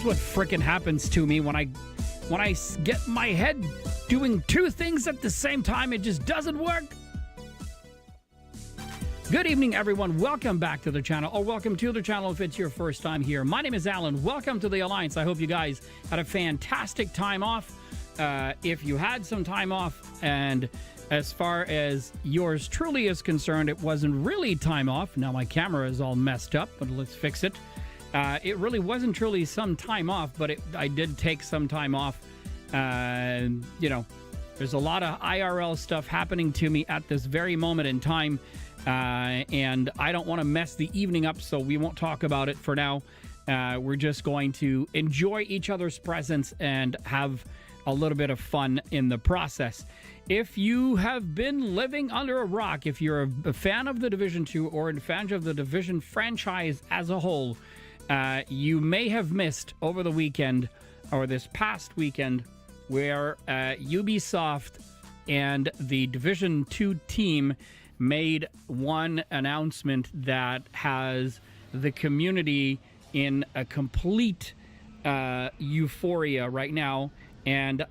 That's what frickin' happens to me when I get my head doing two things at the same time. It just doesn't work. Good evening, everyone. Welcome back to the channel, or welcome to the channel if it's your first time here. My name is Alan. Welcome to the Alliance. I hope you guys had a fantastic time off. If you had some time off, and as far as yours truly is concerned, it wasn't really time off. Now my camera is all messed up, but let's fix it. It really wasn't truly some time off, but I did take some time off. You know, there's a lot of IRL stuff happening to me at this very moment in time. And I don't want to mess the evening up, so we won't talk about it for now. We're just going to enjoy each other's presence and have a little bit of fun in the process. If you have been living under a rock, if you're a fan of the Division 2 or a fan of the Division franchise as a whole, you may have missed over the weekend or this past weekend where Ubisoft and the Division 2 team made one announcement that has the community in a complete euphoria right now. And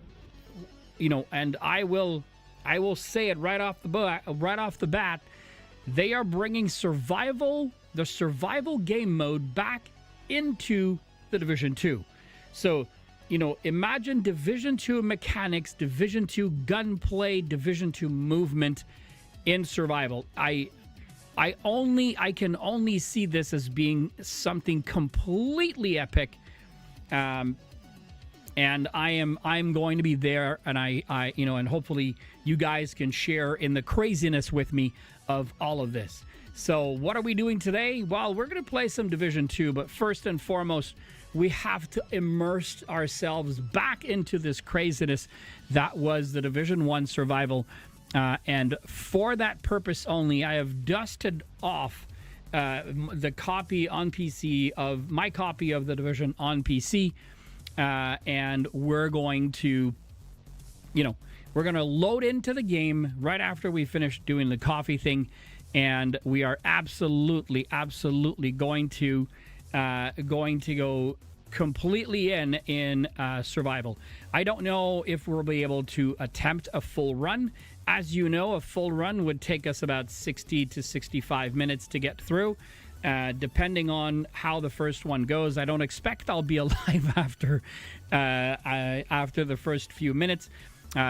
you know, and I will say it right off the bat, they are bringing the survival game mode back into the Division 2. So, you know, imagine Division 2 mechanics, Division 2 gunplay, Division 2 movement in survival. I can only see this as being something completely epic. And I'm going to be there, and I you know, and hopefully you guys can share in the craziness with me of all of this. So what are we doing today? Well, we're going to play some Division 2, but first and foremost, we have to immerse ourselves back into this craziness that was the Division 1 survival. And for that purpose only, I have dusted off the copy on PC of my copy of the Division on PC. And we're going to, you know, we're going to load into the game right after we finish doing the coffee thing. And we are absolutely going to go completely in survival. I don't know if we'll be able to attempt a full run. As you know, a full run would take us about 60 to 65 minutes to get through. Depending on how the first one goes, I don't expect I'll be alive after the first few minutes,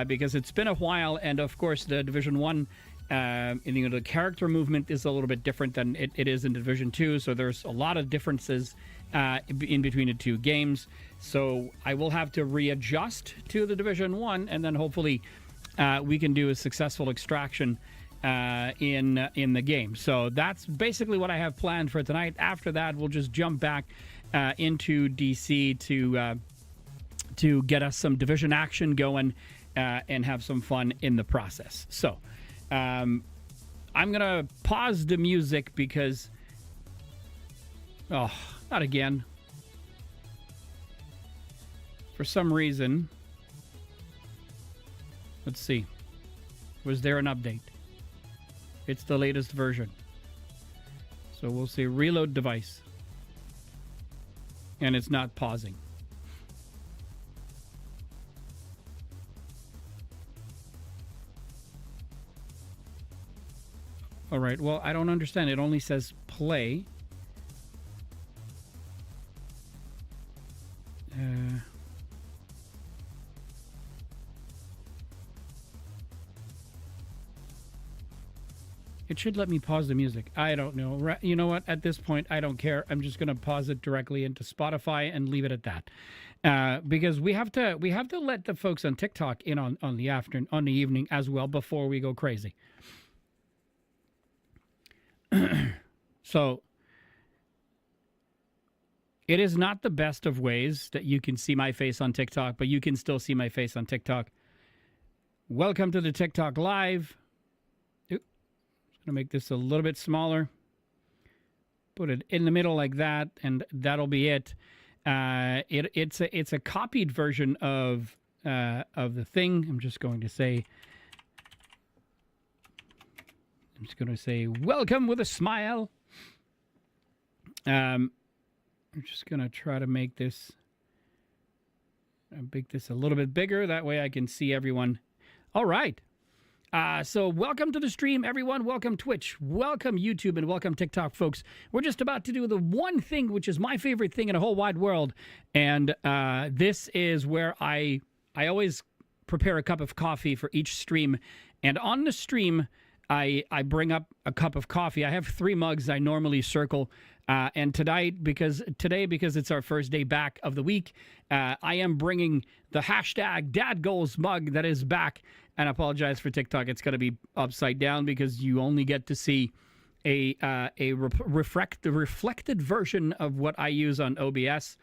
because it's been a while, and of course the Division 1, you know, the character movement is a little bit different than it is in Division 2, so there's a lot of differences in between the two games. So I will have to readjust to the Division 1, and then hopefully we can do a successful extraction in the game. So that's basically what I have planned for tonight. After that, we'll just jump back into DC to get us some Division action going and have some fun in the process. So I'm gonna pause the music because not again, for some reason. Let's see, was there an update? It's the latest version. So we'll say reload device. And it's not pausing. All right, well, I don't understand. It only says play. It should let me pause the music. I don't know. You know what? At this point, I don't care. I'm just going to pause it directly into Spotify and leave it at that. Because we have to let the folks on TikTok in on the evening as well before we go crazy. So it is not the best of ways that you can see my face on TikTok, but you can still see my face on TikTok. Welcome to the TikTok Live. Gonna make this a little bit smaller. Put it in the middle like that, and that'll be it. It's a copied version of the thing. I'm just going to say welcome with a smile. I'm just gonna try to make this I'll make this a little bit bigger. That way I can see everyone. All right. So welcome to the stream, everyone. Welcome Twitch, welcome YouTube, and welcome TikTok, folks. We're just about to do the one thing, which is my favorite thing in a whole wide world. And this is where I always prepare a cup of coffee for each stream. And on the stream, I bring up a cup of coffee. I have 3 mugs I normally circle. And today, because it's our first day back of the week, I am bringing the hashtag DadGoals mug that is back. And I apologize for TikTok. It's going to be upside down because you only get to see a reflected version of what I use on OBS,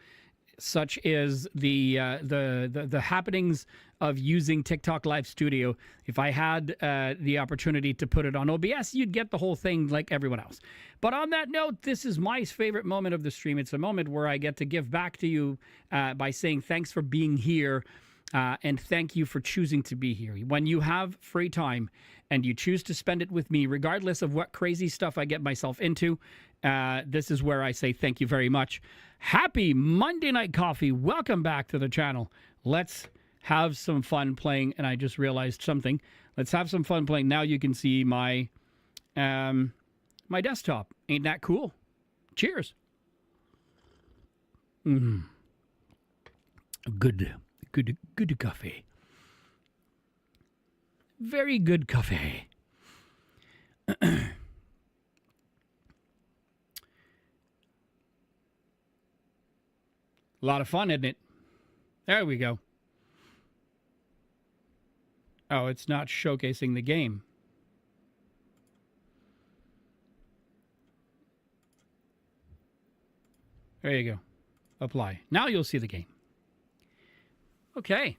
such is the happenings of using TikTok Live Studio. If I had the opportunity to put it on OBS, you'd get the whole thing like everyone else. But on that note, this is my favorite moment of the stream. It's a moment where I get to give back to you by saying thanks for being here. And thank you for choosing to be here. When you have free time and you choose to spend it with me, regardless of what crazy stuff I get myself into, this is where I say thank you very much. Happy Monday Night Coffee. Welcome back to the channel. Let's have some fun playing. And I just realized something. Let's have some fun playing. Now you can see my my desktop. Ain't that cool? Cheers. Good coffee. Very good coffee. A lot of fun, isn't it? There we go. Oh, it's not showcasing the game. There you go. Apply. Now you'll see the game. Okay.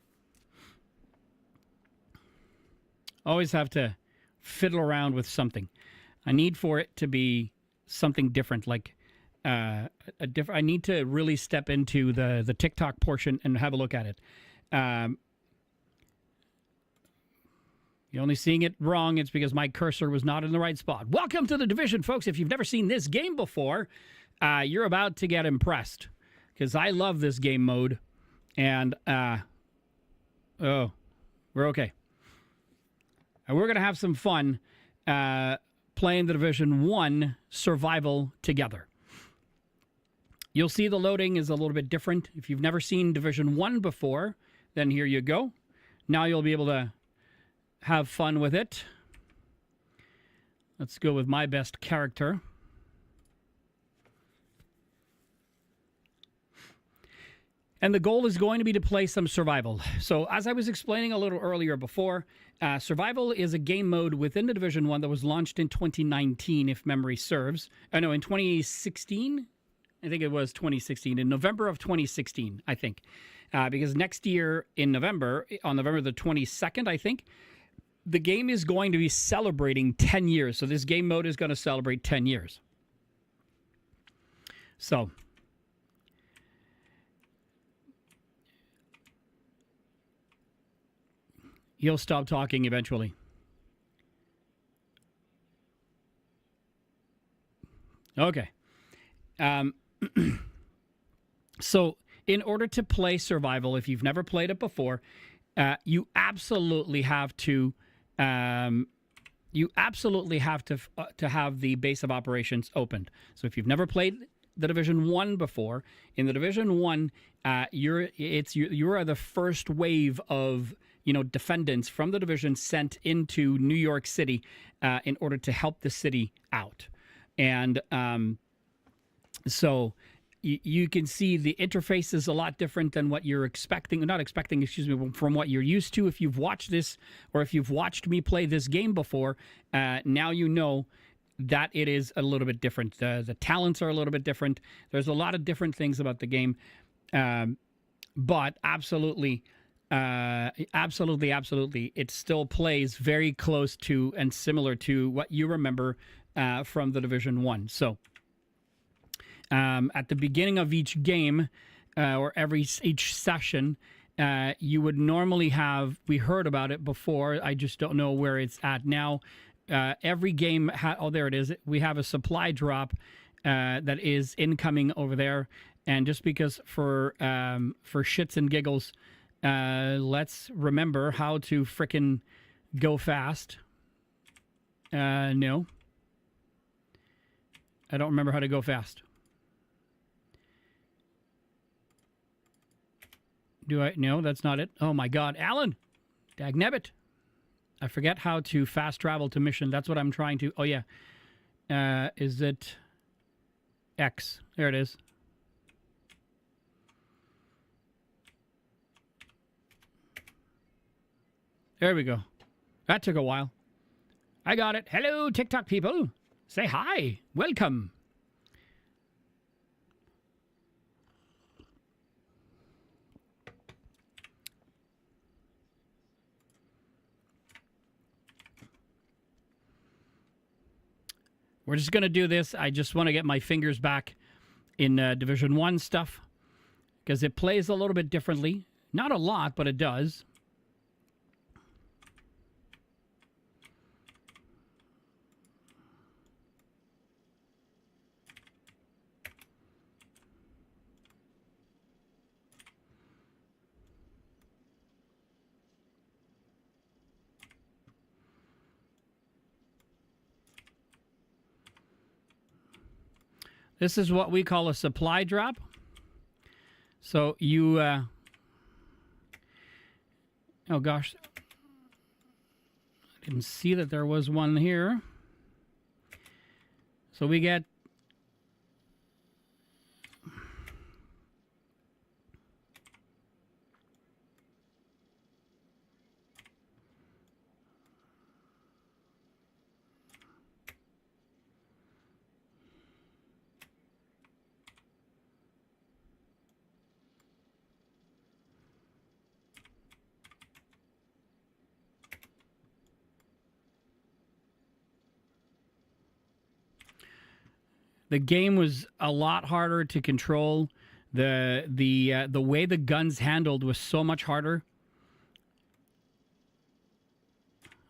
Always have to fiddle around with something. I need for it to be something different, like I need to really step into the TikTok portion and have a look at it. You're only seeing it wrong. It's because my cursor was not in the right spot. Welcome to the Division, folks. If you've never seen this game before, you're about to get impressed because I love this game mode. And, oh, we're okay. And we're going to have some fun playing the Division 1 survival together. You'll see the loading is a little bit different. If you've never seen Division 1 before, then here you go. Now you'll be able to have fun with it. Let's go with my best character. And the goal is going to be to play some survival. So as I was explaining a little earlier before, survival is a game mode within the Division 1 that was launched in 2019, if memory serves. No, in 2016? I think it was 2016, in November of 2016, I think. Because next year in November, on November the 22nd, I think, the game is going to be celebrating 10 years. So this game mode is going to celebrate 10 years. So he'll stop talking eventually. Okay. So in order to play survival, if you've never played it before, you absolutely have to have the base of operations opened. So if you've never played the Division 1 before, in the Division 1, you are the first wave of defendants from the division sent into New York City in order to help the city out. And so you can see the interface is a lot different than what you're expecting, from what you're used to. If you've watched this or if you've watched me play this game before, now you know that it is a little bit different. The talents are a little bit different. There's a lot of different things about the game. But absolutely, it still plays very close to and similar to what you remember from the Division 1. So at the beginning of each game or each session, you would normally have, we heard about it before, I just don't know where it's at now. Every game, oh, there it is. We have a supply drop that is incoming over there. And just because for shits and giggles, Let's remember how to frickin' go fast. No. I don't remember how to go fast. Do I? No, that's not it. Oh my God. Alan! Dagnabbit. I forget how to fast travel to mission. That's what I'm trying to. Oh, yeah. Is it X? There it is. There we go. That took a while. I got it. Hello, TikTok people. Say hi. Welcome. We're just going to do this. I just want to get my fingers back in Division 1 stuff because it plays a little bit differently. Not a lot, but it does. This is what we call a supply drop. So you, oh gosh, I didn't see that there was one here. So we get the game was a lot harder to control. The way the guns handled was so much harder.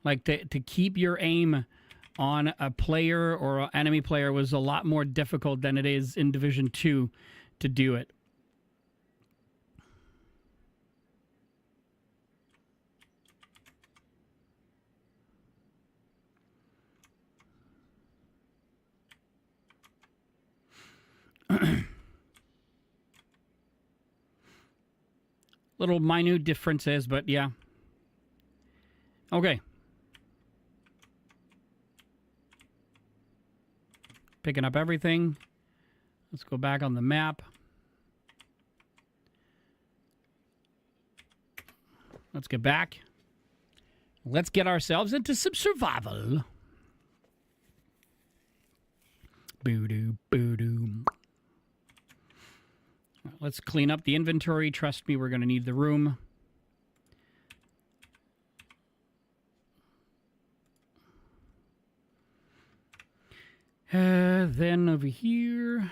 Like to keep your aim on a player or an enemy player was a lot more difficult than it is in Division 2 to do it. Little minute differences, but yeah. Okay. Picking up everything. Let's go back on the map. Let's get back. Let's get ourselves into some survival. Boo-doo, boo-doo. Let's clean up the inventory. Trust me, we're going to need the room. Then over here,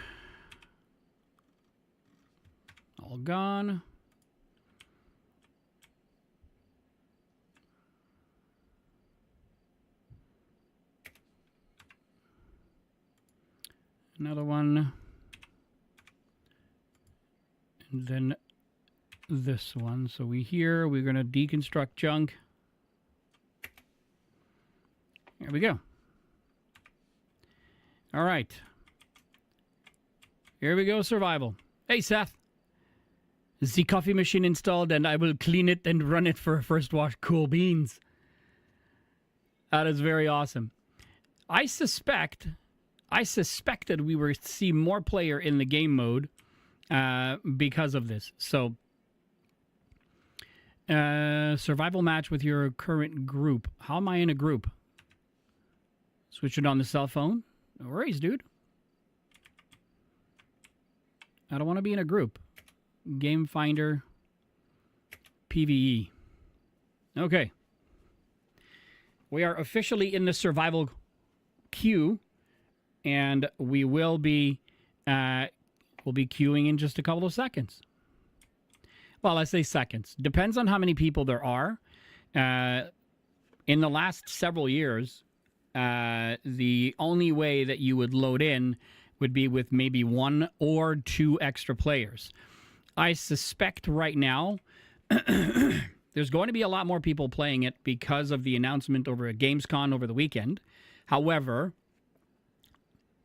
all gone. Another one. And then this one. So we're going to deconstruct junk. There we go. All right. Here we go, survival. Hey, Seth. The coffee machine installed and I will clean it and run it for a first wash. Cool beans. That is very awesome. I suspected we were to see more player in the game mode because of this. So, survival match with your current group. How am I in a group? Switch it on the cell phone. No worries, dude. I don't want to be in a group. Game Finder. PvE. Okay. We are officially in the survival queue. And we will be queuing in just a couple of seconds. Well, I say seconds. Depends on how many people there are. In the last several years, the only way that you would load in would be with maybe 1 or 2 extra players. I suspect right now there's going to be a lot more people playing it because of the announcement over at Gamescom over the weekend. However,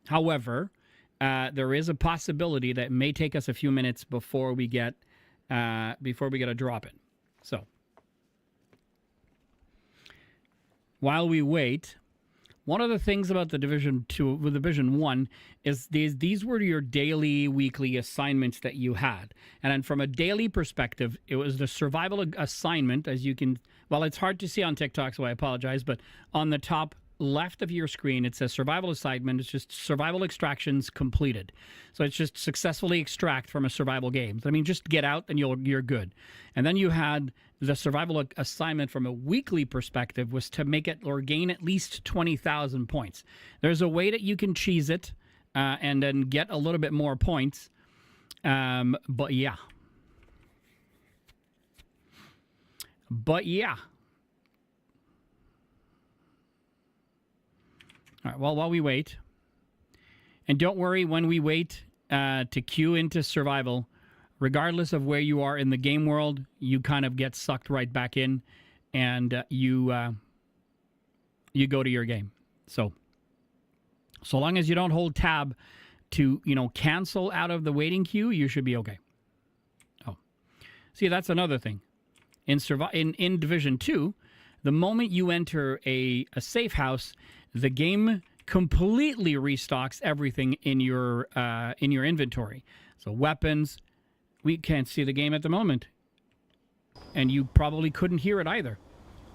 there is a possibility that it may take us a few minutes before we get a drop in. So while we wait, one of the things about the Division 2 with Division 1 is these were your daily, weekly assignments that you had. And then from a daily perspective, it was the survival assignment, as you can, well, it's hard to see on TikTok, so I apologize, but on the top left of your screen, it says survival assignment. It's just survival extractions completed. So it's just successfully extract from a survival game. I mean, just get out and you're good. And then you had the survival assignment from a weekly perspective was to make it or gain at least 20,000 points. There's a way that you can cheese it and then get a little bit more points. But yeah. All right, well, while we wait, and don't worry when we wait to queue into survival, regardless of where you are in the game world, you kind of get sucked right back in, and you go to your game. So long as you don't hold tab to, cancel out of the waiting queue, you should be okay. Oh, see, that's another thing. In Division 2, the moment you enter a safe house, the game completely restocks everything in your inventory. So weapons, we can't see the game at the moment, and you probably couldn't hear it either.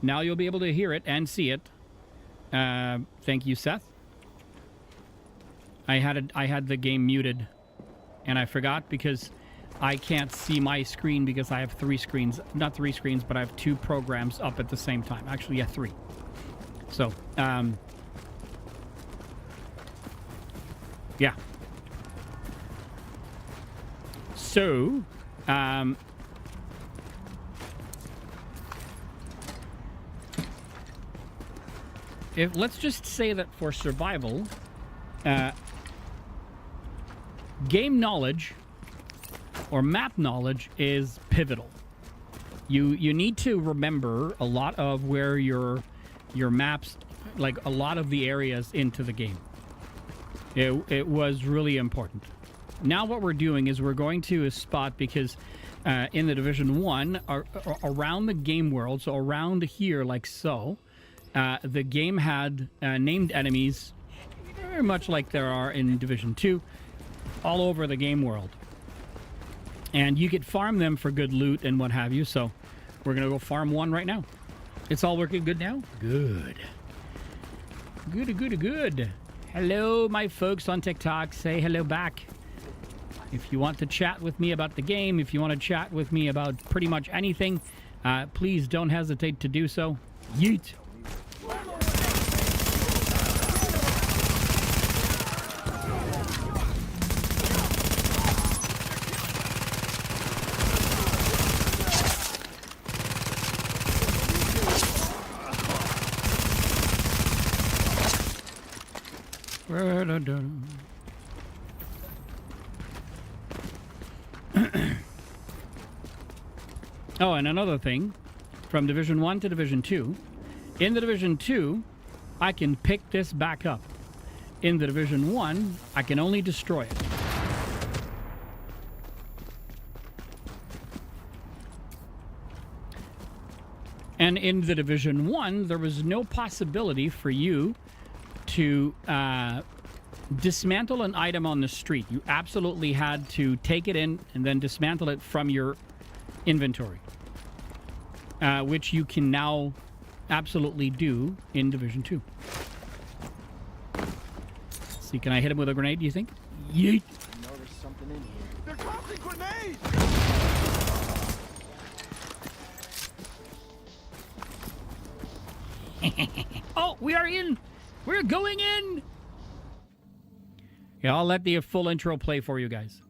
Now you'll be able to hear it and see it. Thank you, Seth. I had the game muted, and I forgot because I can't see my screen because I have three screens. Not three screens, but I have two programs up at the same time. Actually, yeah, three. So, yeah. So, let's just say that for survival, game knowledge or map knowledge is pivotal. You need to remember a lot of where your maps, like a lot of the areas into the game. It was really important. Now what we're doing is we're going to a spot because in the Division 1, around the game world, so around here like so, the game had named enemies very much like there are in Division 2 all over the game world. And you could farm them for good loot and what have you, so we're going to go farm one right now. It's all working good now? Good. Good. Hello, my folks on TikTok. Say hello back. If you want to chat with me about the game, if you want to chat with me about pretty much anything, please don't hesitate to do so. Yeet. Oh, and another thing, from Division 1 to Division 2, in the Division 2, I can pick this back up. In the Division 1, I can only destroy it. And in the Division 1, there was no possibility for you to dismantle an item on the street. You absolutely had to take it in and then dismantle it from your inventory, which you can now absolutely do in Division 2. See, can I hit him with a grenade, do you think? Yeet! I know there's something in here. They're tossing grenades! Oh, we are in! We're going in! Yeah, I'll let the full intro play for you guys.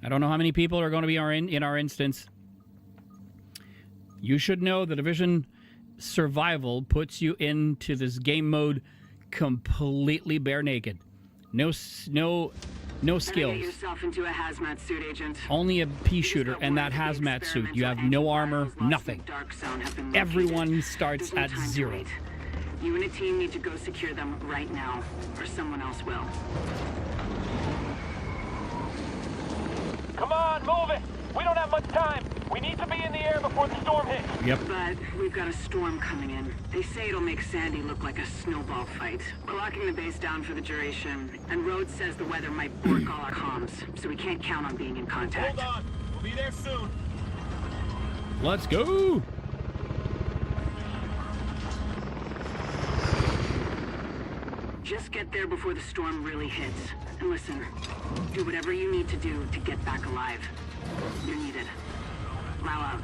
I don't know how many people are going to be in our instance. You should know the Division Survival puts you into this game mode completely bare naked. No skills. Get yourself into a hazmat suit, Agent. Only a pea shooter and that hazmat suit. You have no armor, nothing. Everyone starts at 0. You and a team need to go secure them right now, or someone else will. Come on, move it! We don't have much time. We need to be in the air before the storm hits. Yep. But we've got a storm coming in. They say it'll make Sandy look like a snowball fight. We're locking the base down for the duration, and Rhodes says the weather might bork all our comms, so we can't count on being in contact. Hold on. We'll be there soon. Let's go. Just get there before the storm really hits. And listen, do whatever you need to do to get back alive. You're needed. Loud out.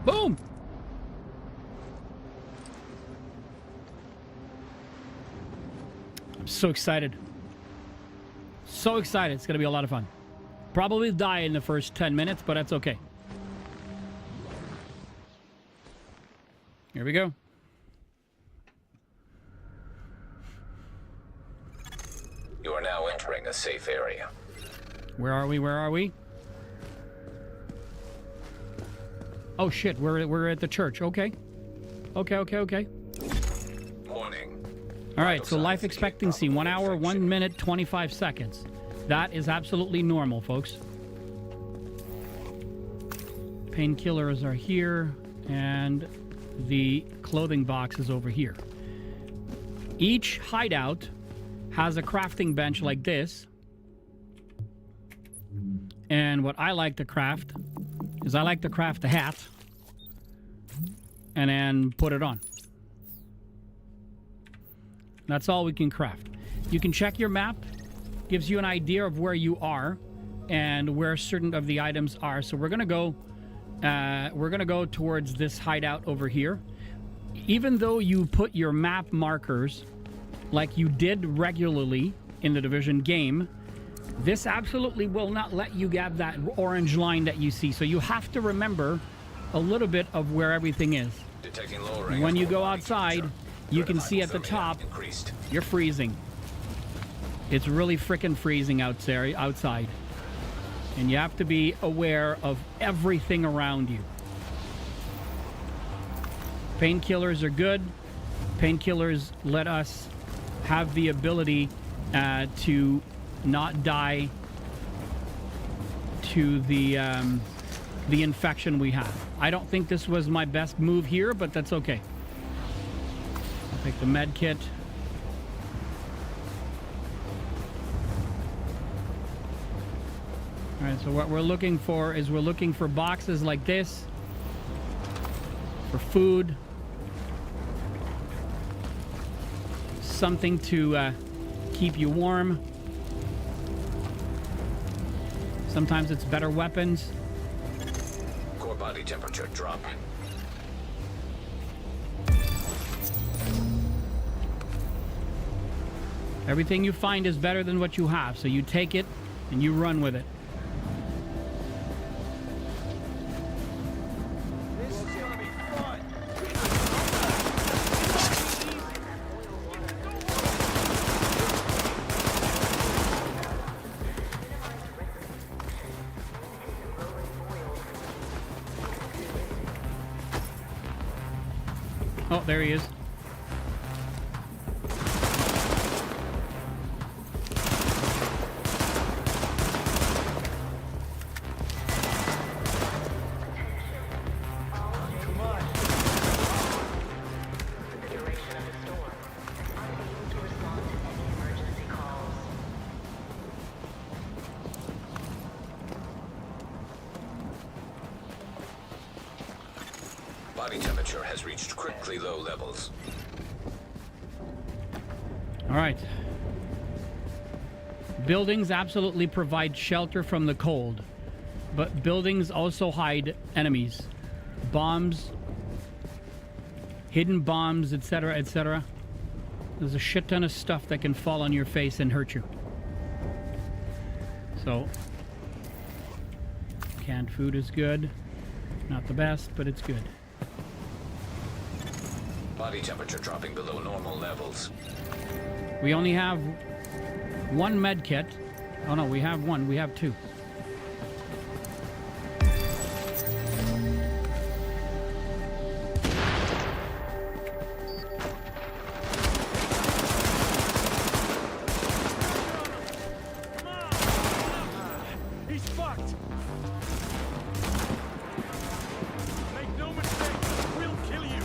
Boom. I'm so excited. So excited. It's going to be a lot of fun. Probably die in the first 10 minutes, but that's okay. Here we go. You are now entering a safe area. Where are we? Where are we? Oh shit, we're at the church. Okay. Okay. Warning. All right, so life expectancy, 1 hour, 1 minute, 25 seconds. That is absolutely normal, folks. Painkillers are here, and the clothing box is over here. Each hideout has a crafting bench like this. And what I like to craft is I like to craft a hat and then put it on. That's all we can craft. You can check your map, gives you an idea of where you are and where certain of the items are. So we're gonna go towards this hideout over here. Even though you put your map markers like you did regularly in the Division game, this absolutely will not let you get that orange line that you see. So you have to remember a little bit of where everything is. When you go outside, you can see at the top, you're freezing. It's really frickin' freezing out there, outside. And you have to be aware of everything around you. Painkillers are good. Painkillers let us have the ability to not die to the infection we have. I don't think this was my best move here, but that's okay. I'll take the med kit. All right, so what we're looking for is we're looking for boxes like this for food, something to keep you warm. Sometimes it's better weapons. Core body temperature drop. Everything you find is better than what you have, so you take it and you run with it. This is gonna be fun. Oh, there he is. Body temperature has reached critically low levels. All right. Buildings absolutely provide shelter from the cold. but buildings also hide enemies. Bombs, hidden bombs, etc., etc. There's a shit ton of stuff that can fall on your face and hurt you. So, canned food is good. Not the best, but it's good. Body temperature dropping below normal levels. We only have one med kit. Oh no, we have one. We have two. He's fucked. Make no mistake, we'll kill you.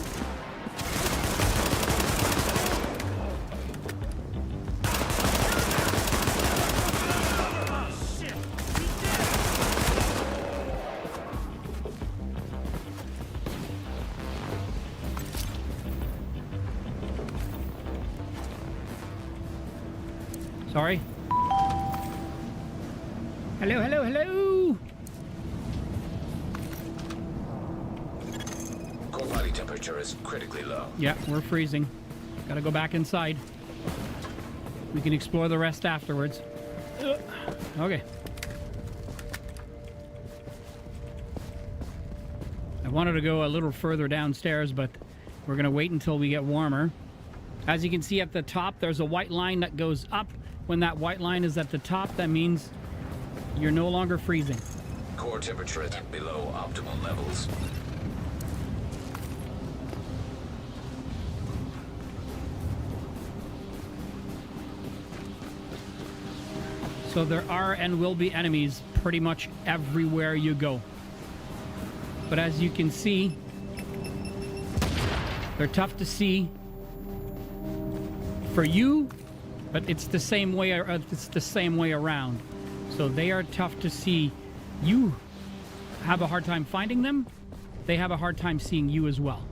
Shit, he's dead. Sorry. Hello, hello, hello. Core body temperature is critically low. Yeah, we're freezing. Gotta go back inside. We can explore the rest afterwards. Okay. I wanted to go a little further downstairs, but we're gonna wait until we get warmer. As you can see at the top, there's a white line that goes up. When that white line is at the top, that means you're no longer freezing. Core temperature is below optimal levels. So there are and will be enemies pretty much everywhere you go. But as you can see, they're tough to see for you, but it's the same way. It's the same way around. So they are tough to see. You have a hard time finding them. They have a hard time seeing you as well.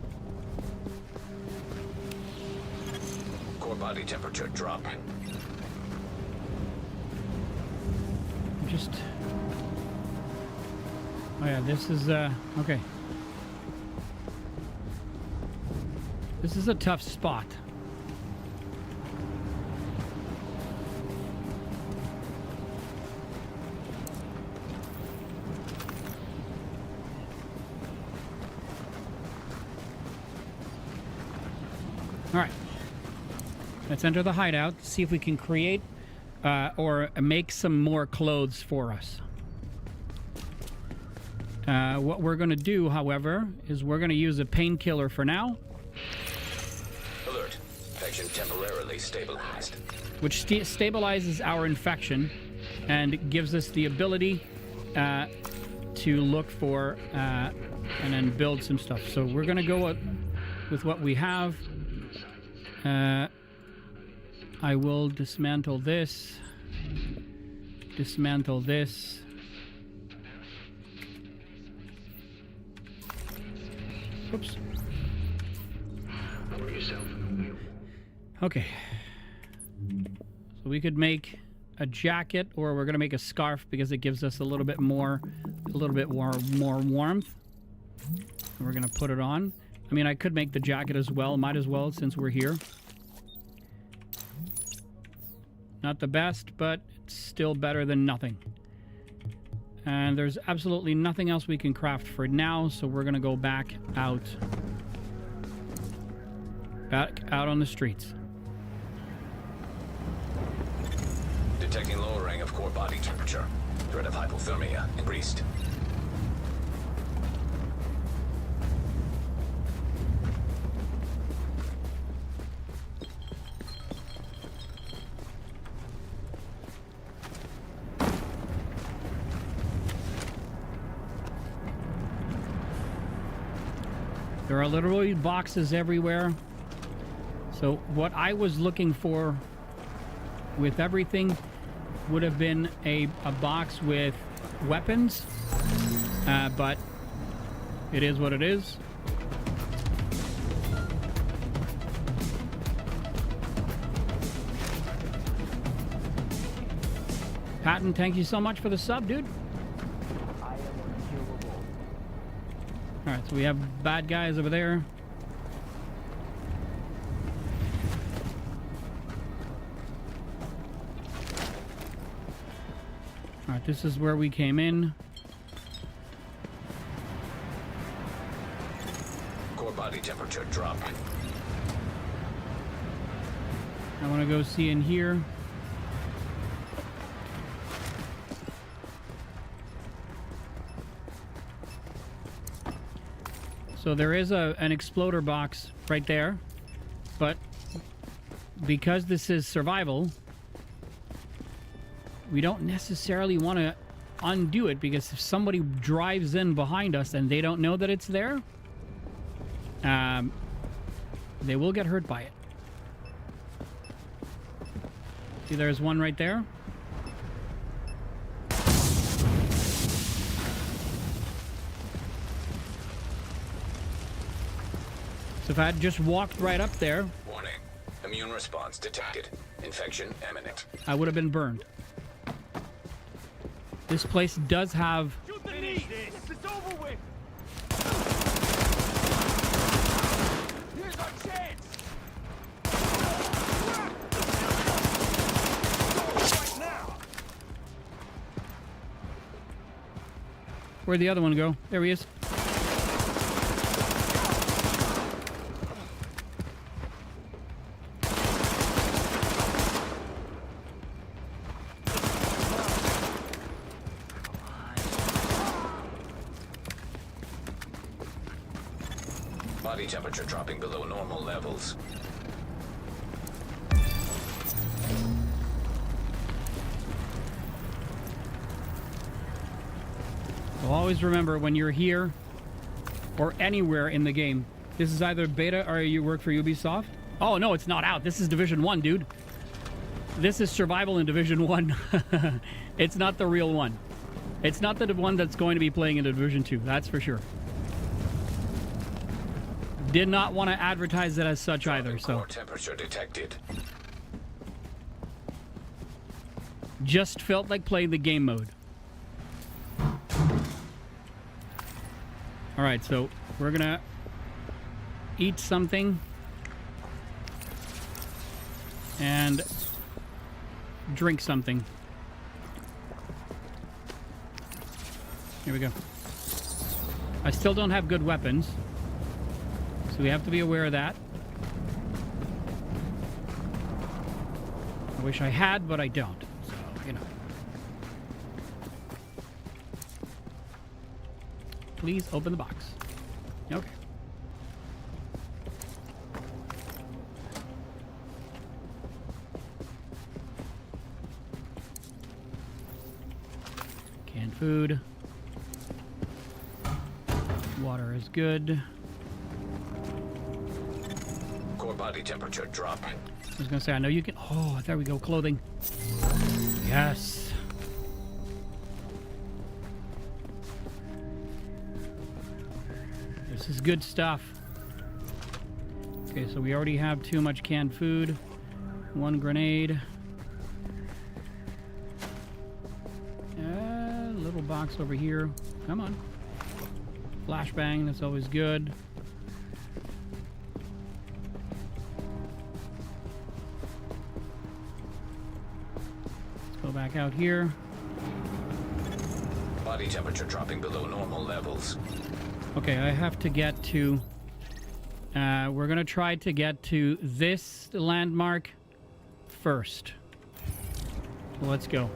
Core body temperature dropping. Just... Oh yeah, this is, okay. This is a tough spot. All right, let's enter the hideout, see if we can create or make some more clothes for us. What we're going to do, however, is we're going to use a painkiller for now. Alert. Infection temporarily stabilized. Which stabilizes our infection and gives us the ability to look for and then build some stuff. So we're going to go with what we have. I will dismantle this. Dismantle this. Oops. Okay. So we could make a jacket, or we're gonna make a scarf because it gives us a little bit more warmth. And we're gonna put it on. I mean, I could make the jacket as well. Might as well, since we're here. Not the best, but it's still better than nothing. And there's absolutely nothing else we can craft for now, so we're gonna go back out on the streets. Detecting lowering of core body temperature. Threat of hypothermia increased. There are literally boxes everywhere. So what I was looking for with everything would have been a box with weapons, but it is what it is. Patton, thank you so much for the sub, dude. All right, so we have bad guys over there. All right, this is where we came in. Core body temperature dropping. I want to go see in here. So there is an exploder box right there, but because this is survival, we don't necessarily want to undo it, because if somebody drives in behind us and they don't know that it's there, they will get hurt by it. See, there's one right there. So if I had just walked right up there, Warning. Immune response detected. Infection imminent. I would have been burned. This place does have... Shoot the knee! It's over with! Here's our chance! Right now! Where'd the other one go? There he is. Body temperature dropping below normal levels. So always remember, when you're here or anywhere in the game, this is either beta or you work for Ubisoft. Oh no, it's not out. This is Division 1, dude. This is survival in Division 1. It's not the real one. It's not the one that's going to be playing in Division 2, that's for sure. Did not want to advertise it as such either, so Core temperature detected. just felt like playing the game mode. All right, so we're gonna eat something and drink something. Here we go. I still don't have good weapons, so we have to be aware of that. I wish I had, but I don't. So, you know. Please open the box. Okay. Canned food. Water is good. Core body temperature dropping. I was gonna say, I know you can. Oh, there we go. Clothing. Yes. This is good stuff. Okay, so we already have too much canned food. One grenade. Little box over here. Come on. Flashbang, that's always good. Let's go back out here. Body temperature dropping below normal levels. Okay, I have to get to... we're going to try to get to this landmark first. So let's go.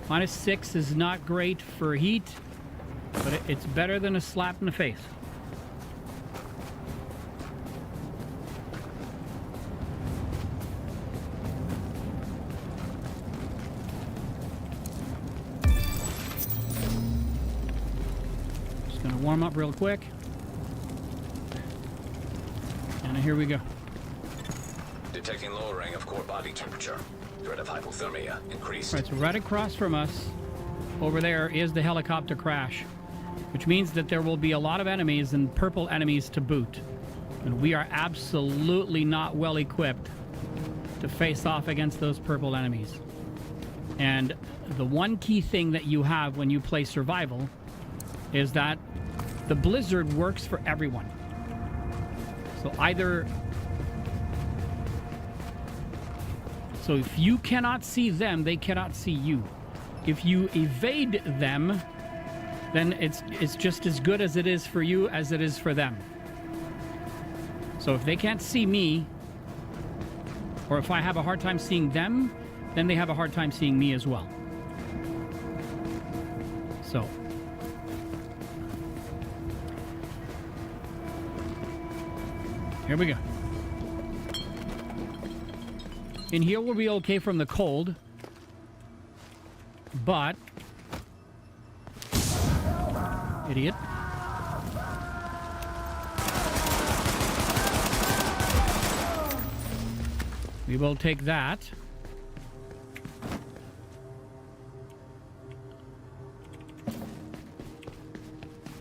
-6 is not great for heat, but it's better than a slap in the face. Just gonna warm up real quick. And here we go. Detecting lowering of core body temperature. Threat of hypothermia increased. Right, so right across from us, over there, is the helicopter crash, which means that there will be a lot of enemies, and purple enemies to boot. And we are absolutely not well equipped to face off against those purple enemies. And the one key thing that you have when you play survival is that the blizzard works for everyone. So so if you cannot see them, they cannot see you. If you evade them, then it's just as good as it is for you as it is for them. So if they can't see me, or if I have a hard time seeing them, then they have a hard time seeing me as well. So here we go. In here we'll be okay from the cold, but idiot. We will take that.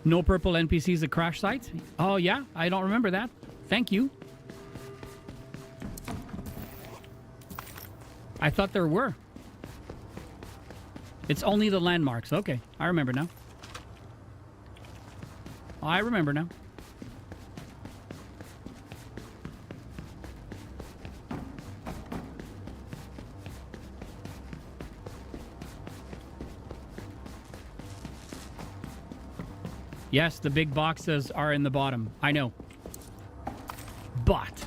No purple NPCs at crash sites? Oh yeah, I don't remember that. Thank you. I thought there were. It's only the landmarks. Okay, I remember now. I remember now. Yes, the big boxes are in the bottom. I know. But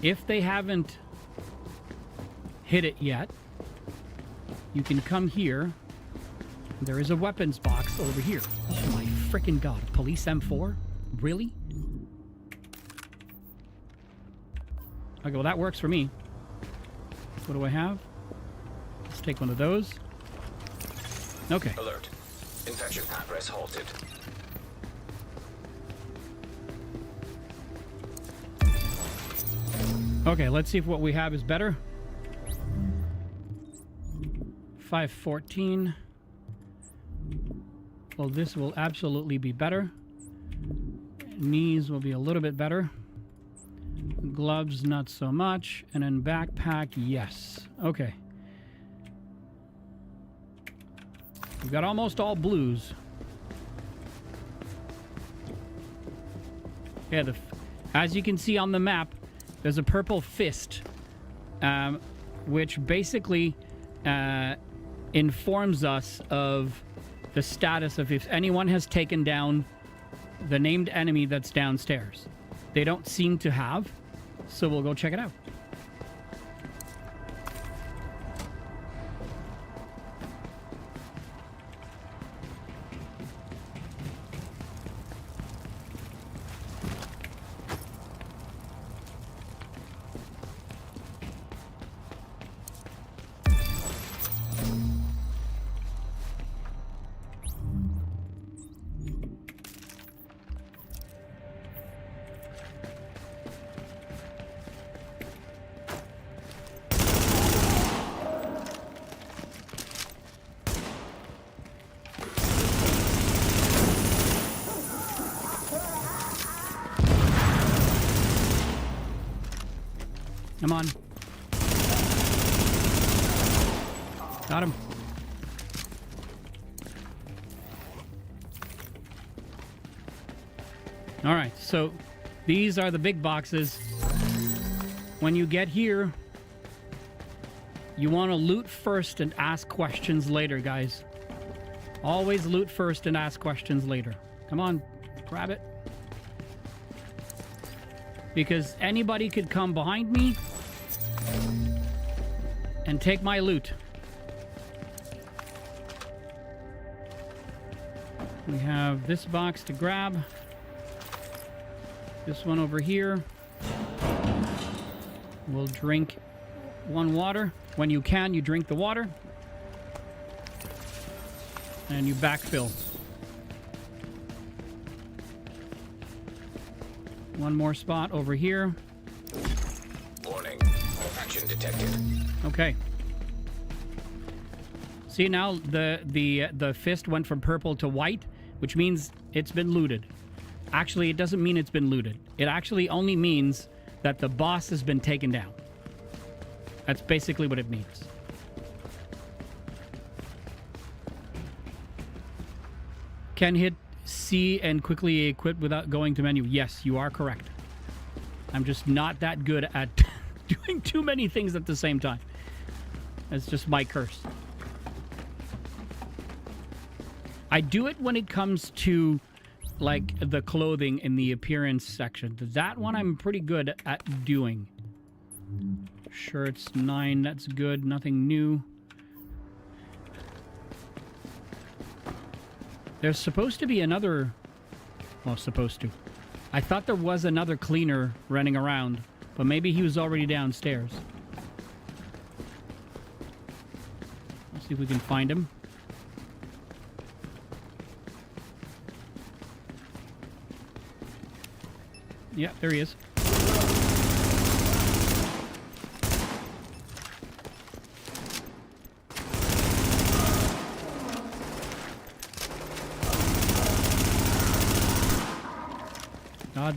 if they haven't hit it yet, you can come here. There is a weapons box over here. Oh my freaking god. Police M4? Really? Okay, well that works for me. What do I have? Let's take one of those. Okay. Alert. Infection progress halted. Okay, let's see if what we have is better. 514. Well, this will absolutely be better. Knees will be a little bit better. Gloves, not so much. And then backpack, yes. Okay. We've got almost all blues. Yeah, as you can see on the map, there's a purple fist, which basically informs us of the status of if anyone has taken down the named enemy that's downstairs. They don't seem to have, so we'll go check it out. Come on. Got him. All right, so these are the big boxes. When you get here, you want to loot first and ask questions later, guys. Always loot first and ask questions later. Come on, grab it. Because anybody could come behind me and take my loot. We have this box to grab. This one over here. We'll drink one water. When you can, you drink the water. And you backfill. One more spot over here. Warning. Action detected. Okay. See now the fist went from purple to white, which means it's been looted. Actually, it doesn't mean it's been looted. It actually only means that the boss has been taken down. That's basically what it means. Can hit C and quickly equip without going to menu. Yes, you are correct. I'm just not that good at doing too many things at the same time. That's just my curse. I do it when it comes to like the clothing in the appearance section. That one I'm pretty good at doing. Shirts 9, that's good. Nothing new. There's supposed to be another... Well, supposed to. I thought there was another cleaner running around, but maybe he was already downstairs. Let's see if we can find him. Yeah, there he is. God.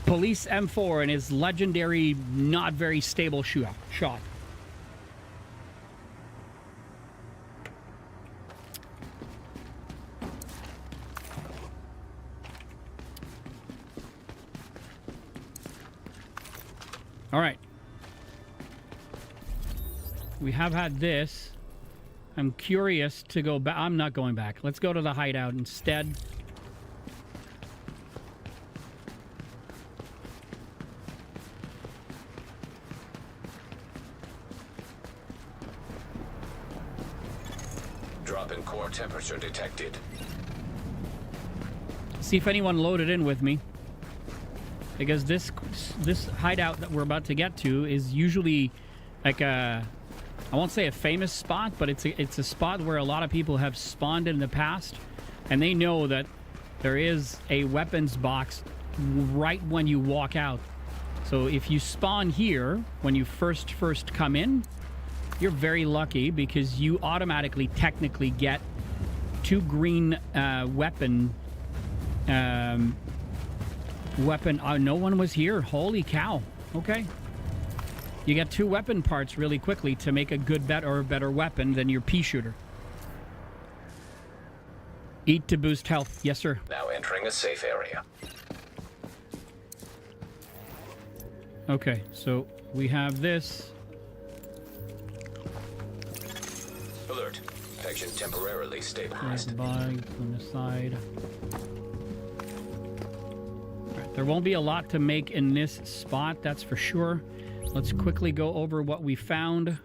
Police M4 and his legendary, not very stable shot. All right. We have had this. I'm curious to go back. I'm not going back. Let's go to the hideout instead. Drop in core temperature detected. See if anyone loaded in with me. Because this hideout that we're about to get to is usually like a... I won't say a famous spot, but it's a spot where a lot of people have spawned in the past, and they know that there is a weapons box right when you walk out. So if you spawn here when you first come in, you're very lucky because you automatically technically get 2 green weapon. No one was here. Holy cow. Okay. You get 2 weapon parts really quickly to make a good or a better weapon than your pea shooter. Eat to boost health. Yes, sir. Now entering a safe area. Okay, so we have this. Alert. Infection temporarily stabilized. Bug from the side. Right, there won't be a lot to make in this spot, that's for sure. Let's quickly go over what we found.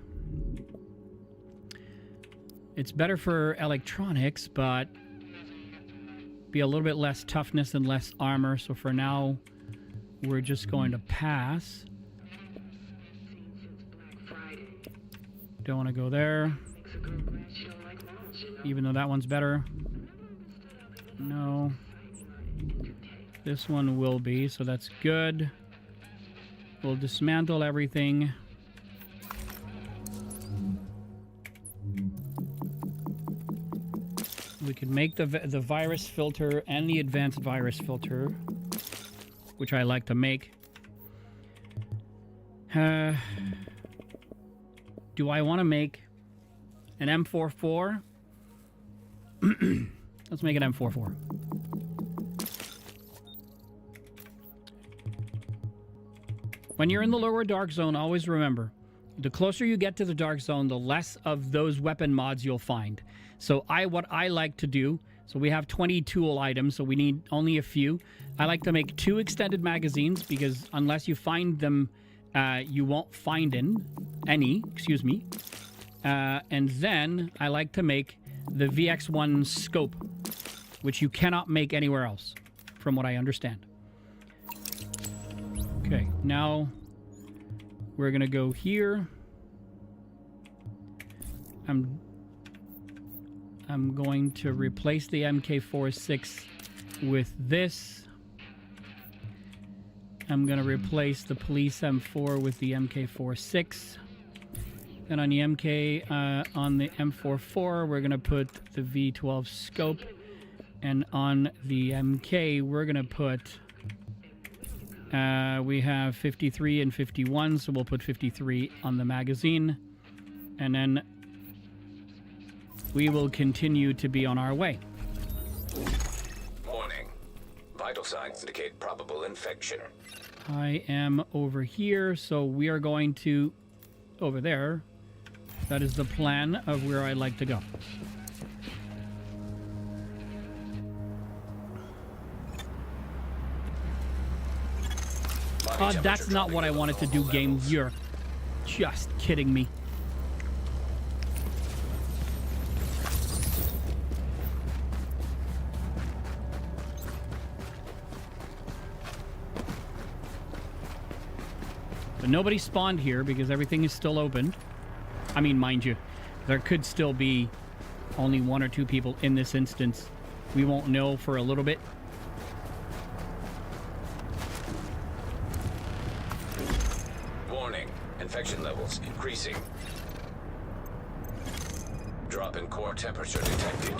It's better for electronics, but be a little bit less toughness and less armor. So for now, we're just going to pass. Don't want to go there. Even though that one's better. No. This one will be, so that's good. We'll dismantle everything. We can make the virus filter and the advanced virus filter, which I like to make. Do I want to make an M44? Let's make an M44. When you're in the lower dark zone, always remember, the closer you get to the dark zone, the less of those weapon mods you'll find. So what I like to do, so we have 20 tool items, so we need only a few. I like to make 2 extended magazines because unless you find them, you won't find any. And then I like to make the VX1 scope, which you cannot make anywhere else, from what I understand. Okay, now we're gonna go here. I'm going to replace the MK46 with this. I'm gonna replace the police M4 with the MK46. Then on the on the M44, we're gonna put the V12 scope, and on the MK, we're gonna put We have 53 and 51, so we'll put 53 on the magazine. And then we will continue to be on our way. Warning. Vital signs indicate probable infection. I am over here, so we are going to... over there. That is the plan of where I'd like to go. Body That's temperature not what I dropping wanted to below do, game. levels. You're just kidding me. But nobody spawned here because everything is still open. I mean, mind you, there could still be only 1 or 2 people in this instance. We won't know for a little bit. Warning. Infection levels increasing. Drop in core temperature detected.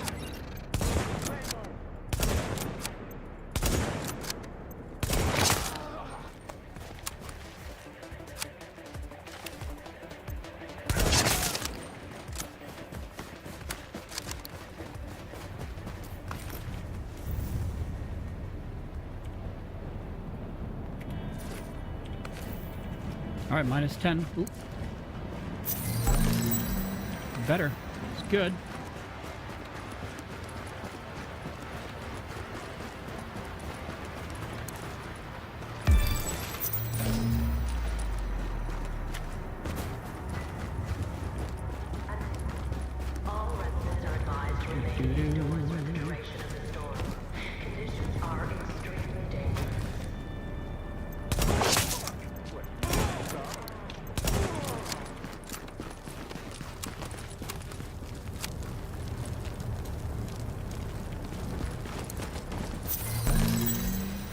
All right, minus 10. Oop. Better. It's good. All residents are advised to remain indoors for the duration of the storm. Conditions are extremely dangerous.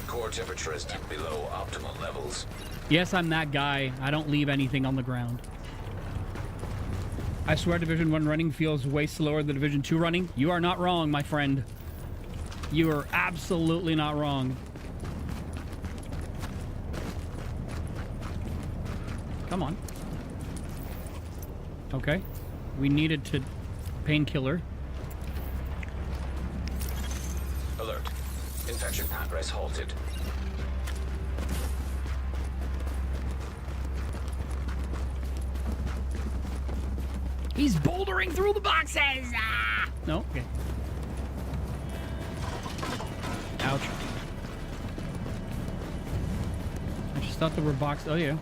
Core temperature is below optimal levels. Yes, I'm that guy. I don't leave anything on the ground. I swear Division 1 running feels way slower than Division 2 running. You are not wrong, my friend. You are absolutely not wrong. Come on. Okay. We needed to painkiller. Alert. Infection progress halted. He's bouldering through the boxes. Ah! No. Okay. Ouch. I just thought there were boxes. Oh yeah.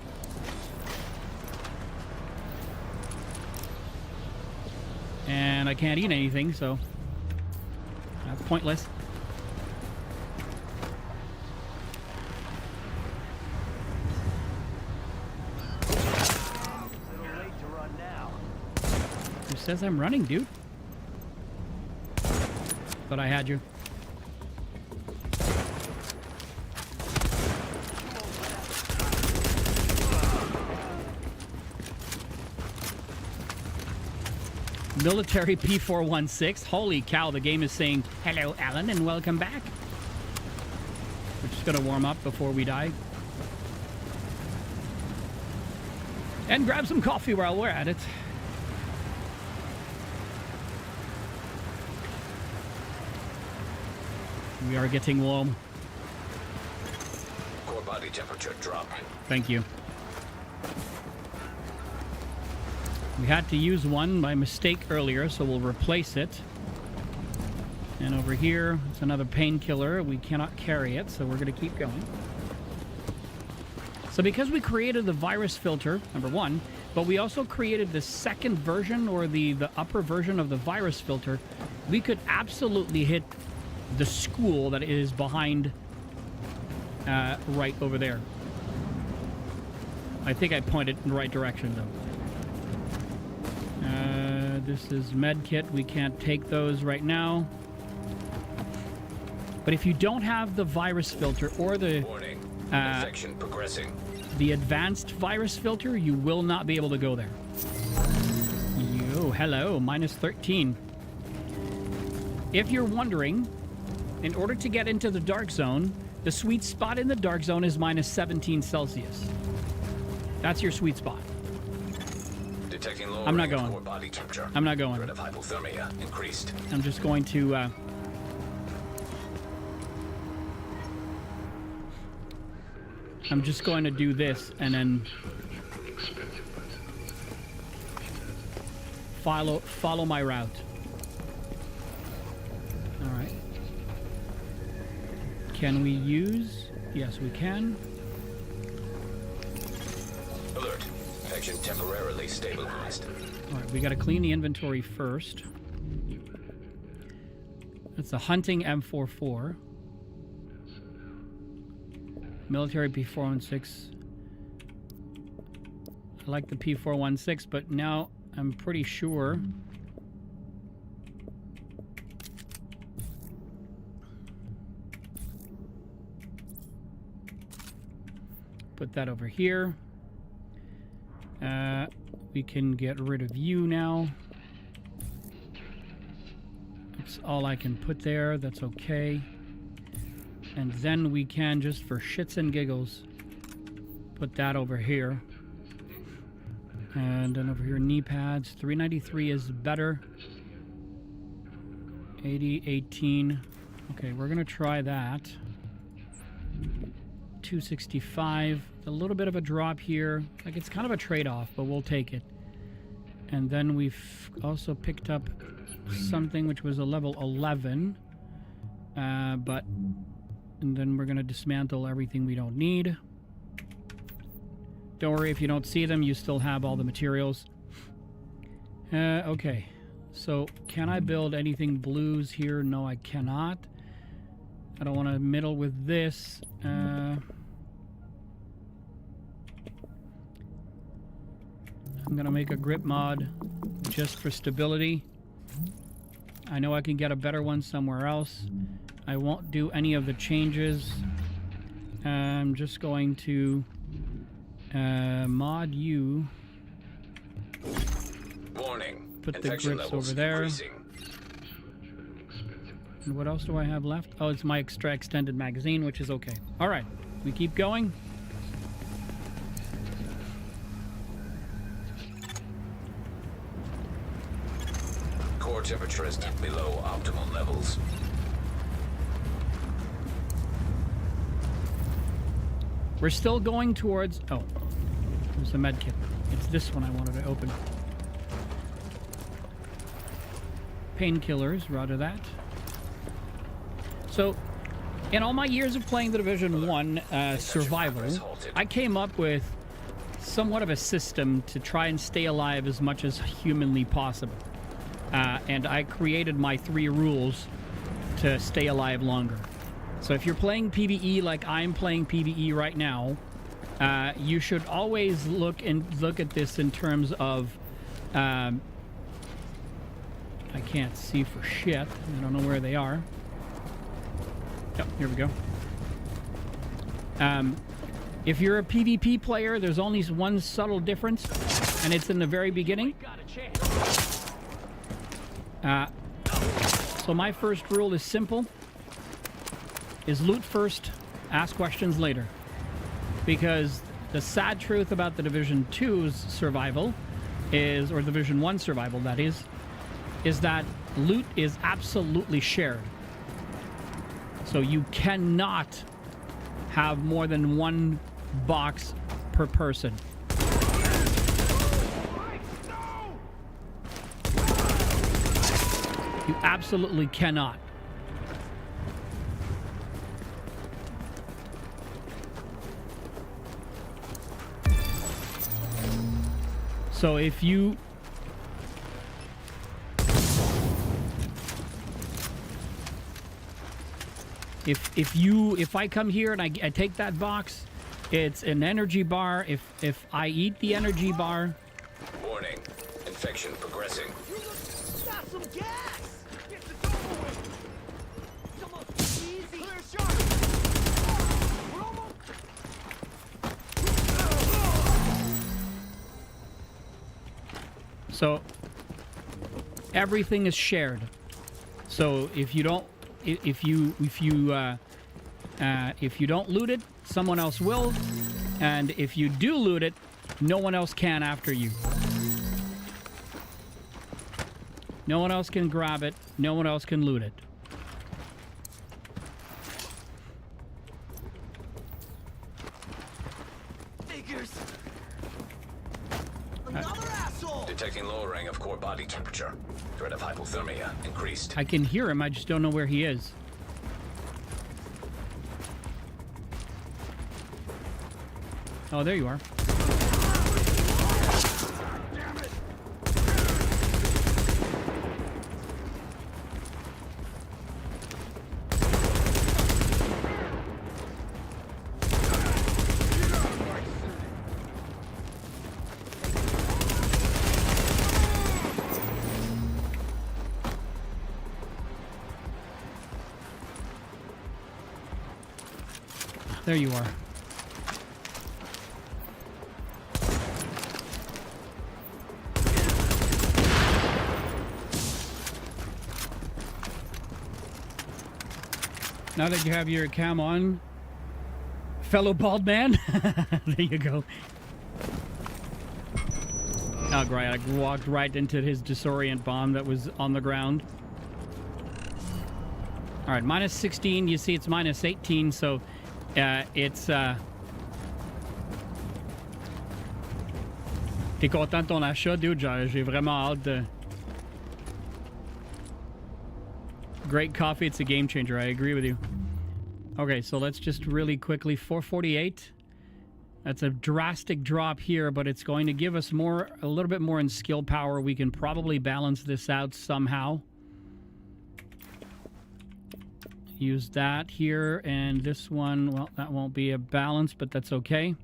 And I can't eat anything, so that's pointless. Who says I'm running, dude? Thought I had you. Military P416. Holy cow, the game is saying, hello, Alan, and welcome back. We're just going to warm up before we die. And grab some coffee while we're at it. We are getting warm. Core body temperature dropping. Thank you. We had to use one by mistake earlier, so we'll replace it. And over here, it's another painkiller. We cannot carry it, so we're going to keep going. So because we created the virus filter, number one, but we also created the second version, or the upper version of the virus filter, we could absolutely hit the school that is behind right over there. I think I pointed in the right direction, though. This is med kit. We can't take those right now. But if you don't have the virus filter or the Warning. Infection progressing. the advanced virus filter, you will not be able to go there. Yo, hello, minus 13. If you're wondering, in order to get into the dark zone, The sweet spot in the dark zone is minus 17 Celsius. That's your sweet spot. Detecting low I'm not ring of going. core body temperature. I'm not going. Threat of hypothermia increased. I'm just going to... I'm just going to do this and then follow my route. All right. Can we use? Yes, we can. Alert. Infection temporarily stabilized. All right, we got to clean the inventory first. It's a hunting M44. Military P416. I like the P416, but now I'm pretty sure put that over here. We can get rid of you now. That's all I can put there. That's okay. And then we can, just for shits and giggles, put that over here. And then over here, knee pads. 393 is better. 80, 18. Okay, we're going to try that. 265. A little bit of a drop here. Like, it's kind of a trade-off, but we'll take it. And then we've also picked up something which was a level 11. And then we're going to dismantle everything we don't need. Don't worry, if you don't see them, you still have all the materials. Okay. So, can I build anything blues here? No, I cannot. I don't want to middle with this. I'm going to make a grip mod just for stability. I know I can get a better one somewhere else. I won't do any of the changes. I'm just going to mod you. Warning. Put the grips over there. Increasing. And what else do I have left? Oh, it's my extra extended magazine, which is okay. All right, we keep going. Core temperature is below optimal levels. We're still going towards... Oh, there's a med kit. It's this one I wanted to open. Painkillers, rather that. So, in all my years of playing the Division 1 survival, I came up with somewhat of a system to try and stay alive as much as humanly possible. And I created my 3 rules to stay alive longer. So if you're playing PvE like I'm playing PvE right now, you should always look at this in terms of... I can't see for shit. I don't know where they are. Yep, here we go. If you're a PvP player, there's only one subtle difference, and it's in the very beginning. So my first rule is simple. Is loot first, ask questions later. Because the sad truth about the Division 2's survival is, or Division 1 survival that is that loot is absolutely shared. So you cannot have more than 1 box per person. You absolutely cannot. So if you... If I come here and I take that box, it's an energy bar. If I eat the energy bar... Warning. Infection progressing. Got some gas! Get the door with! Come on, easy! Clear shot! We're almost... So everything is shared. So if you don't, if you If you don't loot it, someone else will. And if you do loot it, no one else can after you. No one else can grab it. No one else can loot it. Figures. Another asshole. Detecting lowering of core body temperature. Threat of hypothermia increased. I can hear him. I just don't know where he is. Oh, there you are. Damn it. There you are. Now that you have your cam on, fellow bald man, there you go. Oh, great. I walked right into his disorient bomb that was on the ground. All right, minus 16. You see it's minus 18, so it's... T'es content de ton achat, dude? J'ai vraiment hâte de... Great coffee, it's a game changer. I agree with you. Okay, so let's just really quickly, 448. That's a drastic drop here, but it's going to give us more, a little bit more in skill power. We can probably balance this out somehow. Use that here, and this one, well, that won't be a balance, but that's okay.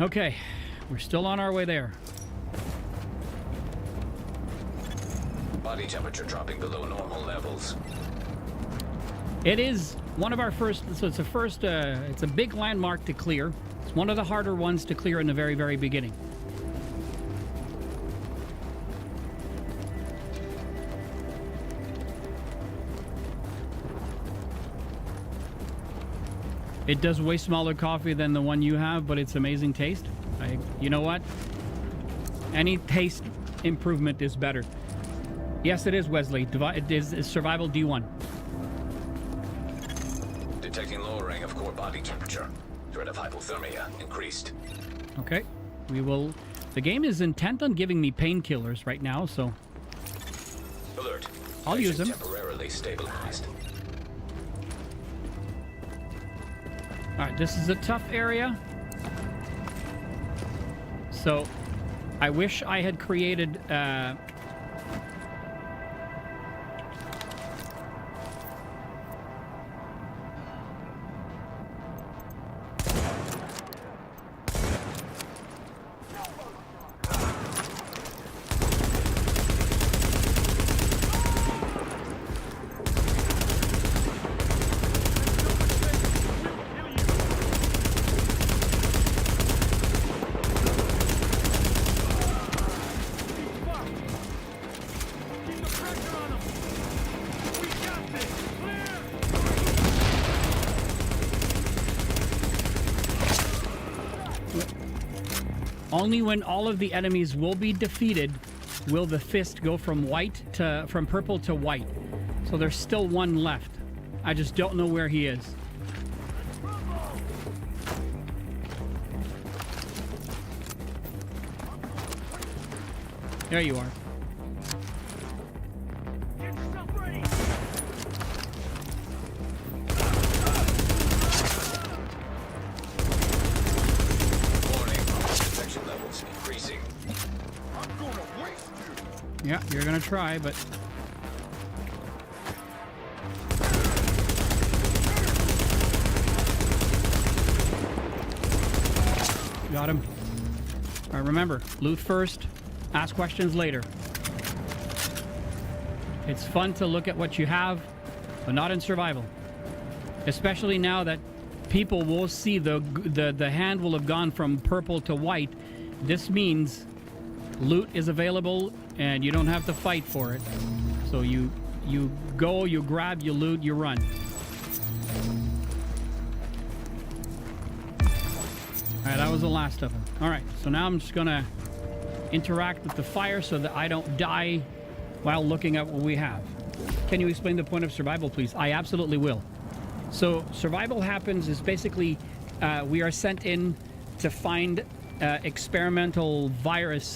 Okay, we're still on our way there. Body temperature dropping below normal levels. It is one of our first, so it's a big landmark to clear. It's one of the harder ones to clear in the very, very beginning. It does way smaller coffee than the one you have, but it's amazing taste. You know what? Any taste improvement is better. Yes, it is, Wesley. It is survival D1. Detecting lowering of core body temperature. Threat of hypothermia increased. Okay. We will... The game is intent on giving me painkillers right now, so... Alert. I'll use them. Temporarily stabilized. Alright, this is a tough area. So, I wish I had created... Only when all of the enemies will be defeated will the fist go from purple to white. So there's still one left. I just don't know where he is. There you are. Get yourself ready. Warning. Infection levels increasing. I'm gonna waste you. Yeah, you're gonna try, but... Got him. All right, remember, loot first, ask questions later. It's fun to look at what you have, but not in survival. Especially now that people will see the hand will have gone from purple to white. This means loot is available and you don't have to fight for it. So you go, you grab, you loot, you run. was the last of them. All right, so now I'm just gonna interact with the fire so that I don't die while looking at what we have. Can you explain the point of survival, please? I absolutely will. So survival happens is basically we are sent in to find experimental viral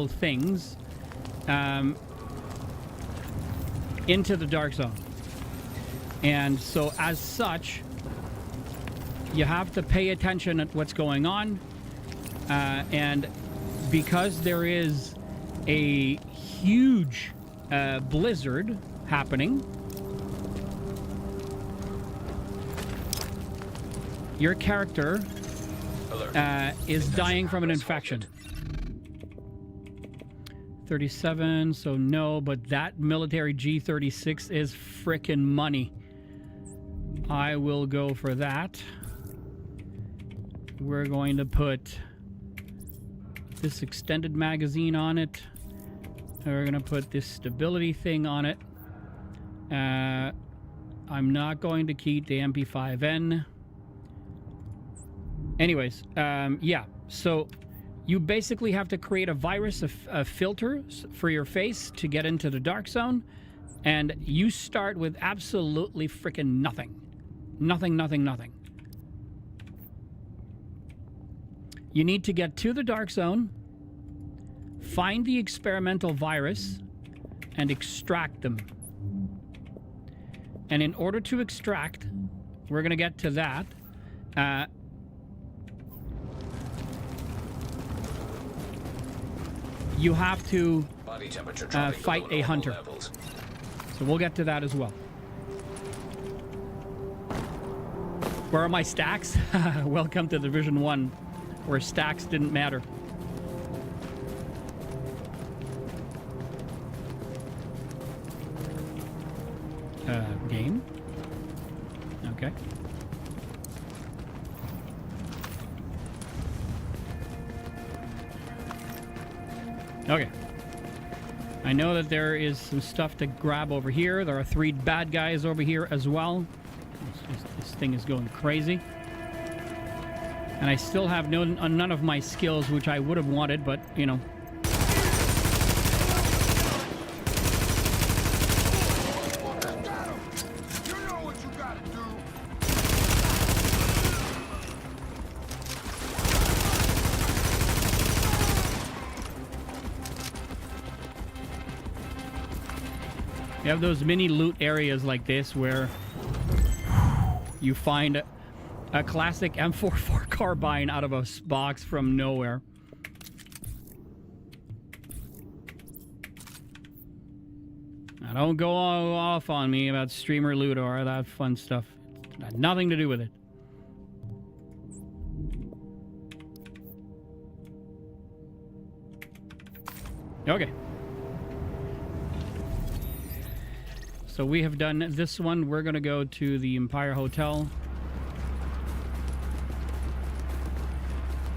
things into the dark zone. And so as such, you have to pay attention at what's going on. And because there is a huge blizzard happening, your character is dying from an infection. 37, so no, but that military G36 is frickin' money. I will go for that. We're going to put this extended magazine on it. We're going to put this stability thing on it. I'm not going to keep the MP5N. Anyways, yeah, so you basically have to create a virus, a filter for your face to get into the dark zone, and you start with absolutely freaking nothing. Nothing. You need to get to the dark zone, find the experimental virus, and extract them. And in order to extract, we're going to get to that. You have to fight a hunter. So we'll get to that as well. Where are my stacks? Welcome to Division 1, where stacks didn't matter. Game? Okay. Okay. I know that there is some stuff to grab over here. There are 3 bad guys over here as well. This thing is going crazy. And I still have none of my skills, which I would have wanted, but, you know. You have those mini loot areas like this where you find a classic M44 carbine out of a box from nowhere. Now don't go off on me about streamer loot or that fun stuff. It had nothing to do with it. Okay. So we have done this one. We're going to go to the Empire Hotel.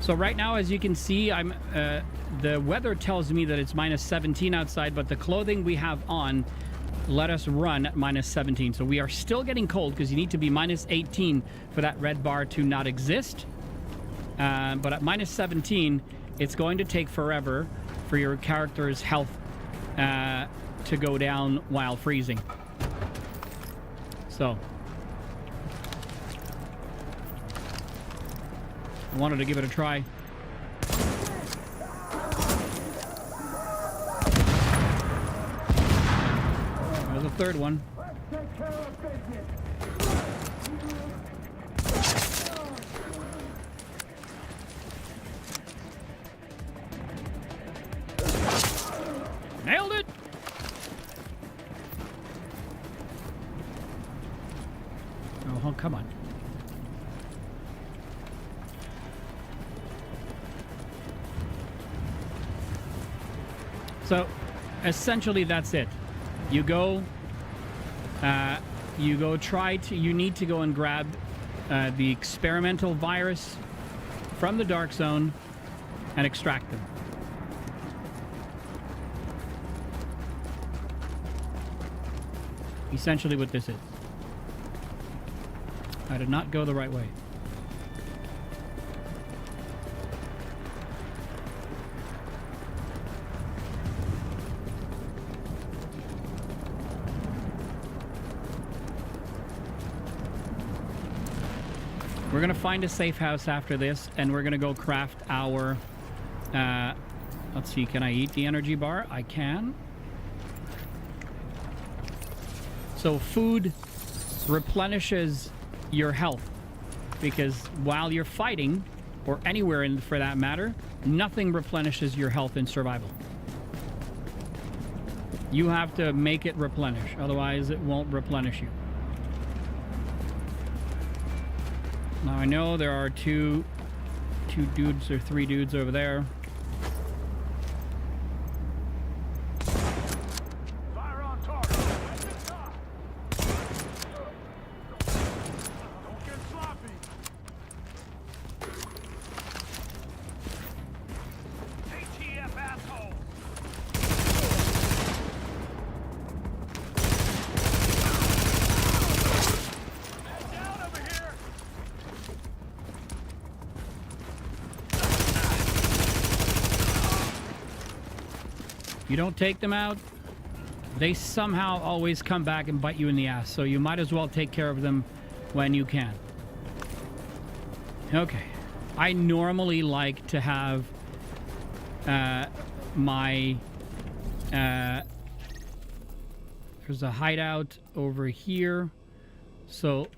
So right now, as you can see, the weather tells me that it's -17 outside, but the clothing we have on let us run at -17. So we are still getting cold because you need to be -18 for that red bar to not exist. But at -17, it's going to take forever for your character's health to go down while freezing. So I wanted to give it a try. There's a third one. Nailed it! Oh, come on. So, essentially, that's it. You need to go and grab the experimental virus from the dark zone and extract them. Essentially what this is. I did not go the right way. We're going to find a safe house after this, and we're going to go craft our... let's see, can I eat the energy bar? I can. So food replenishes your health, because while you're fighting, or anywhere in for that matter, nothing replenishes your health in survival. You have to make it replenish, otherwise it won't replenish you. Now I know there are two dudes or three dudes over there. Fire on target. At the top. Don't get sloppy. ATF asshole. Head down over here. You don't take them out, they somehow always come back and bite you in the ass. So you might as well take care of them when you can. Okay. I normally like to have my... there's a hideout over here. So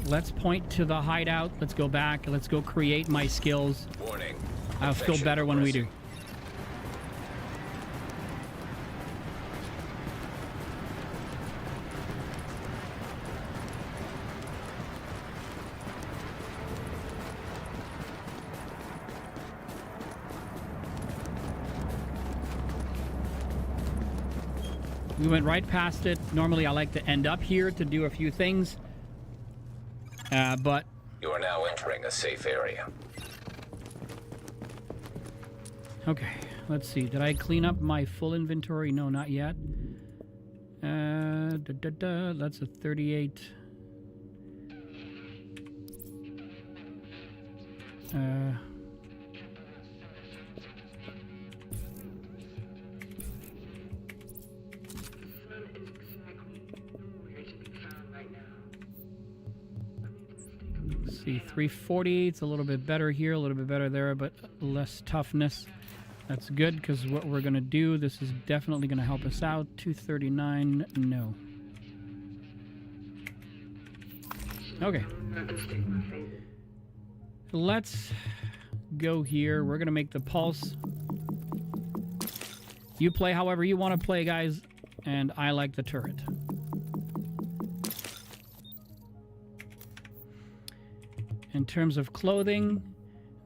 let's point to the hideout. Let's go back. Let's go create my skills. Warning. I'll feel Infection better when we do. progressing. We went right past it. Normally I like to end up here to do a few things. But You are now entering a safe area. okay, let's see. Did I clean up my full inventory? No, not yet. That's a 38. Let's see, 340. It's a little bit better here, a little bit better there, but less toughness. That's good, because what we're going to do, this is definitely going to help us out. 239, no. Okay. Let's go here. We're going to make the pulse. You play however you want to play, guys, and I like the turret. In terms of clothing,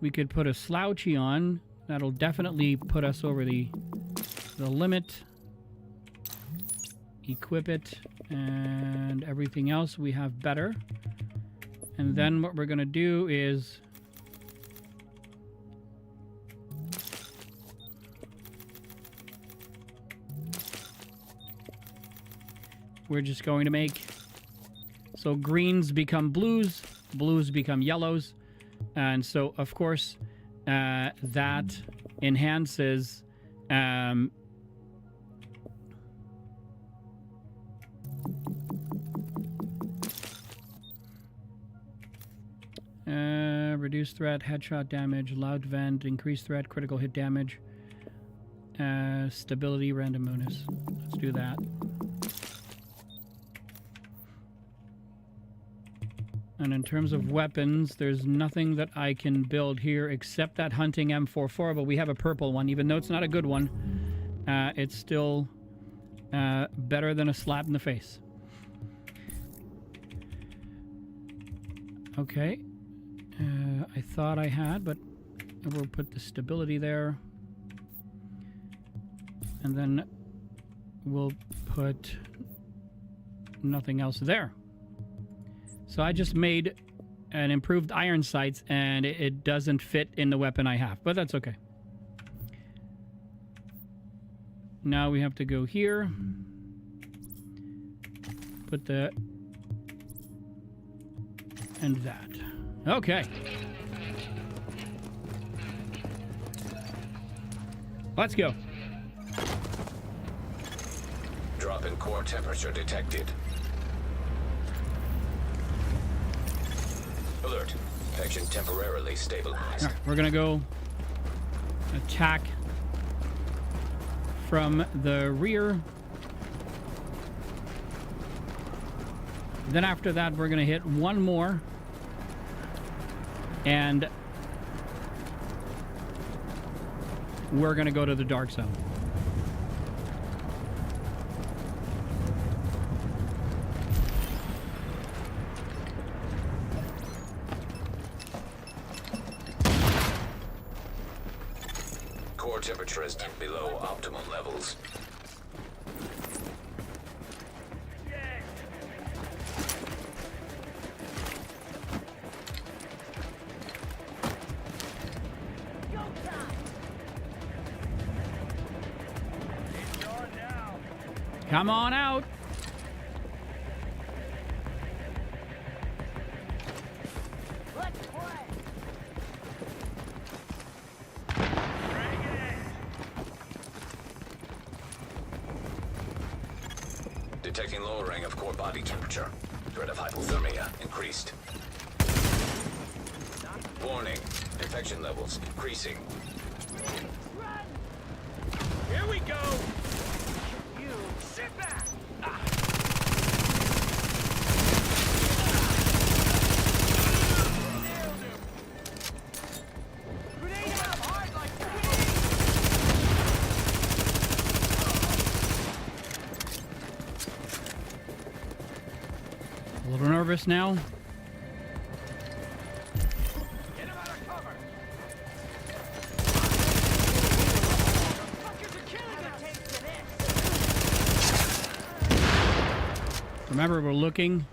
we could put a slouchy on. That'll definitely put us over the limit. Equip it, and everything else we have better. And then what we're going to do is we're just going to make so greens become blues, blues become yellows, and so of course that enhances reduce threat, headshot damage, loud vent, increase threat, critical hit damage, stability, random bonus. Let's do that. And in terms of weapons, there's nothing that I can build here except that hunting M44, but we have a purple one. Even though it's not a good one, it's still better than a slap in the face. Okay. I thought I had, but we'll put the stability there. And then we'll put nothing else there. So I just made an improved iron sights, and it doesn't fit in the weapon I have, but that's okay. Now we have to go here. Put the... and that. Okay. Let's go. Drop in core temperature detected. Alert. Infection temporarily stabilized. All right, we're gonna go attack from the rear. Then after that, we're gonna hit one more, and we're gonna go to the dark zone. Core temperature is below optimal levels. Come on out. Let's play. Detecting lowering of core body temperature. Threat of hypothermia increased. Warning. Infection levels increasing. Here we go. You sit back. Grenade out hard like that. A little nervous now. Get him out of cover. Fuckers are killing us. Taste of this. Remember, we're looking.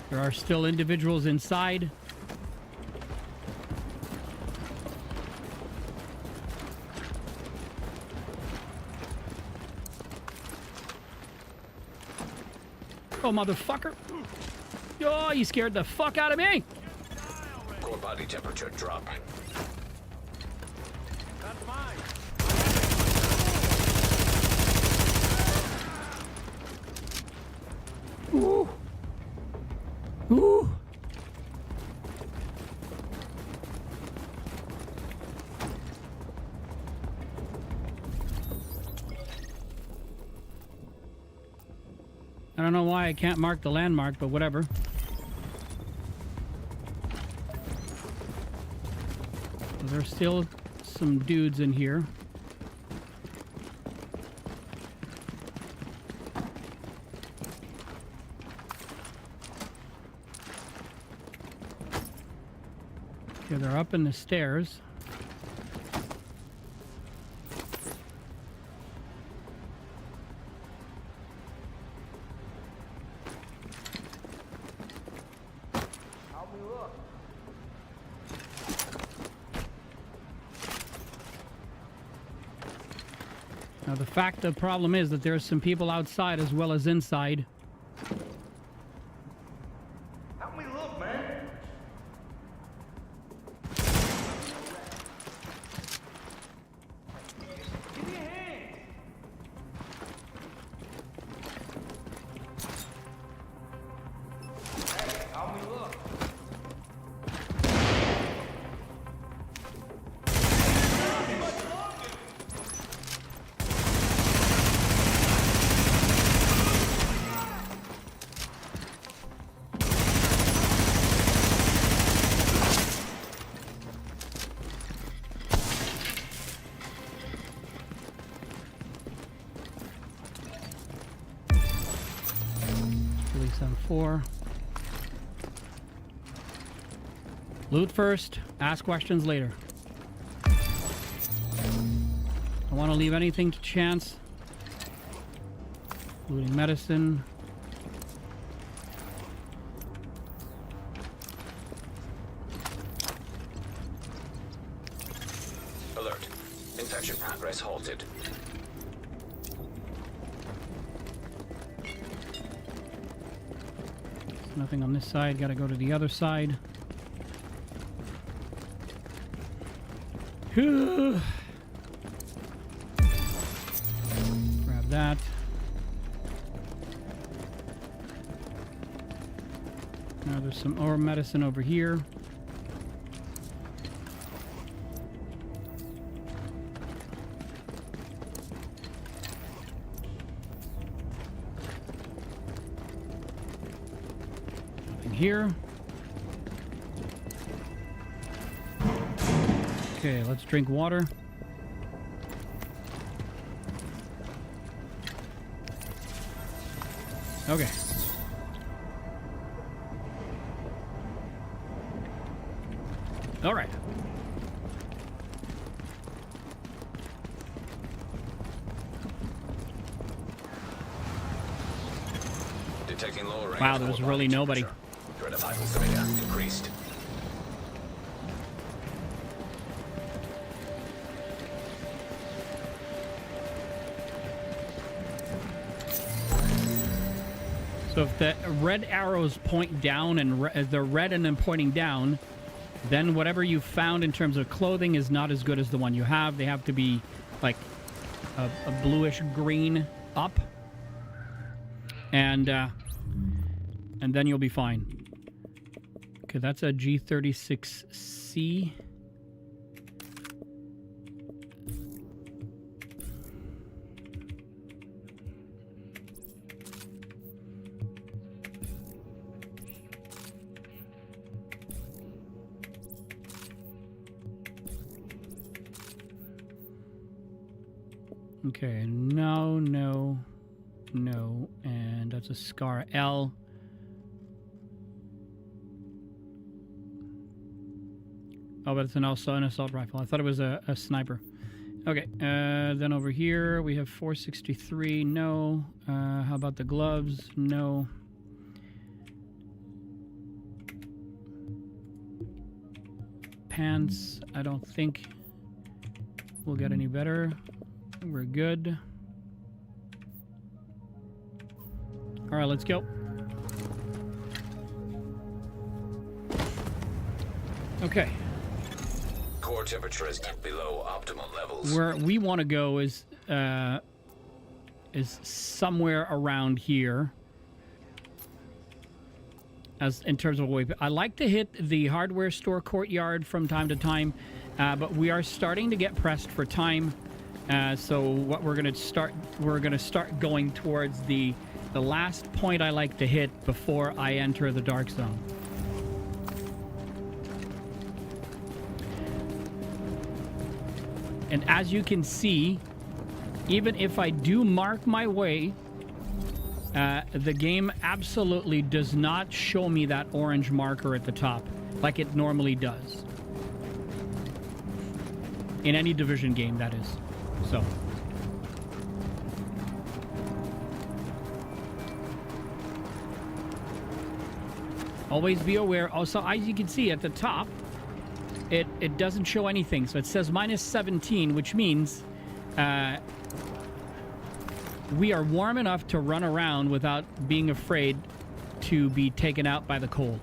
There are still individuals inside. Oh, motherfucker. Oh, you scared the fuck out of me. Core body temperature dropping. That's mine. Ooh. Ooh. I don't know why I can't mark the landmark, but whatever. There's still some dudes in here. Okay, they're up in the stairs. Help me look. Now the problem is that there's some people outside as well as inside. Help me look, man. Give me a hand. Hey, help me look. Police on 4. Loot first, ask questions later. I want to leave anything to chance. Looting medicine. Alert. Infection progress halted. Nothing on this side, gotta go to the other side. Grab that. Now there's some more medicine over here. Nothing here. Okay, let's drink water. Okay. All right. Detecting lower range. Wow, of there's core really body nobody. temperature. Threat of hypothermia increased. So if the red arrows point down and they're red and then pointing down, then whatever you found in terms of clothing is not as good as the one you have. They have to be like a bluish green up, and then you'll be fine. Okay, that's a G36C. Okay, no, and that's a Scar L. Oh, but it's an assault rifle. I thought it was a sniper. Okay, then over here we have 463. No. How about the gloves? No. Pants. I don't think we'll get any better. We're good. All right, let's go. Okay. Core temperature is below optimal levels. Where we want to go is somewhere around here. As in terms of way, I like to hit the hardware store courtyard from time to time, but we are starting to get pressed for time. So what we're gonna start going towards the last point I like to hit before I enter the dark zone. And as you can see, even if I do mark my way, the game absolutely does not show me that orange marker at the top like it normally does. In any Division game, that is. So. Always be aware. Also, as you can see at the top, it doesn't show anything. So it says -17, which means we are warm enough to run around without being afraid to be taken out by the cold.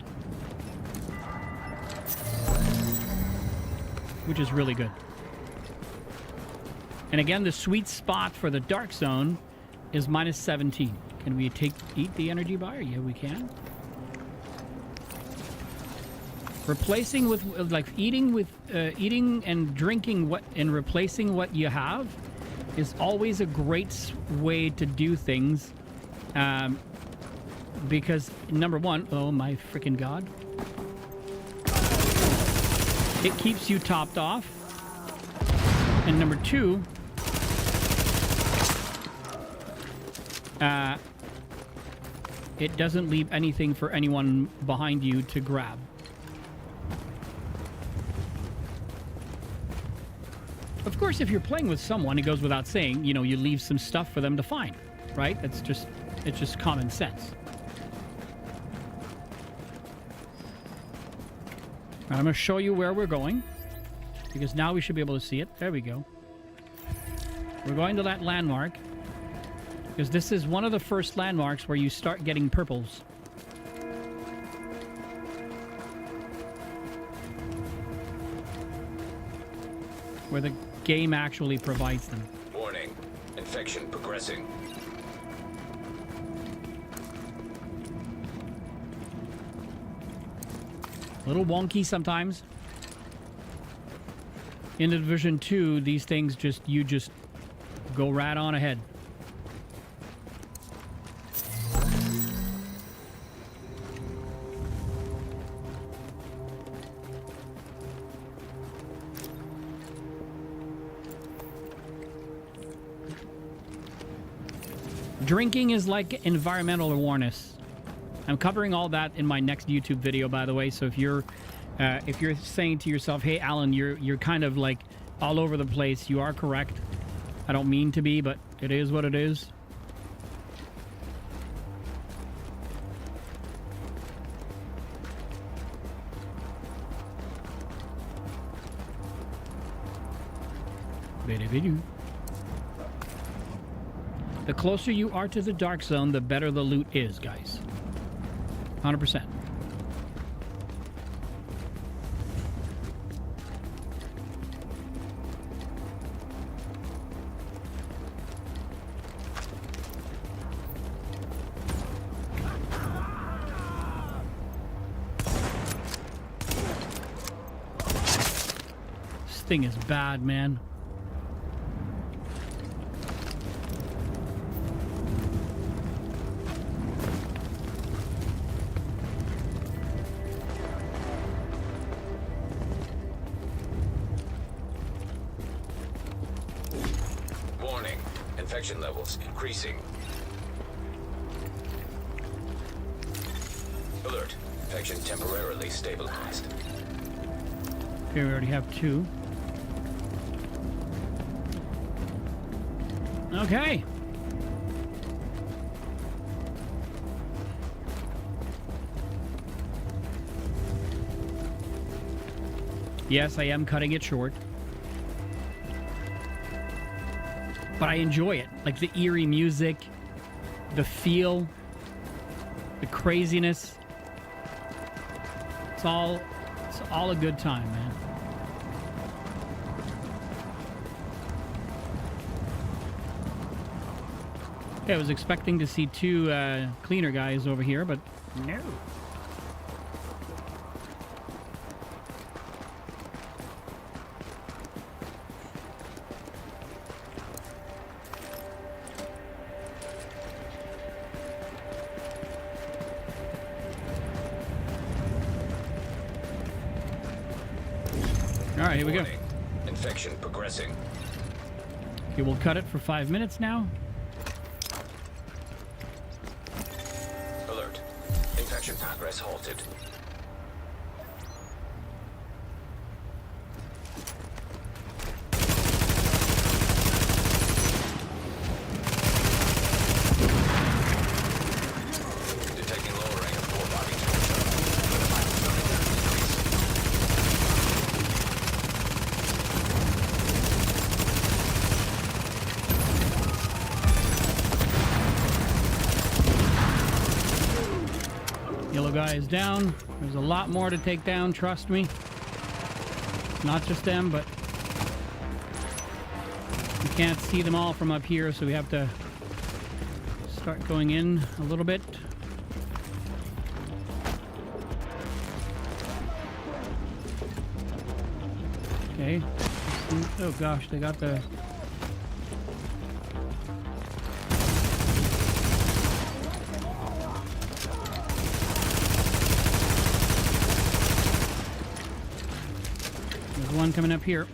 Which is really good. And again, the sweet spot for the dark zone is -17. Can we eat the energy bar? Yeah, we can. Replacing with eating and drinking and replacing what you have is always a great way to do things. Because number one, oh my freaking god, it keeps you topped off, and number two, it doesn't leave anything for anyone behind you to grab. Of course, if you're playing with someone, it goes without saying, you know, you leave some stuff for them to find, right? It's just common sense. All right, I'm going to show you where we're going, because now we should be able to see it. There we go. We're going to that landmark, because this is one of the first landmarks where you start getting purples. Where the game actually provides them. Warning. Infection progressing. A little wonky sometimes. In the Division 2, these things you just go right on ahead. Drinking is like environmental awareness. I'm covering all that in my next YouTube video, by the way. So if you're saying to yourself, "Hey, Alan, you're kind of like all over the place," you are correct. I don't mean to be, but it is what it is. The closer you are to the dark zone, the better the loot is, guys. 100%. This thing is bad, man. Infection levels increasing. Alert. Infection temporarily stabilized. Okay, we already have 2. Okay. Yes, I am cutting it short. But I enjoy it. Like the eerie music, the feel, the craziness. It's all a good time, man. Okay, I was expecting to see 2 cleaner guys over here, but no. All right, here we go. Infection progressing. Okay, we'll cut it for 5 minutes now. Alert. Infection progress halted. Detecting lowering of core body temperature. Yellow guy is down. There's a lot more to take down, trust me. Not just them, but we can't see them all from up here, so we have to start going in a little bit. Okay. Oh gosh, they got the... There's one coming up here.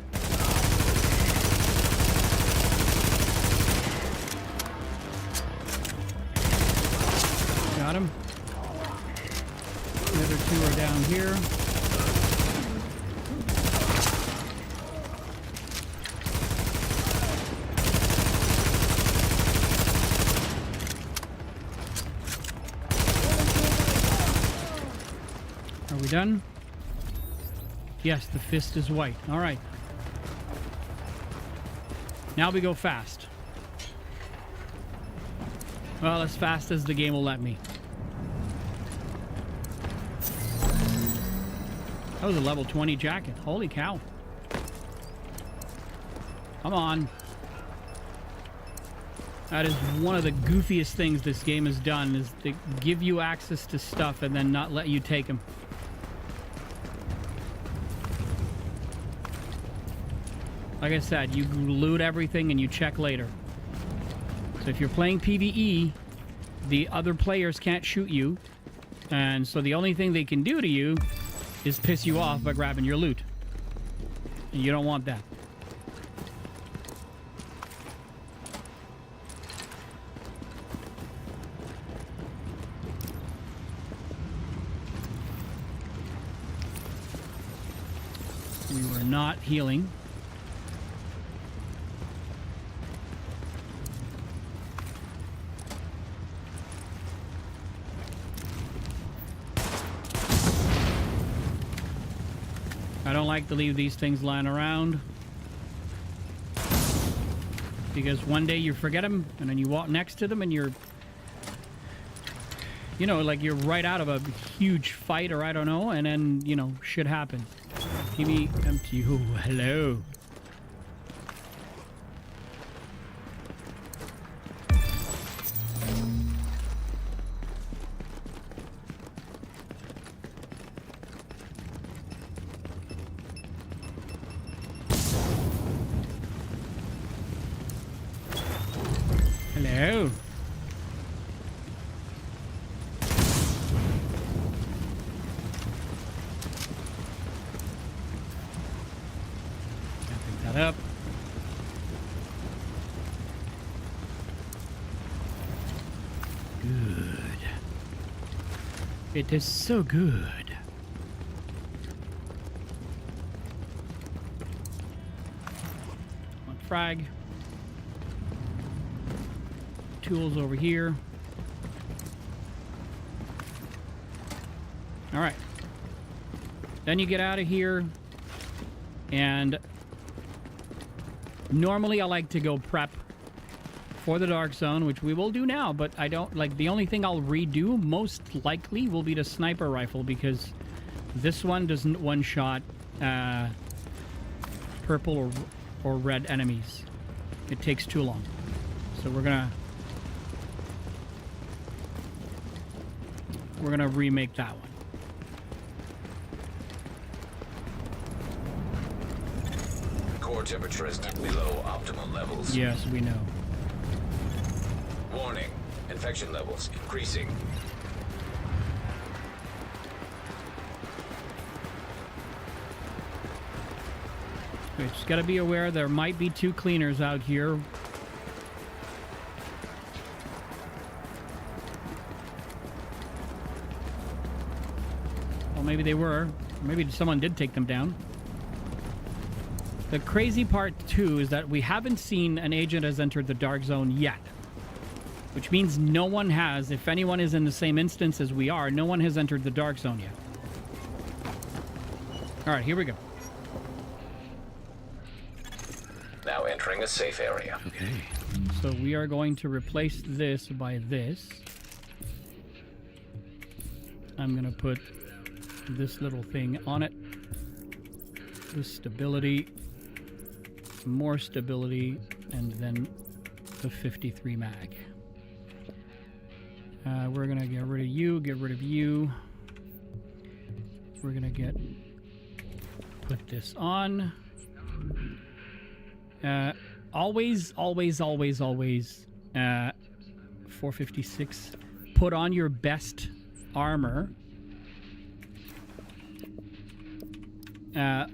Got him. The other 2 are down here. Are we done? Yes, the fist is white. All right. Now we go fast. Well, as fast as the game will let me. That was a level 20 jacket. Holy cow. Come on. That is one of the goofiest things this game has done, is to give you access to stuff and then not let you take them. like I said, you loot everything and you check later. So if you're playing PvE, the other players can't shoot you. And so the only thing they can do to you is piss you off by grabbing your loot. And you don't want that. We were not healing. I don't like to leave these things lying around, because one day you forget them and then you walk next to them and you're, you know, like you're right out of a huge fight or I don't know, and then, you know, shit happens. Give me empty. Oh, hello. Hello. Pick that up. Good. It is so good. One frag. Tools over here. All right. Then you get out of here, and normally I like to go prep for the dark zone, which we will do now, but I don't like, the only thing I'll redo most likely will be the sniper rifle, because this one doesn't one-shot purple or red enemies. It takes too long. So we're gonna remake that one. Core temperature is below optimal levels. Yes, we know. Warning. Infection levels increasing. We just gotta be aware there might be two cleaners out here. Well, maybe they were. Maybe someone did take them down. The crazy part, too, is that we haven't seen an agent has entered the dark zone yet. Which means no one has, if anyone is in the same instance as we are, no one has entered the dark zone yet. Alright, here we go. Now entering a safe area. Okay. So we are going to replace this by this. I'm going to put this little thing on it. This stability. More stability. And then the 53 mag. We're going to get rid of you. Get rid of you. We're going to put this on. Always, 456. Put on your best armor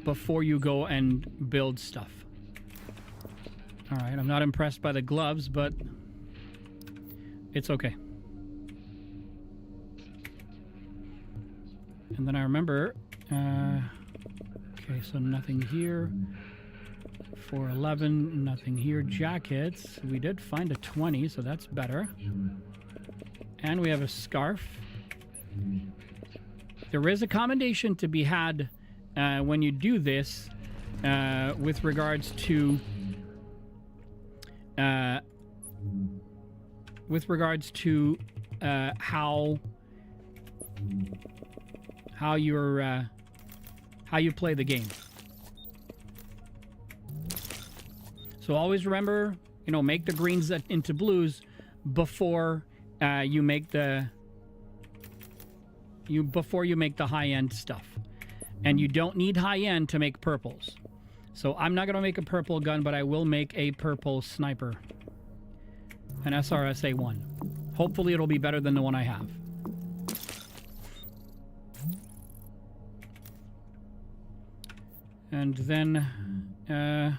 before you go and build stuff. All right, I'm not impressed by the gloves, but it's okay. And then I remember, okay, so nothing here. 411, nothing here. Jackets, we did find a 20, so that's better. And we have a scarf. There is a commendation to be had when you do this with regards to how you play the game. So always remember, you know, make the greens into blues before you make the high end stuff. And you don't need high end to make purples. So I'm not going to make a purple gun, but I will make a purple sniper. An SRSA-1. Hopefully it'll be better than the one I have. And then I'm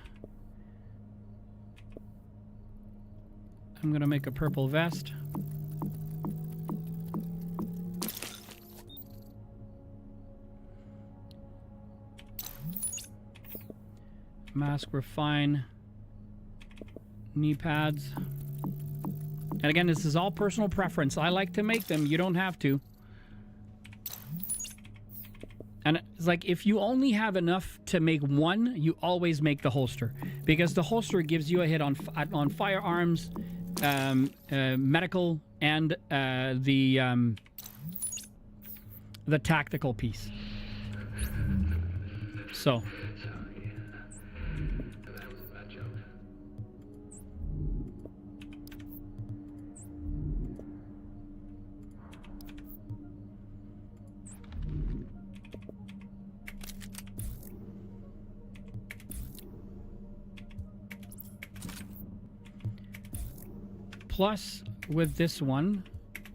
going to make a purple vest. Mask, refine, knee pads. And again, this is all personal preference. I like to make them. You don't have to. And it's like, if you only have enough to make one, you always make the holster. Because the holster gives you a hit on firearms, medical, and the tactical piece. So... Plus, with this one,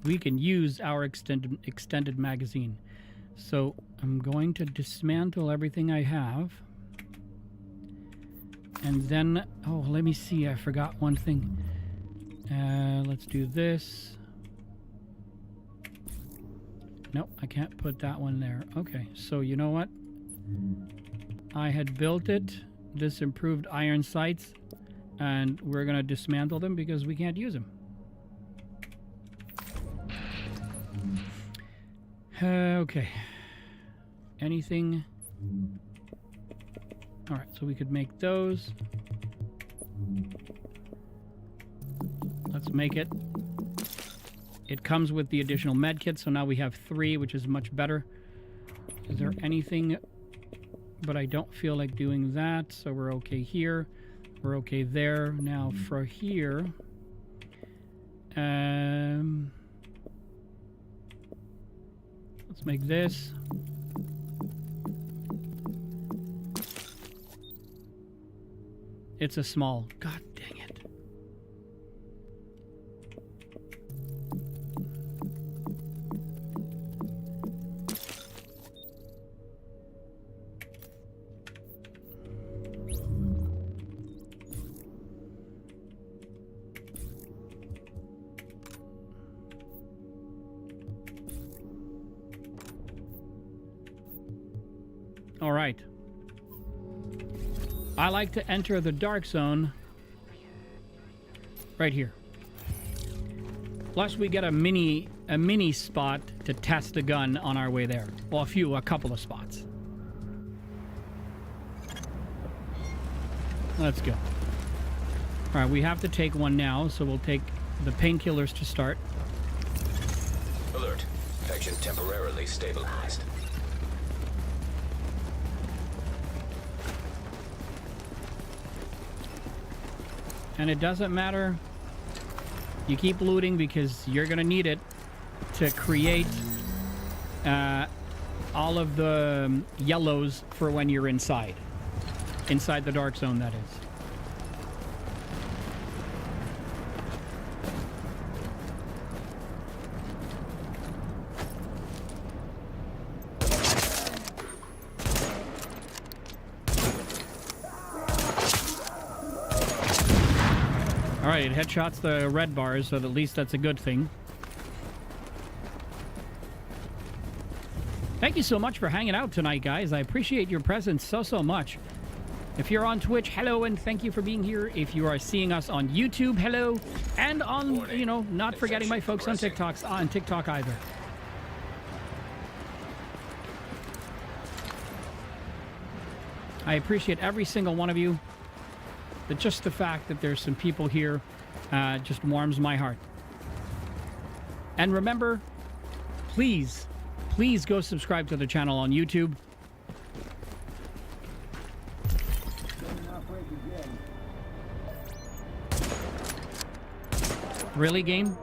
we can use our extended magazine. So I'm going to dismantle everything I have. And then, oh, let me see. I forgot one thing. Let's do this. Nope, I can't put that one there. Okay, so you know what? I had built it. This improved iron sights. And we're going to dismantle them because we can't use them. Okay. Anything? All right, so we could make those. Let's make it. It comes with the additional med kit, so now we have 3, which is much better. Is there anything? But I don't feel like doing that, so we're okay here. We're okay there. Now for here, let's make this. It's a small. God dang it. All right. I like to enter the dark zone right here. Plus, we get a mini spot to test the gun on our way there. Well, a couple of spots. Let's go. All right, we have to take one now, so we'll take the painkillers to start. Alert. Infection temporarily stabilized. And it doesn't matter. You keep looting because you're going to need it to create all of the yellows for when you're inside. Inside the dark zone, that is. All right, it headshots the red bars, so at least that's a good thing. Thank you so much for hanging out tonight, guys. I appreciate your presence so much. If you're on Twitch, hello, and thank you for being here. If you are seeing us on YouTube, hello. And on, you know, not forgetting my folks on TikTok either. I appreciate every single one of you. But just the fact that there's some people here just warms my heart. And remember, please go subscribe to the channel on YouTube. Really, game?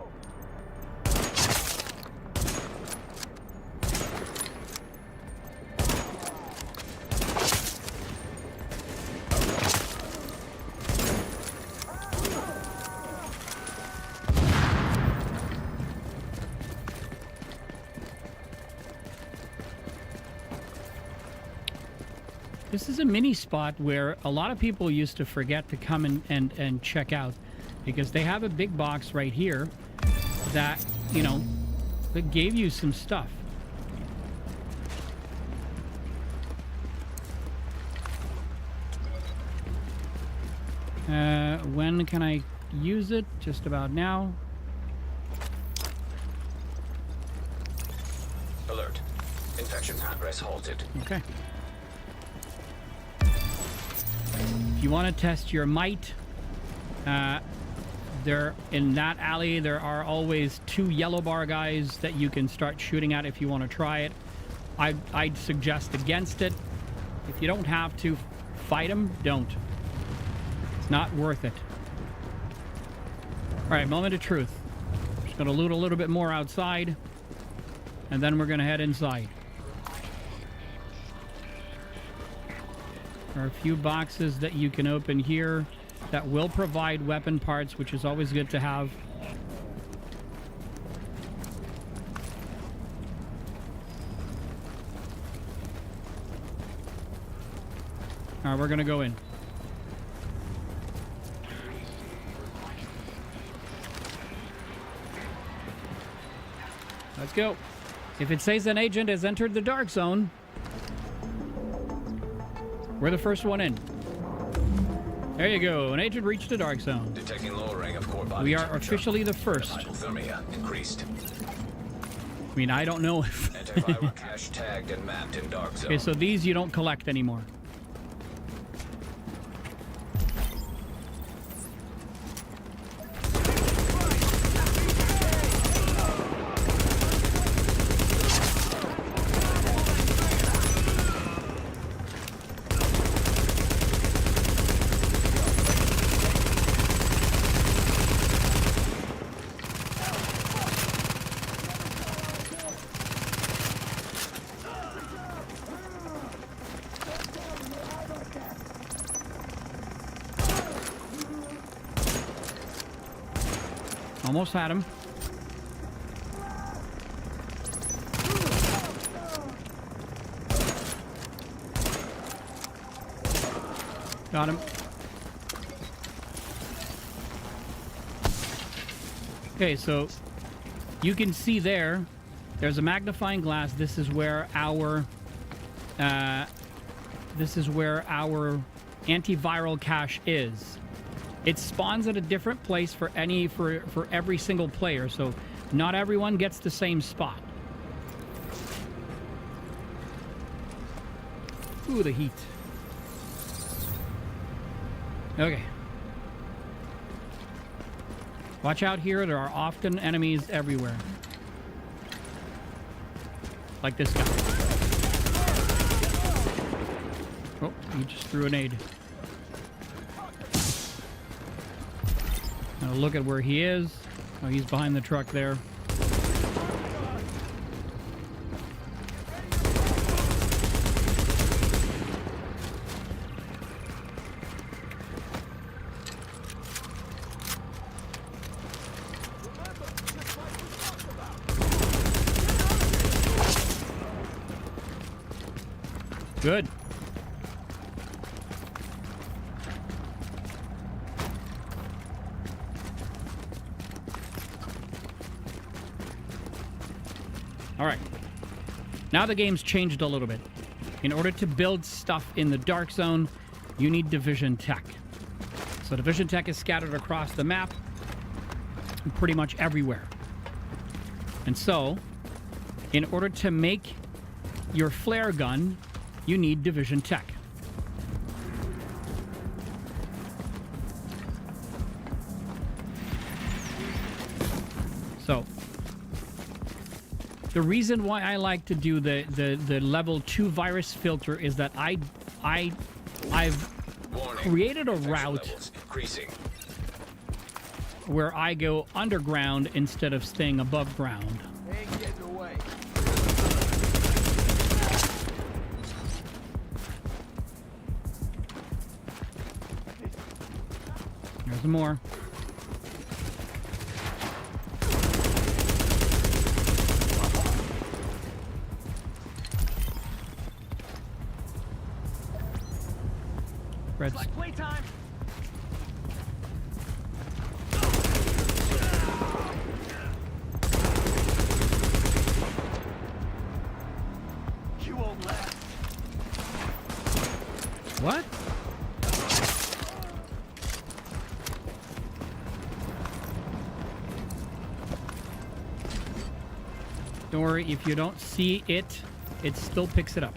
This is a mini spot where a lot of people used to forget to come and check out, because they have a big box right here that, you know, that gave you some stuff. When can I use it? Just about now. Alert. Infection progress halted. Okay. If you want to test your might, there in that alley there are always 2 yellow bar guys that you can start shooting at if you want to try it. I'd suggest against it. If you don't have to fight them, don't. It's not worth it. All right, moment of truth. Just gonna loot a little bit more outside, and then we're gonna head inside. There are a few boxes that you can open here that will provide weapon parts, which is always good to have. All right, we're gonna go in. Let's go. If it says an agent has entered the dark zone, we're the first one in. There you go. An agent reached the dark zone. Detecting lowering of core body We are temperature. officially the first. Hypothermia increased. I mean, I don't know if... Antiviral cache tagged and mapped in dark zone. Okay, so these you don't collect anymore. Almost had him. Got him. Okay, so you can see there's a magnifying glass. This is where our antiviral cache is. It spawns at a different place for every single player, so not everyone gets the same spot. Ooh, the heat. Okay. Watch out here, there are often enemies everywhere. Like this guy. Oh, he just threw an nade. Now look at where he is. Oh, he's behind the truck there. Good. All right. Now the game's changed a little bit. In order to build stuff in the dark zone, you need division tech. So division tech is scattered across the map, pretty much everywhere. And so, in order to make your flare gun, you need division tech. So, the reason why I like to do the level 2 virus filter is that I've created a route where I go underground instead of staying above ground. Ain't getting away. There's more. Fred's. Like playtime. You won't last. What? Don't worry, if you don't see it, it still picks it up.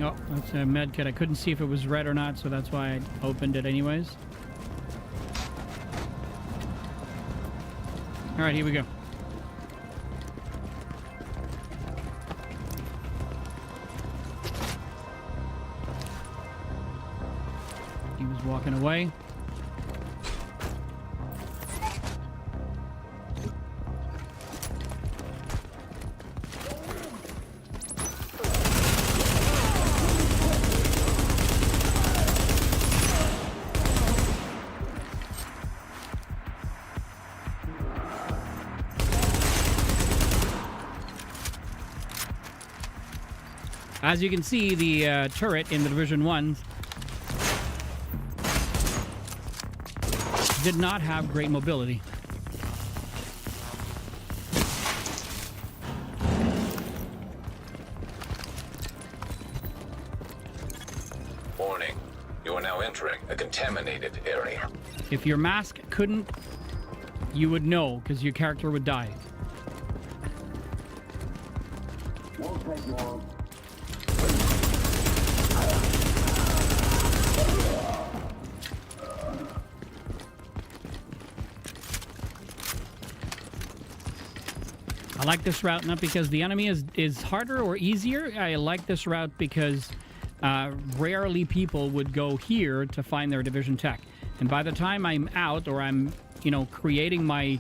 Oh, that's a med kit. I couldn't see if it was red or not, so that's why I opened it anyways. All right, here we go. He was walking away. As you can see, the turret in the Division 1 did not have great mobility. Warning. You are now entering a contaminated area. If your mask couldn't, you would know, because your character would die. I like this route not because the enemy is harder or easier. I like this route because rarely people would go here to find their division tech. And by the time I'm out or I'm, you know, creating my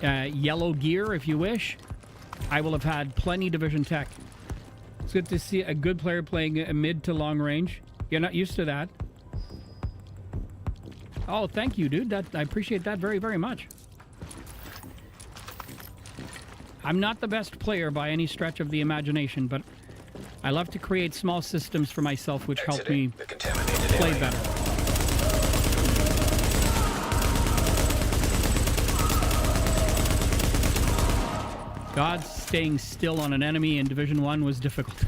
yellow gear, if you wish, I will have had plenty division tech. It's good to see a good player playing a mid to long range. You're not used to that. Oh, thank you, dude. I appreciate that very, very much. I'm not the best player by any stretch of the imagination, but I love to create small systems for myself which help me play better. God, staying still on an enemy in Division 1 was difficult.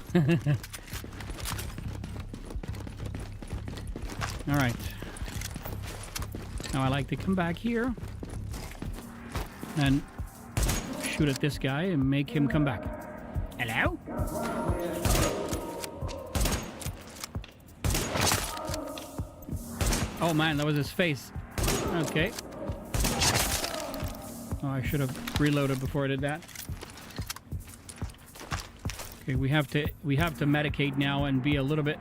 All right. Now I like to come back here and shoot at this guy and make him come back. Hello? Oh man, that was his face. Okay. Oh, I should have reloaded before I did that. Okay, we have to medicate now and be a little bit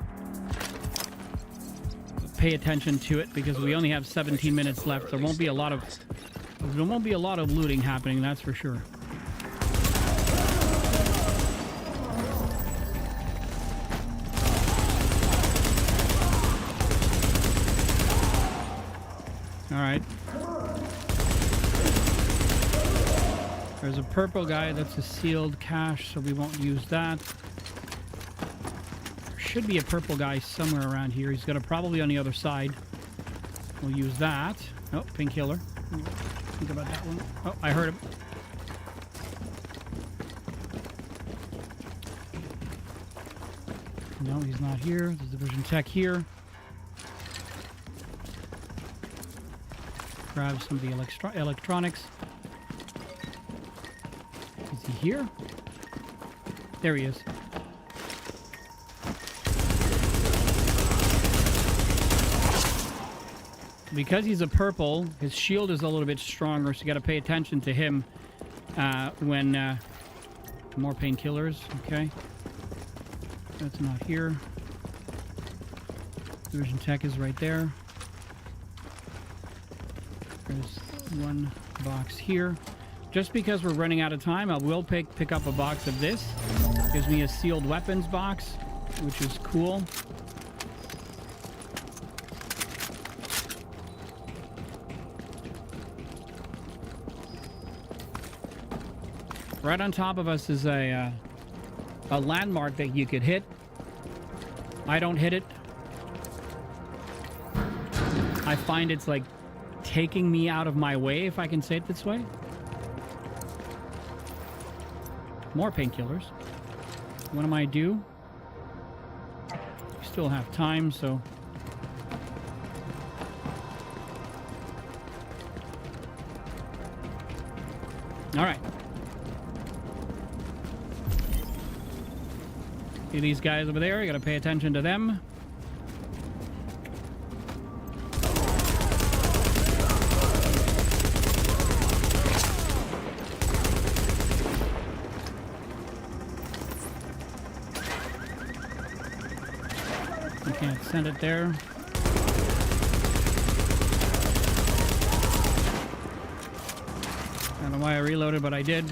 pay attention to it because we only have 17 minutes left. There won't be a lot of looting happening, that's for sure. All right. There's a purple guy. That's a sealed cache, so we won't use that. There should be a purple guy somewhere around here. He's got to probably on the other side. We'll use that. Oh, painkiller. Think about that one. Oh, I heard him. No, he's not here. There's Division Tech here. Grab some of the electronics. Is he here? There he is. Because he's a purple, his shield is a little bit stronger, so you got to pay attention to him when... more painkillers, okay. That's not here. Division Tech is right there. There's one box here. Just because we're running out of time, I will pick up a box of this. Gives me a sealed weapons box, which is cool. Right on top of us is a landmark that you could hit. I don't hit it. I find it's like taking me out of my way, if I can say it this way. More painkillers. What am I due? Still have time, so... All right. See these guys over there? You gotta pay attention to them. You can't send it there. I don't know why I reloaded, but I did.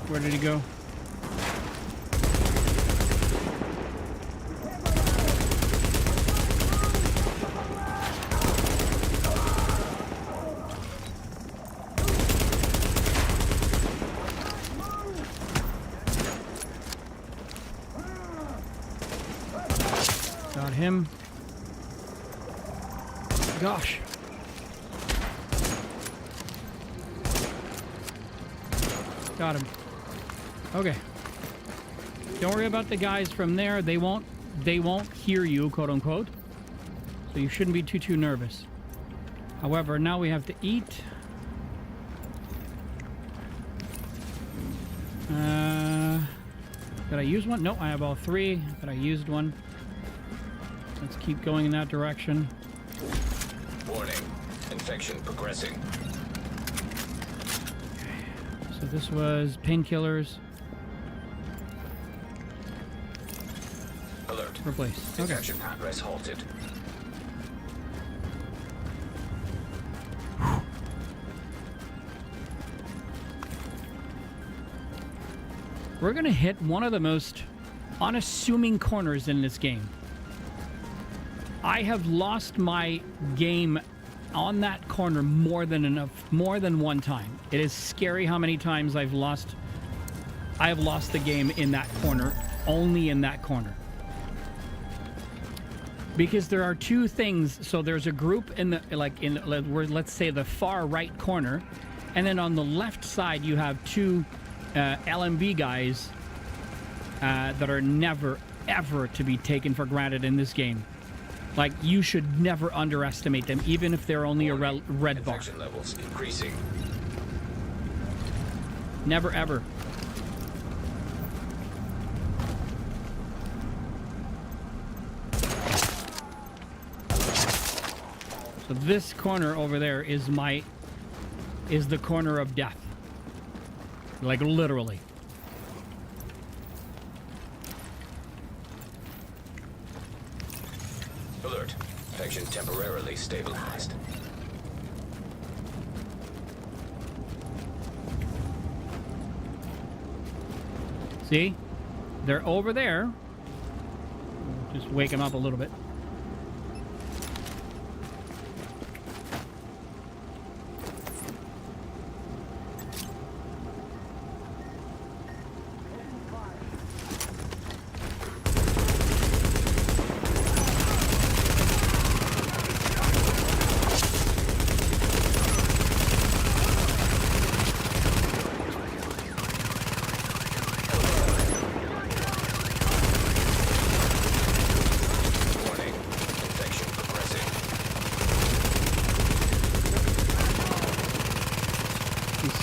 Where did he go? Got him. Gosh. Got him. Okay. Don't worry about the guys from there. They won't hear you, quote unquote. So you shouldn't be too nervous. However, now we have to eat. Did I use one? No, I have all three, but I used one. Let's keep going in that direction. Warning. Infection progressing. So this was painkillers. Alert. Replace. Okay. Infection progress halted. We're gonna hit one of the most unassuming corners in this game. I have lost my game on that corner more than one time. It is scary how many times I have lost the game in that corner, only in that corner. Because there are two things. So there's a group in the let's say the far right corner, and then on the left side you have two LMB guys that are never ever to be taken for granted in this game. Like, you should never underestimate them, even if they're only a red bar. Infection levels increasing. Never ever. So this corner over there is the corner of death. Like, literally. Alert. Infection temporarily stabilized. See? They're over there. Just wake them up a little bit.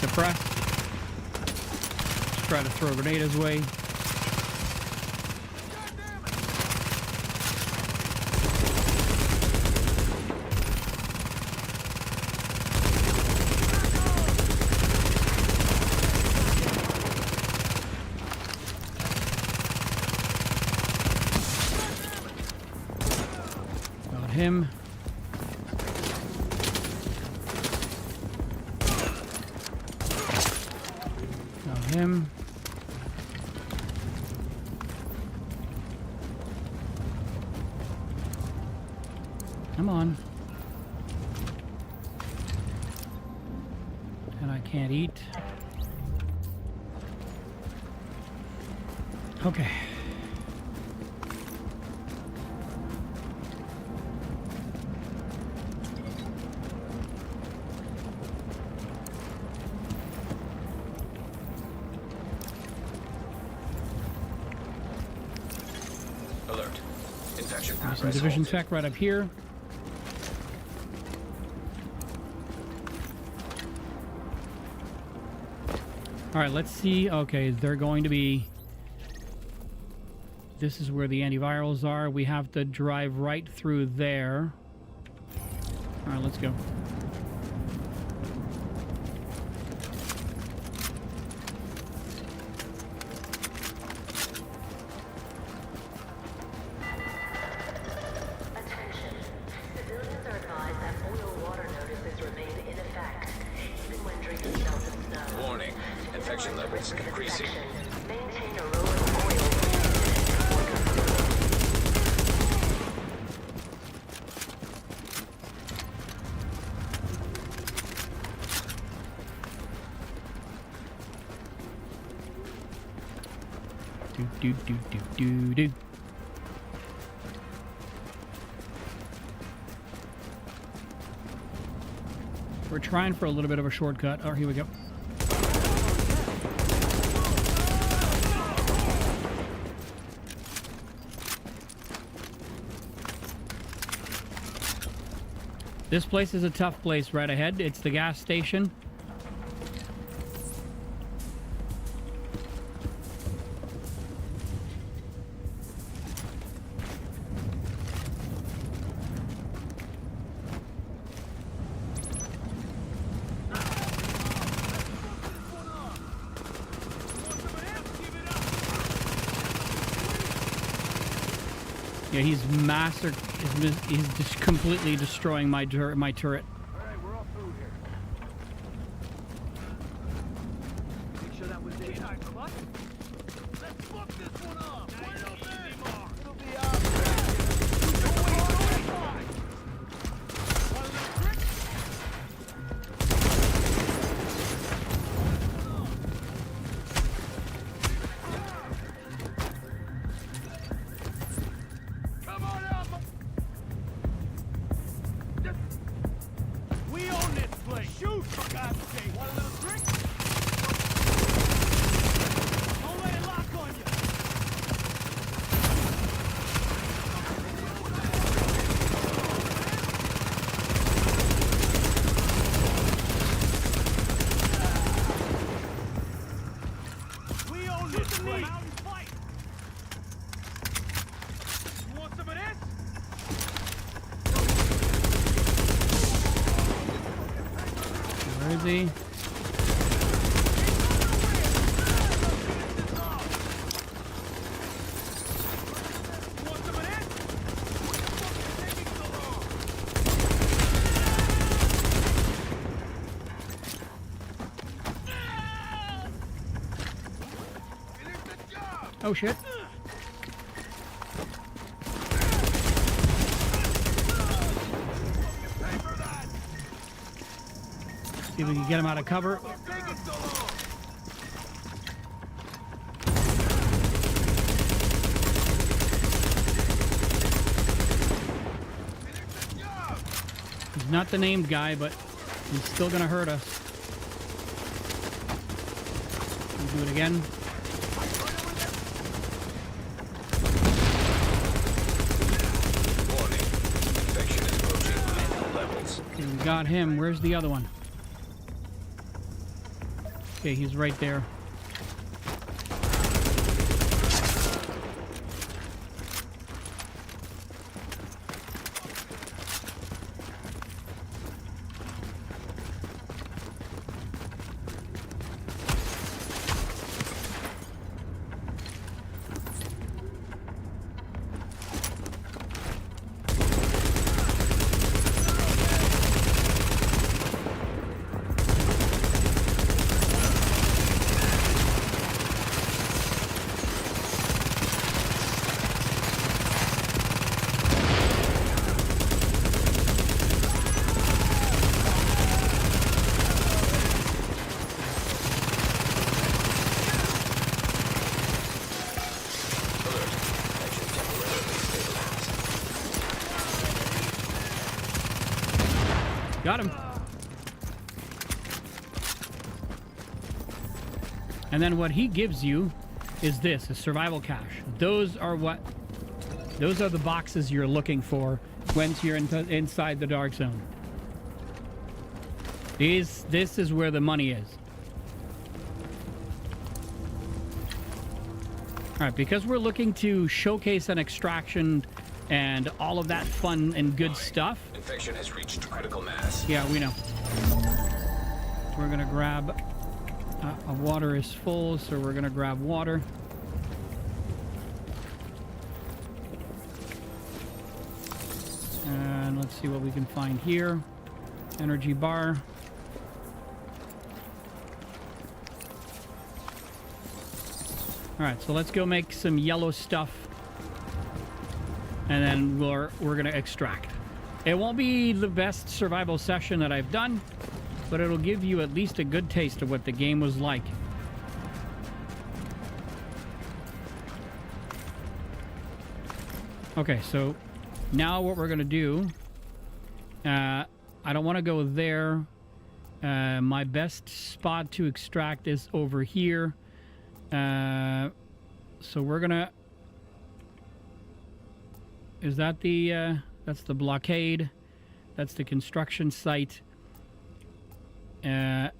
Suppressed. Let's try to throw a grenade his way. Got him. Him. Come on. I can't eat. Okay. Alert. Infection There's some progress division halted. tech right up here. All right, let's see. Okay, they're going to be... This is where the antivirals are. We have to drive right through there. All right, let's go. Attention. Civilians are advised that oil water notices remain in effect, even when drinking melted snow. Warning. Infection levels increasing. Maintain a rolling oil Do. We're trying for a little bit of a shortcut. Oh, here we go. This place is a tough place right ahead. It's the gas station. Yeah, he's mastered. He's just completely destroying my turret. All right, we're all through here. Make sure that was it. Let's fuck this one up. It'll be up. Come on up. We own this place. Shoot, for God's sake. Want a little drink? Don't let it lock on you. We own this place. Out and fight. You want some of this? Where is he? Want some of this? What the fuck is taking so long? Finish the job! Oh shit! Pay for that! See if we can get him out of cover. What's taking so long? Finish the job! He's not the named guy, but he's still gonna hurt us. We'll do it again. Warning. Infection is approaching minimum levels. Okay, we got him. Where's the other one? Okay, he's right there. Got him. And then what he gives you is this, a survival cache. Those are the boxes you're looking for once you're inside the dark zone. This is where the money is. All right, because we're looking to showcase an extraction and all of that fun and good stuff. Infection has reached critical mass. Yeah, we know. We're gonna grab. Water is full, so we're gonna grab water. And let's see what we can find here. Energy bar. Alright, so let's go make some yellow stuff. And then we're gonna extract. It won't be the best survival session that I've done, but it'll give you at least a good taste of what the game was like. Okay, so now what we're gonna do, I don't want to go there. My best spot to extract is over here. So we're gonna, is that the, that's the blockade. That's the construction site. Let's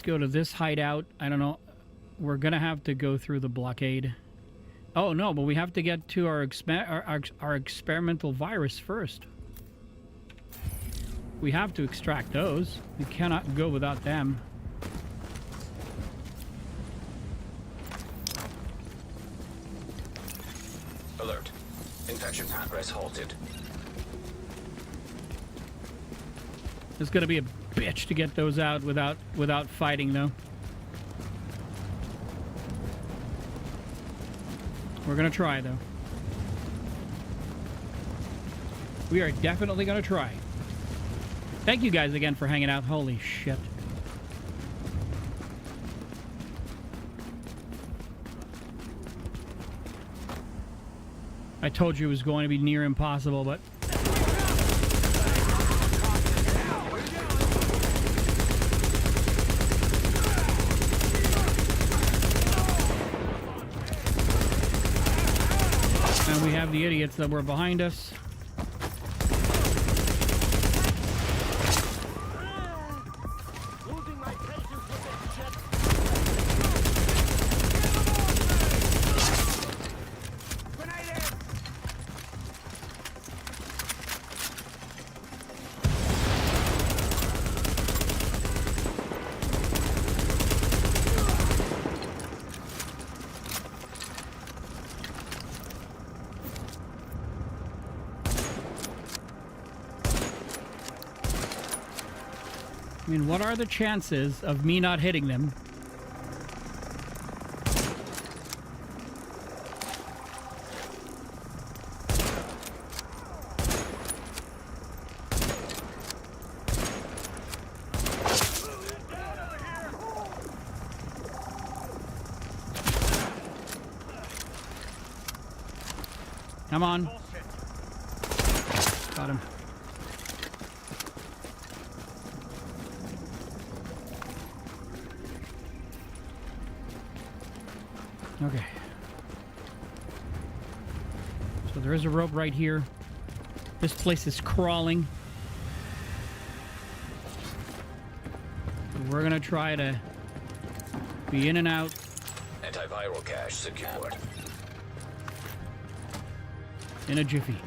go to this hideout. I don't know. We're gonna have to go through the blockade. Oh no, but we have to get to our experimental virus first. We have to extract those. We cannot go without them. Alert. Infection progress halted. It's gonna be a bitch to get those out without fighting, though. We're gonna try, though. We are definitely gonna try. Thank you guys again for hanging out. Holy shit. I told you it was going to be near impossible, but... And we have the idiots that were behind us. Losing my patience with this shit. Grenade in! I mean, what are the chances of me not hitting them? Come on. Got him. Okay. So there is a rope right here. This place is crawling. We're gonna try to be in and out. Antiviral cache secured. In a jiffy.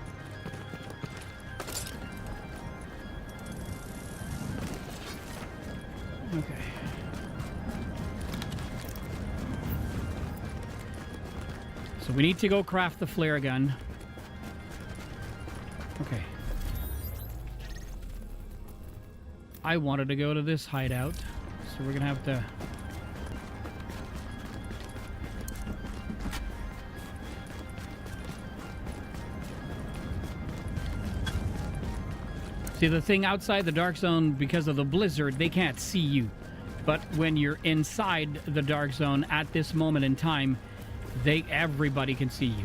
Okay. So we need to go craft the flare gun. Okay. I wanted to go to this hideout, so we're gonna have to... See, the thing outside the dark zone, because of the blizzard, they can't see you. But when you're inside the dark zone at this moment in time, everybody can see you.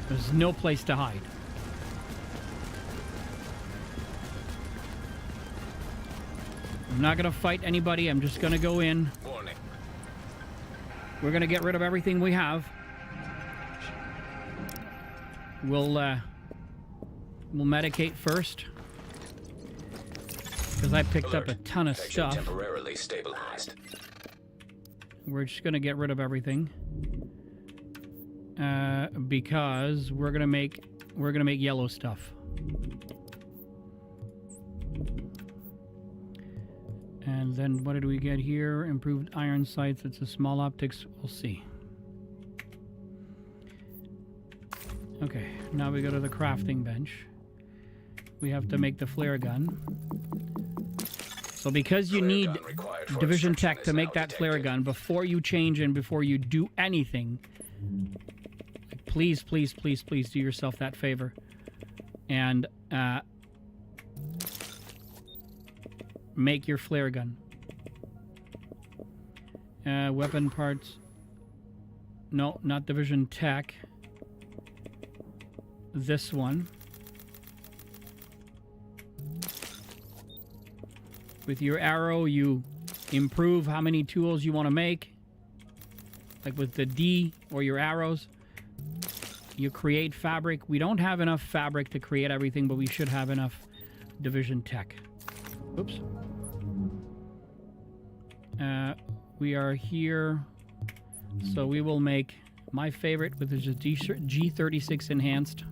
There's no place to hide. I'm not going to fight anybody. I'm just going to go in. Warning. We're going to get rid of everything we have. We'll medicate first. Because I picked up a ton of Infection stuff. temporarily stabilized. We're just going to get rid of everything. Because we're going to make yellow stuff. And then what did we get here? Improved iron sights. It's a small optics. We'll see. Okay, now we go to the crafting bench. We have to make the flare gun. So because you need Division Tech to make that flare gun, before you change and before you do anything, please, please, please, please do yourself that favor. And make your flare gun. Weapon parts. No, not Division Tech. This one. With your arrow, you improve how many tools you want to make. Like with the D or your arrows. You create fabric. We don't have enough fabric to create everything, but we should have enough Division Tech. Oops. We are here. So we will make my favorite, which is a G36 Enhanced.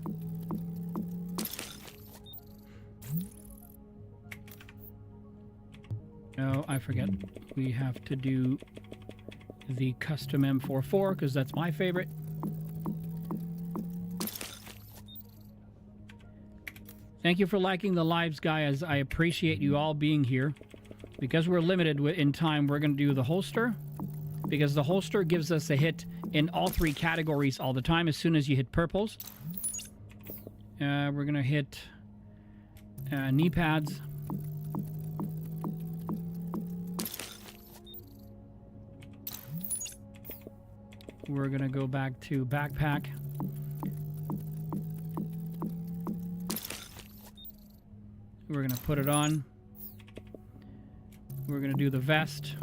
Oh, I forget. We have to do the custom M44 because that's my favorite. Thank you for liking the lives, guys. I appreciate you all being here. Because we're limited in time, we're going to do the holster. Because the holster gives us a hit in all three categories all the time as soon as you hit purples. We're going to hit knee pads. We're going to go back to backpack. We're going to put it on. We're going to do the vest.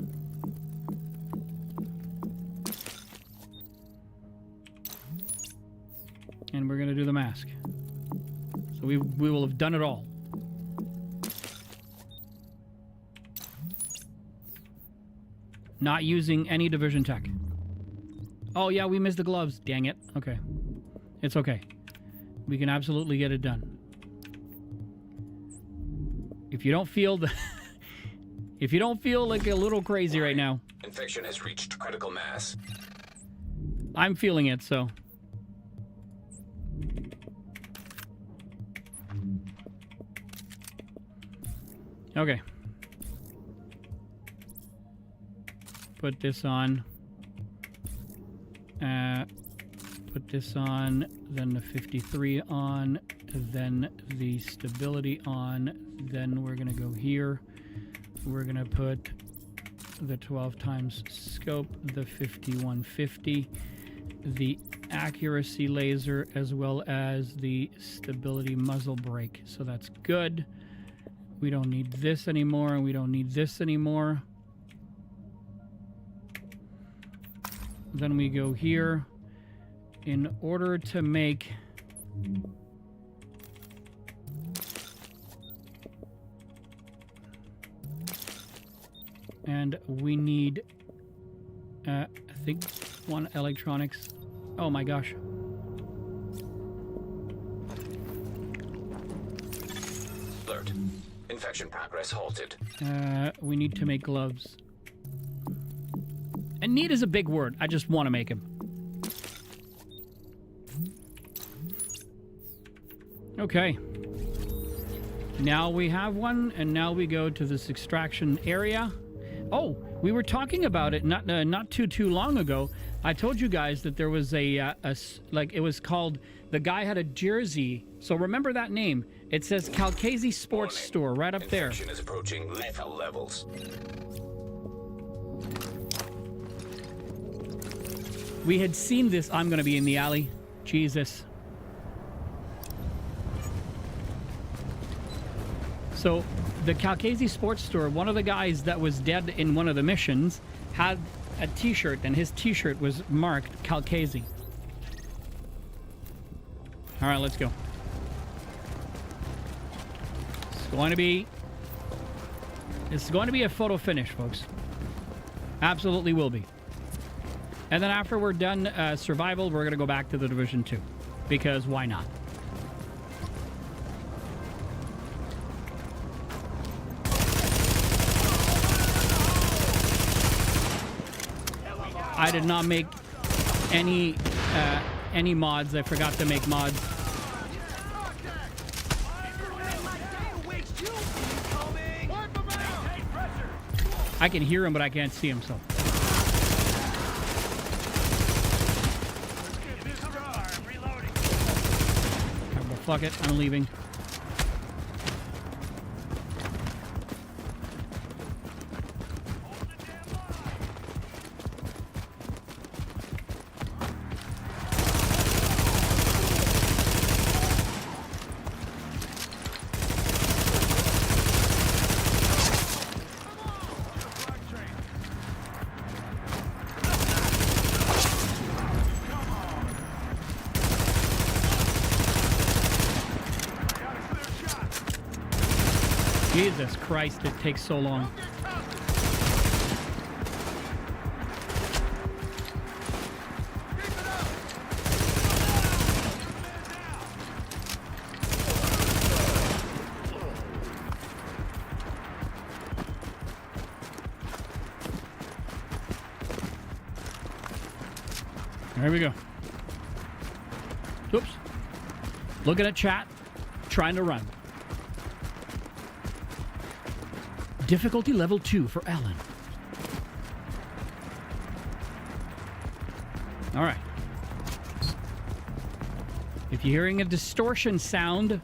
And we're going to do the mask. So we will have done it all. Not using any Division Tech. Oh, yeah, we missed the gloves. Dang it. Okay. It's okay. We can absolutely get it done. If you don't feel the... if you don't feel like a little crazy right now... Infection has reached critical mass. I'm feeling it, so... Okay. Put this on. Put this on, then the 53 on, then the stability on, then we're gonna go here. We're gonna put the 12 times scope, the 5150, the accuracy laser, as well as the stability muzzle brake. So that's good. We don't need this anymore, and we don't need this anymore. Then we go here. In order to make and we need I think one electronics. Oh my gosh. Alert. Infection progress halted. We need to make gloves. And need is a big word. I just want to make them. Okay. Now we have one, and now we go to this extraction area. Oh, we were talking about it not too long ago. I told you guys that there was like it was called, the guy had a jersey. So remember that name. It says Calcasi Sports Store right up there. Infection is approaching lethal levels. We had seen this. I'm going to be in the alley. Jesus. So the Calcasi Sports Store, one of the guys that was dead in one of the missions had a t-shirt, and his t-shirt was marked Calcasi. All right, let's go. It's going to be a photo finish, folks. Absolutely will be. And then after we're done survival, we're going to go back to the Division 2. Because why not? I did not make any mods. I forgot to make mods. I can hear him, but I can't see him, so. Well, fuck it, I'm leaving. Jesus Christ, it takes so long. There we go. Oops. Looking at chat, trying to run. Difficulty level 2 for Alan. All right. If you're hearing a distortion sound,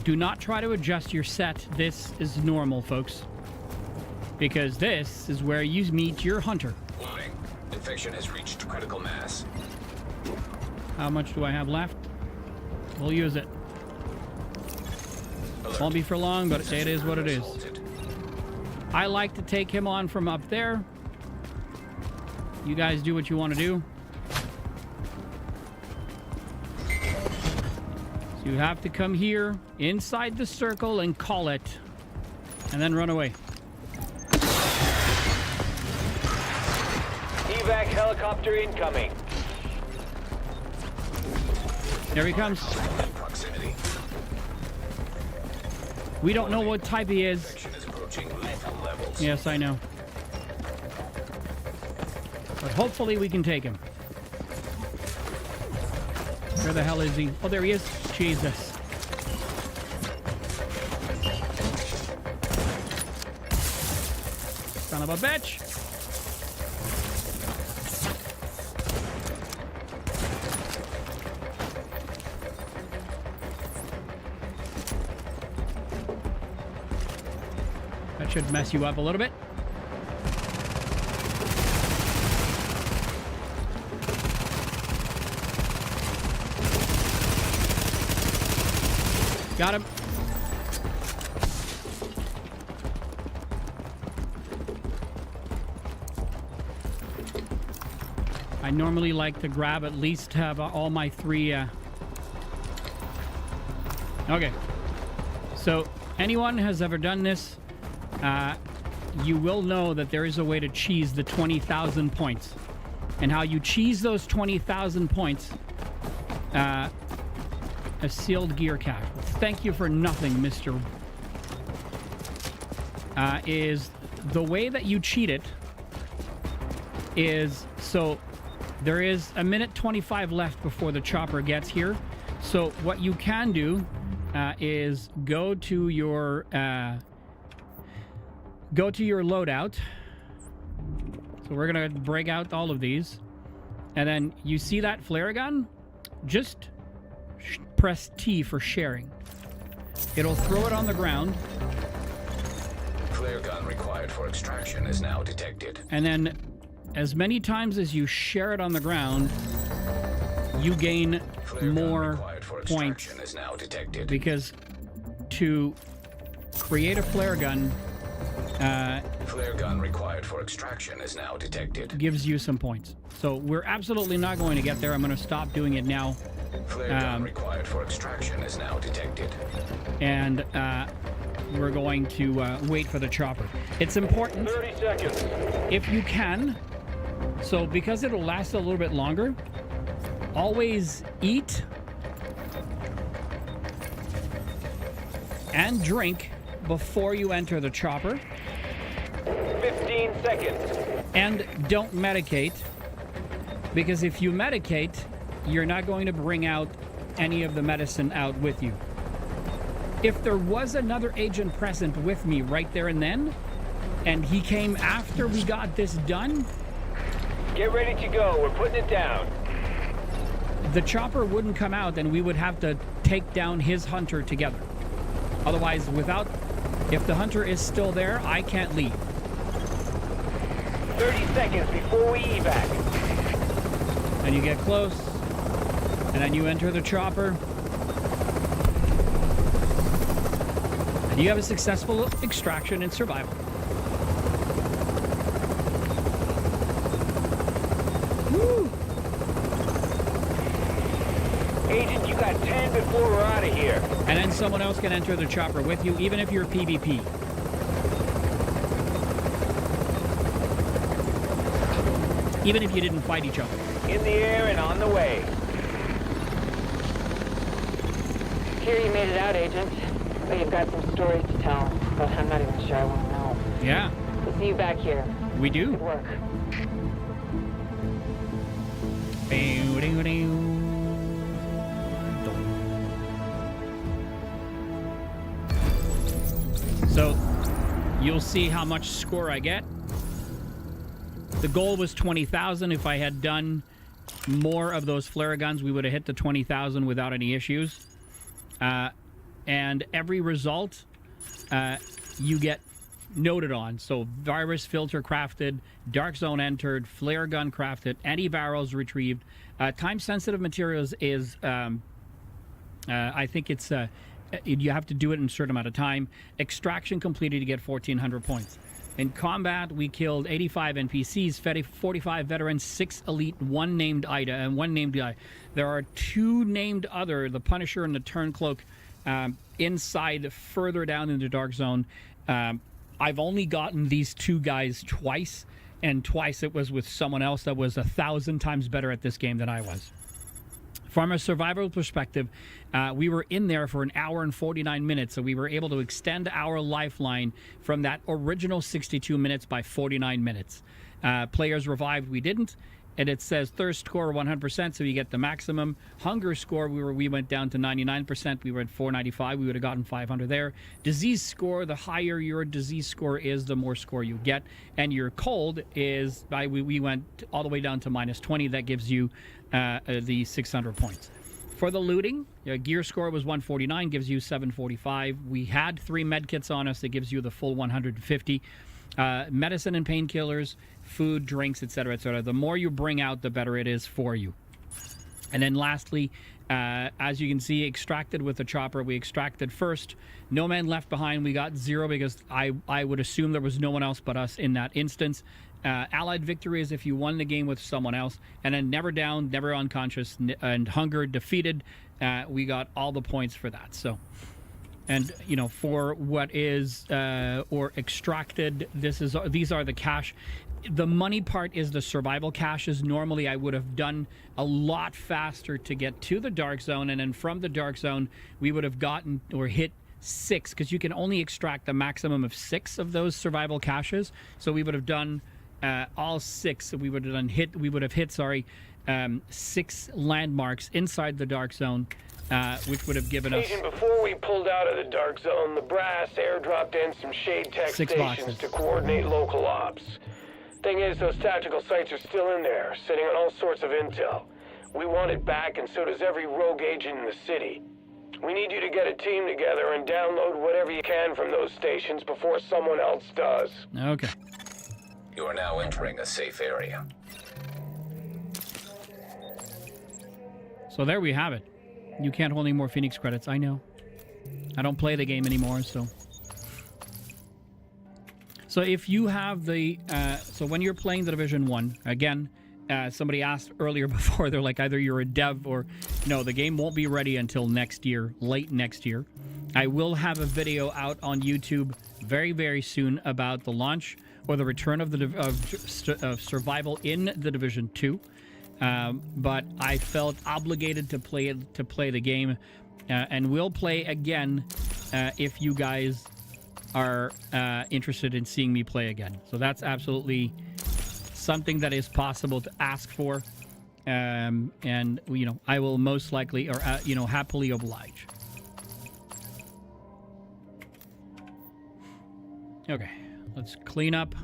do not try to adjust your set. This is normal, folks. Because this is where you meet your hunter. Warning. Infection has reached critical mass. How much do I have left? We'll use it. Alert. Won't be for long, but it is what it is. I like to take him on from up there. You guys do what you want to do. So you have to come here inside the circle and call it, and then run away. Evac helicopter incoming. There he comes. Proximity. We don't know what type he is. Infection is approaching lethal levels. Yes, I know. But hopefully we can take him. Where the hell is he? Oh, there he is. Jesus. Son of a bitch. That should mess you up a little bit. Got him. I normally like to grab at least have all my three. Okay. So anyone has ever done this, you will know that there is a way to cheese the 20,000 points. And how you cheese those 20,000 points, a sealed gear cache. Thank you for nothing, Mr. Is the way that you cheat it is, so there is a minute 25 left before the chopper gets here. So what you can do is go to your loadout. So we're gonna break out all of these, and then you see that flare gun, just press T for sharing. It'll throw it on the ground. Flare gun required for extraction is now detected. And then as many times as you share it on the ground, you gain Flare gun more required for points. extraction is now detected. Because to create a flare gun. Flare gun required for extraction is now detected. Gives you some points. So we're absolutely not going to get there. I'm going to stop doing it now. Flare gun required for extraction is now detected. And we're going to wait for the chopper. It's important. 30 seconds. If you can, so because it'll last a little bit longer, always eat and drink before you enter the chopper. 15 seconds. And don't medicate, because if you medicate, you're not going to bring out any of the medicine out with you. If there was another agent present with me right there and then, and he came after we got this done, Get ready to go. We're putting it down. the chopper wouldn't come out and we would have to take down his hunter together. Otherwise, if the hunter is still there, I can't leave. 30 seconds before we evac. And you get close, and then you enter the chopper, and you have a successful extraction and survival. Woo! Agent, you got 10 before we're out of here. And then someone else can enter the chopper with you, even if you're PvP. Even if you didn't fight each other. In the air and on the way. Hear you made it out, Agent. But you've got some stories to tell, but I'm not even sure I want to know. Yeah, We'll see you back here. we do. Good work. So, you'll see how much score I get. The goal was 20,000. If I had done more of those flare guns, we would have hit the 20,000 without any issues. And every result you get noted on. So virus filter crafted, dark zone entered, flare gun crafted, antivirals retrieved. Time-sensitive materials is, I think it's, you have to do it in a certain amount of time. Extraction completed to get 1,400 points. In combat, we killed 85 NPCs, 45 veterans, 6 elite, 1 named Ida, and 1 named Guy. There are 2 named other, the Punisher and the Turncloak, inside further down in the Dark Zone. I've only gotten these 2 guys twice, and twice it was with someone else that was 1,000 times better at this game than I was. From a survival perspective, we were in there for an hour and 49 minutes, so we were able to extend our lifeline from that original 62 minutes by 49 minutes. Players revived, we didn't. And it says thirst score 100%, so you get the maximum. Hunger score, we went down to 99%. We were at 495. We would have gotten 500 there. Disease score, the higher your disease score is, the more score you get. And your cold is, we went all the way down to -20. That gives you the 600 points. For the looting, your gear score was 149, gives you 745. We had 3 med kits on us. That gives you the full 150. Medicine and painkillers, food, drinks, etc., etc. The more you bring out, the better it is for you. And then lastly, as you can see, extracted with the chopper. We extracted first. No man left behind. We got 0 because I would assume there was no one else but us in that instance. Allied victory is if you won the game with someone else. And then never down, never unconscious, and hunger defeated. We got all the points for that. So... And, you know, for what is or extracted, these are the cash. The money part is the survival caches. Normally, I would have done a lot faster to get to the Dark Zone. And then from the Dark Zone, we would have gotten or hit 6, because you can only extract the maximum of 6 of those survival caches. So we would have done all 6. We would have hit 6 landmarks inside the Dark Zone. Which would have given us... Agent, before we pulled out of the Dark Zone, the Brass airdropped in some shade tech 6 stations boxes to coordinate local ops. Thing is, those tactical sites are still in there, sitting on all sorts of intel. We want it back, and so does every rogue agent in the city. We need you to get a team together and download whatever you can from those stations before someone else does. Okay. You are now entering a safe area. So there we have it. You can't hold any more Phoenix credits, I know. I don't play the game anymore, so... So if you have the, so when you're playing the Division 1, again, somebody asked earlier before, they're like, either you're a dev or, no, the game won't be ready until next year, late next year. I will have a video out on YouTube very, very soon about the launch or the return of of survival in the Division 2. But I felt obligated to play the game, and will play again if you guys are interested in seeing me play again. So that's absolutely something that is possible to ask for, and you know, I will most likely or you know, happily oblige. Okay, let's clean up.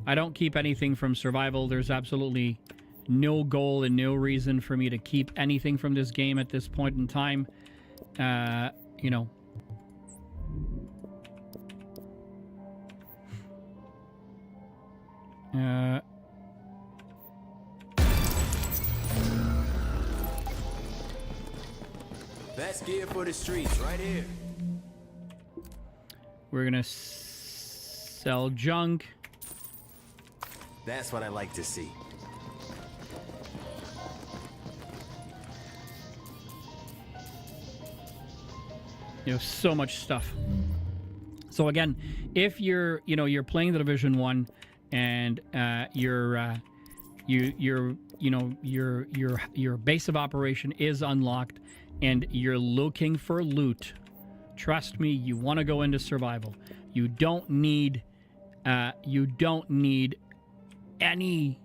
I don't keep anything from survival. There's absolutely no goal and no reason for me to keep anything from this game at this point in time. You know. Best gear for the streets, right here. We're gonna sell junk. That's what I like to see. You know, so much stuff. So again, if you're, you know, you're playing the Division 1 and your base of operation is unlocked and you're looking for loot, trust me, you want to go into survival. You don't need any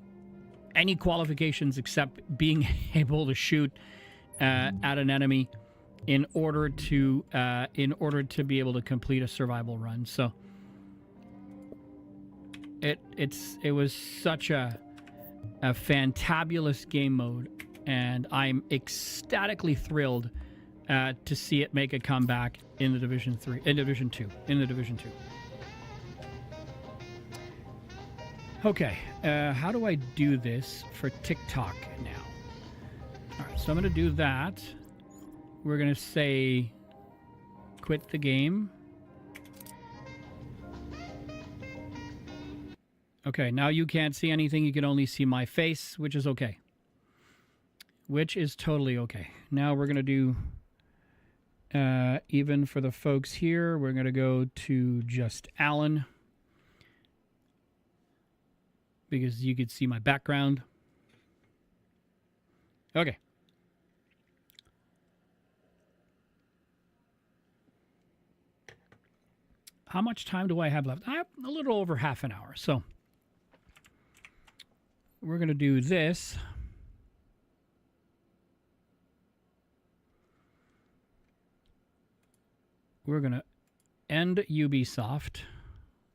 qualifications except being able to shoot at an enemy in order to be able to complete a survival run. So it was such a fantabulous game mode, and I'm ecstatically thrilled to see it make a comeback in the Division 2. Okay, how do I do this for TikTok now? All right, so I'm going to do that. We're going to say quit the game. Okay, now you can't see anything. You can only see my face, which is okay. Which is totally okay. Now we're going to do, even for the folks here, we're going to go to just Alan, because you could see my background. Okay. How much time do I have left? I have a little over half an hour. So we're going to do this. We're going to end Ubisoft,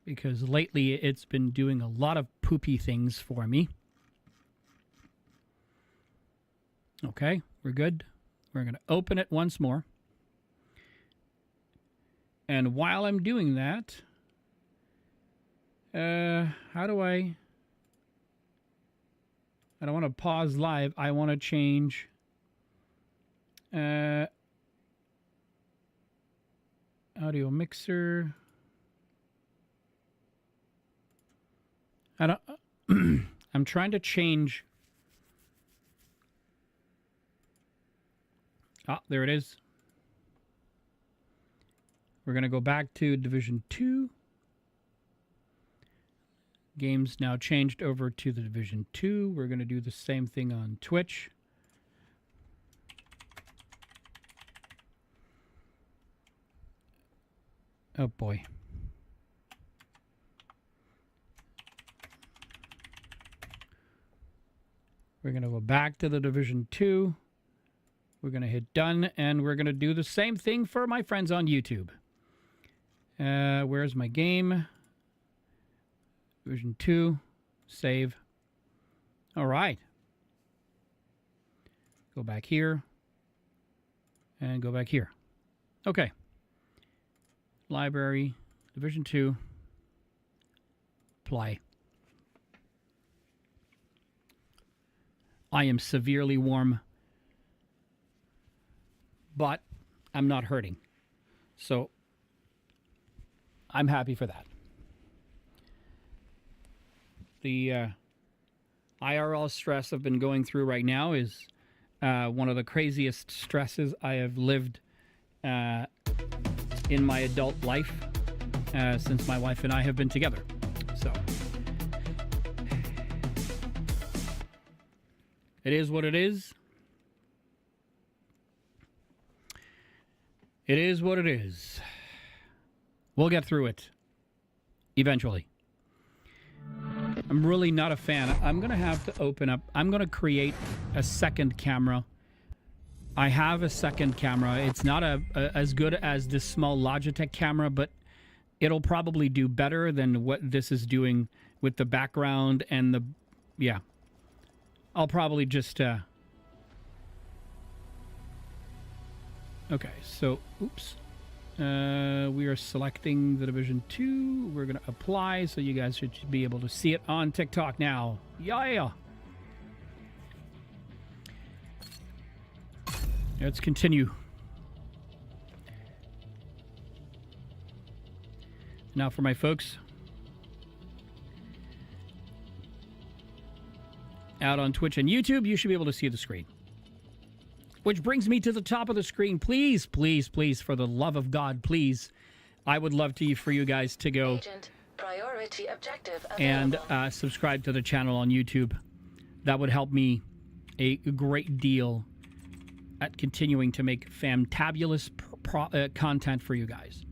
because lately it's been doing a lot of poopy things for me. Okay, we're good. We're going to open it once more. And while I'm doing that, how do I don't want to pause live. I want to change audio mixer. I don't I'm trying to change. Ah, there it is. We're going to go back to Division 2. Game's now changed over to the Division 2. We're going to do the same thing on Twitch. Oh boy. We're going to go back to the Division 2. We're going to hit done, and we're going to do the same thing for my friends on YouTube. Where's my game? Division 2. Save. All right. Go back here. And go back here. Okay. Library. Division 2. Play. I am severely warm. But I'm not hurting. So I'm happy for that. The IRL stress I've been going through right now is one of the craziest stresses I have lived in my adult life since my wife and I have been together. So it is what it is. It is what it is. We'll get through it eventually. I'm really not a fan. I'm going to have to open up. I'm going to create a second camera. I have a second camera. It's not as good as this small Logitech camera, but it'll probably do better than what this is doing with the background and the... Yeah. I'll probably just... Okay, so... Oops. We are selecting the Division 2. We're going to apply, so you guys should be able to see it on TikTok now. Yeah. Let's continue. Now for my folks out on Twitch and YouTube, you should be able to see the screen. Which brings me to the top of the screen. Please, please, please, for the love of God, please. I would love for you guys to go priority objective and subscribe to the channel on YouTube. That would help me a great deal at continuing to make fantabulous content for you guys.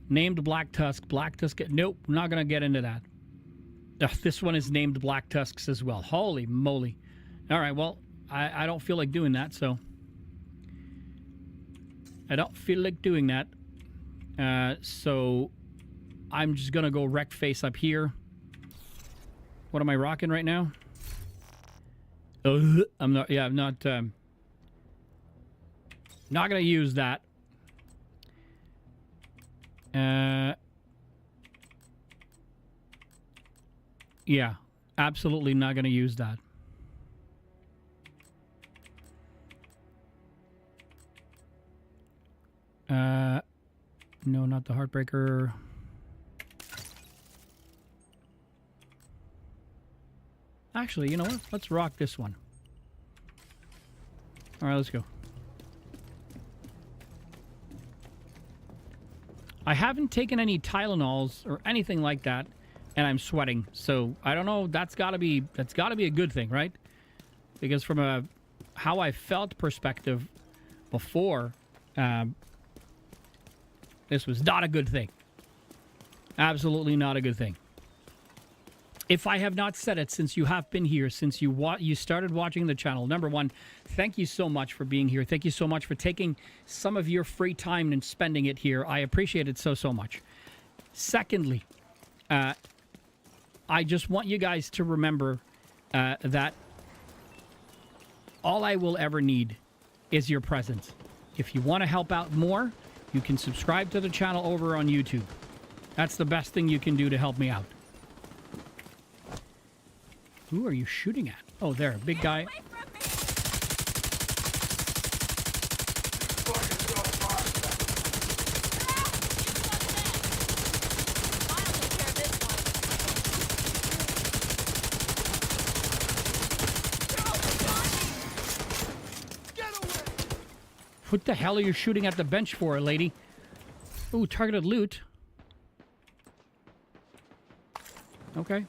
Named Black Tusk. Black Tusk. Nope, I'm not going to get into that. This one is named Black Tusks as well. Holy moly. All right, well, I don't feel like doing that, so... I don't feel like doing that. So I'm just going to go wreck face up here. What am I rocking right now? I'm not... Yeah, I'm not... not going to use that. Yeah, absolutely not going to use that. No, not the Heartbreaker. Actually, you know what? Let's rock this one. All right, let's go. I haven't taken any Tylenols or anything like that, and I'm sweating. So I don't know. That's got to be a good thing, right? Because from a how I felt perspective before, this was not a good thing. Absolutely not a good thing. If I have not said it since you have been here, since you started watching the channel, number one, thank you so much for being here. Thank you so much for taking some of your free time and spending it here. I appreciate it so, so much. Secondly, I just want you guys to remember that all I will ever need is your presence. If you want to help out more, you can subscribe to the channel over on YouTube. That's the best thing you can do to help me out. Who are you shooting at? Oh, there, big guy. What the hell are you shooting at the bench for, lady? Ooh, targeted loot. Okay.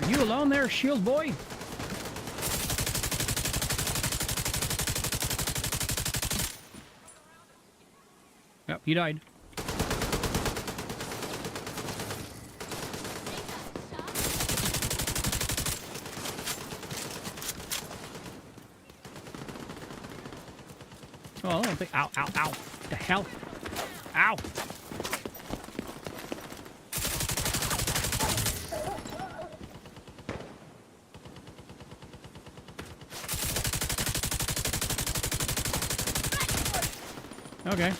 Are you alone there, shield boy? Yep, he died. Oh, I don't think... Ow, ow, ow. What the hell? Ow! Okay.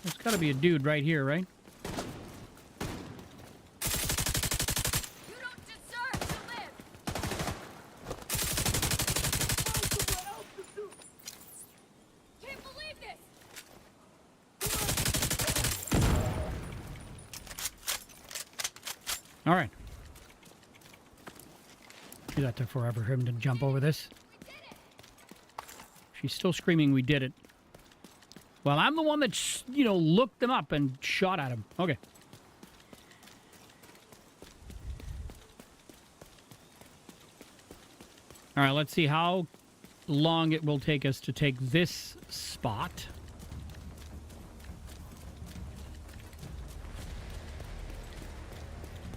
There's got to be a dude right here, right? You don't deserve to live. Can't believe this. All right. Gee, that took forever for him to jump over this. She's still screaming, we did it. Well, I'm the one that, looked them up and shot at him. Okay. All right, let's see how long it will take us to take this spot.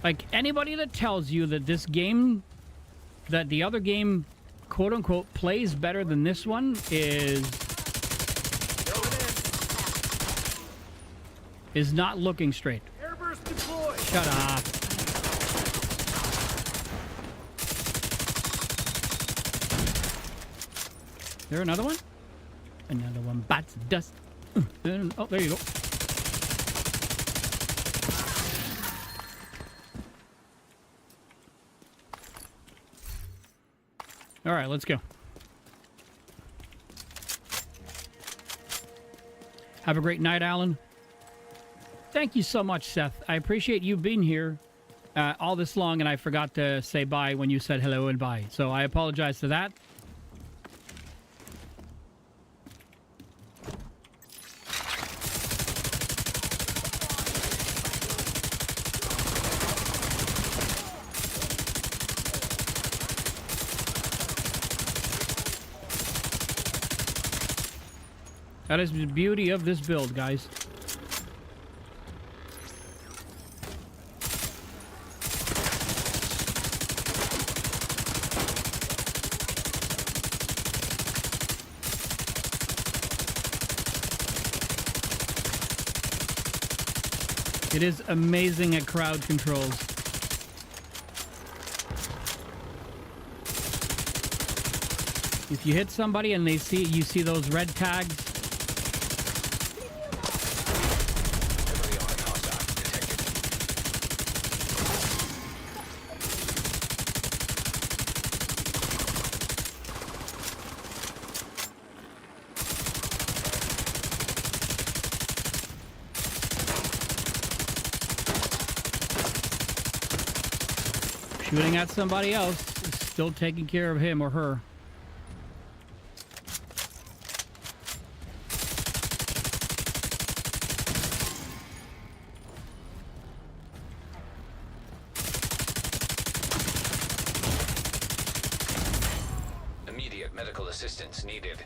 Like, anybody that tells you that this game, that the other game, quote-unquote, plays better than this one is not looking straight. Airburst deployed. Shut up. There another one? Another one bites dust. Oh, there you go. All right, let's go. Have a great night, Alan. Thank you so much, Seth. I appreciate you being here all this long, and I forgot to say bye when you said hello and bye. So I apologize for that. That is the beauty of this build, guys. It is amazing at crowd controls. If you hit somebody and you see those red tags, shooting at somebody else is still taking care of him or her. Immediate medical assistance needed.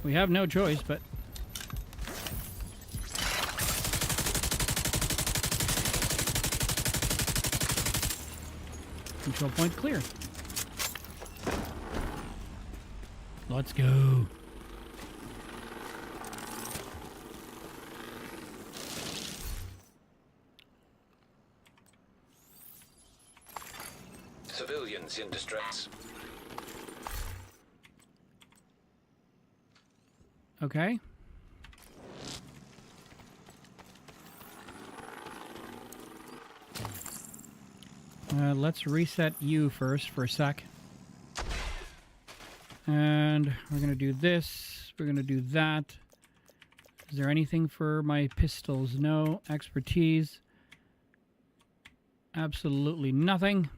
We have no choice, but... Control point clear. Let's go. Civilians in distress. Okay. Let's reset you first for a sec. And we're going to do this. We're going to do that. Is there anything for my pistols? No. Expertise. Absolutely nothing.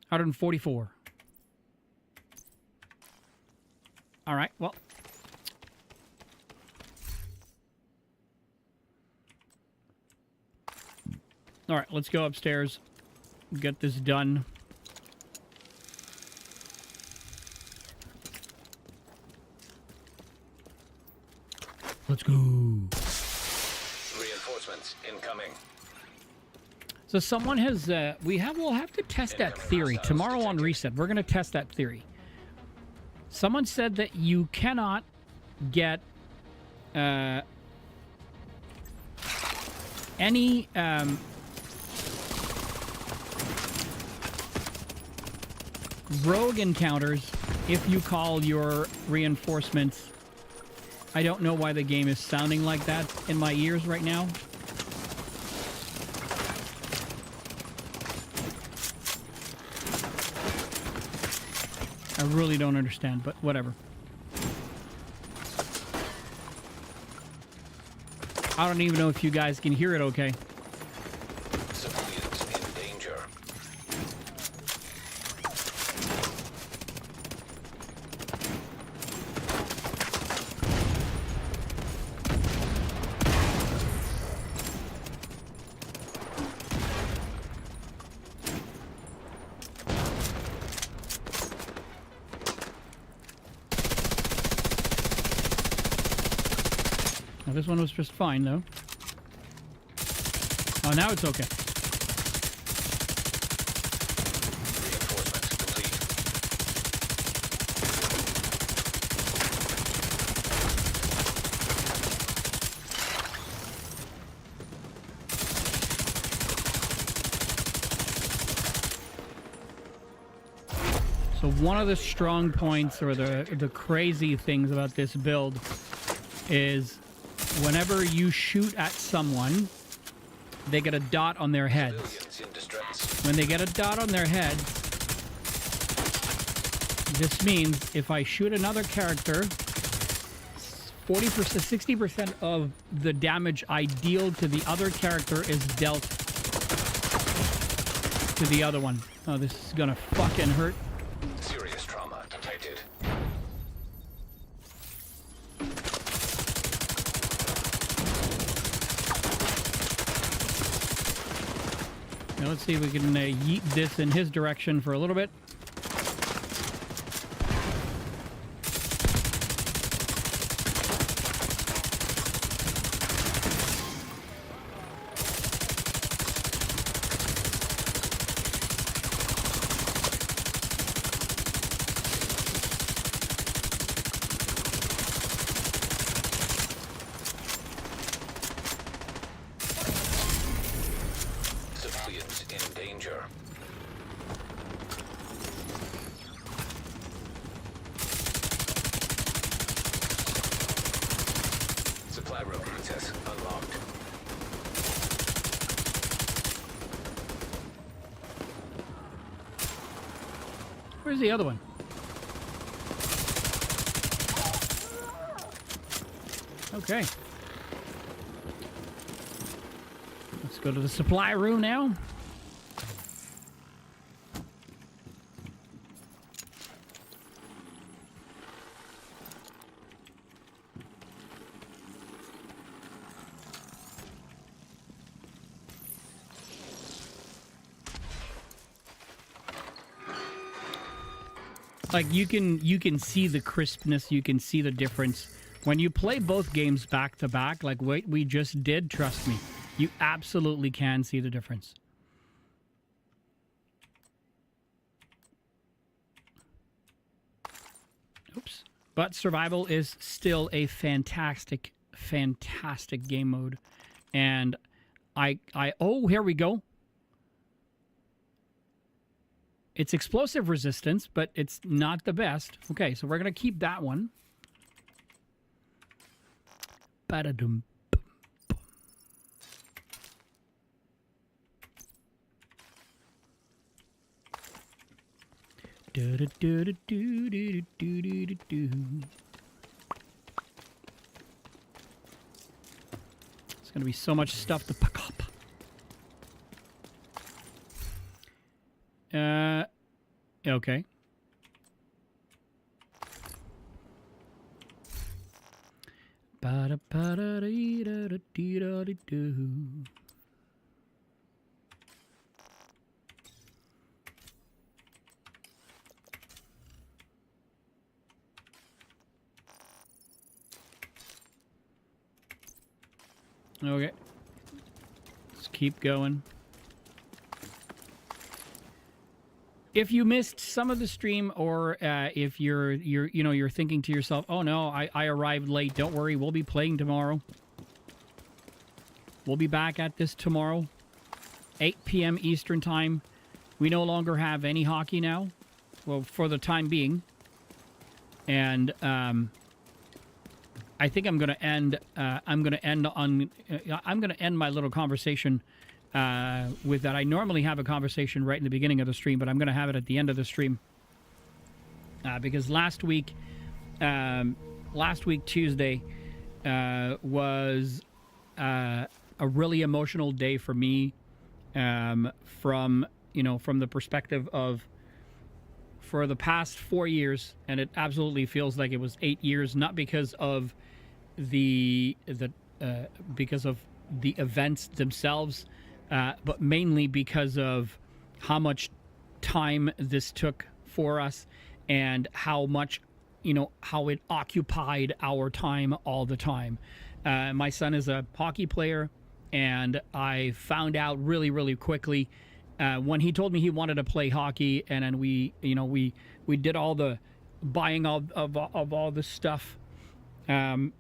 144. All right, well. All right, let's go upstairs. Get this done. Let's go. Reinforcements incoming. So someone has, we'll have to test that theory. Tomorrow on Reset, we're going to test that theory. Someone said that you cannot get any rogue encounters if you call your reinforcements I don't know why the game is sounding like that in my ears right now. I really don't understand, but whatever. I don't even know if you guys can hear it okay. Civilians in danger. Now, this one was just fine, though. Oh, now it's okay. Reinforcements complete. So one of the strong points, or the crazy things about this build, is whenever you shoot at someone, they get a dot on their heads. Civilians in distress. When they get a dot on their heads, this means if I shoot another character, 40%, 60% of the damage I deal to the other character is dealt to the other one. Oh, this is gonna fucking hurt. Serious trauma detected. Now let's see if we can yeet this in his direction for a little bit. Civilians in danger. Supply room access unlocked. Where's the other one? Okay. Let's go to the supply room now. Like you can see the crispness, you can see the difference when you play both games back to back, like what we just did. Trust me, you absolutely can see the difference. Oops. But survival is still a fantastic game mode, and oh, here we go. It's explosive resistance, but it's not the best. Okay, so we're going to keep that one. Ba-da-dum. Do-do-do-do-do-do-do-do-do. It's going to be so much stuff to pick up. Okay. Ba-da-ba-da-dee-da-da-dee-da-dee-doo. Okay. Let's keep going. If you missed some of the stream, or if you're thinking to yourself, "Oh no, I arrived late." Don't worry, we'll be playing tomorrow. We'll be back at this tomorrow, 8 p.m. Eastern time. We no longer have any hockey now, well, for the time being, and I think I'm going to end. I'm going to end on. I'm going to end my little conversation with that. I normally have a conversation right in the beginning of the stream, but I'm going to have it at the end of the stream because last week Tuesday was a really emotional day for me. From the perspective of, for the past 4 years, and it absolutely feels like it was 8 years, not because of because of the events themselves, but mainly because of how much time this took for us and how much, how it occupied our time all the time. My son is a hockey player, and I found out really, really quickly when he told me he wanted to play hockey, and then we did all the buying of all the stuff, and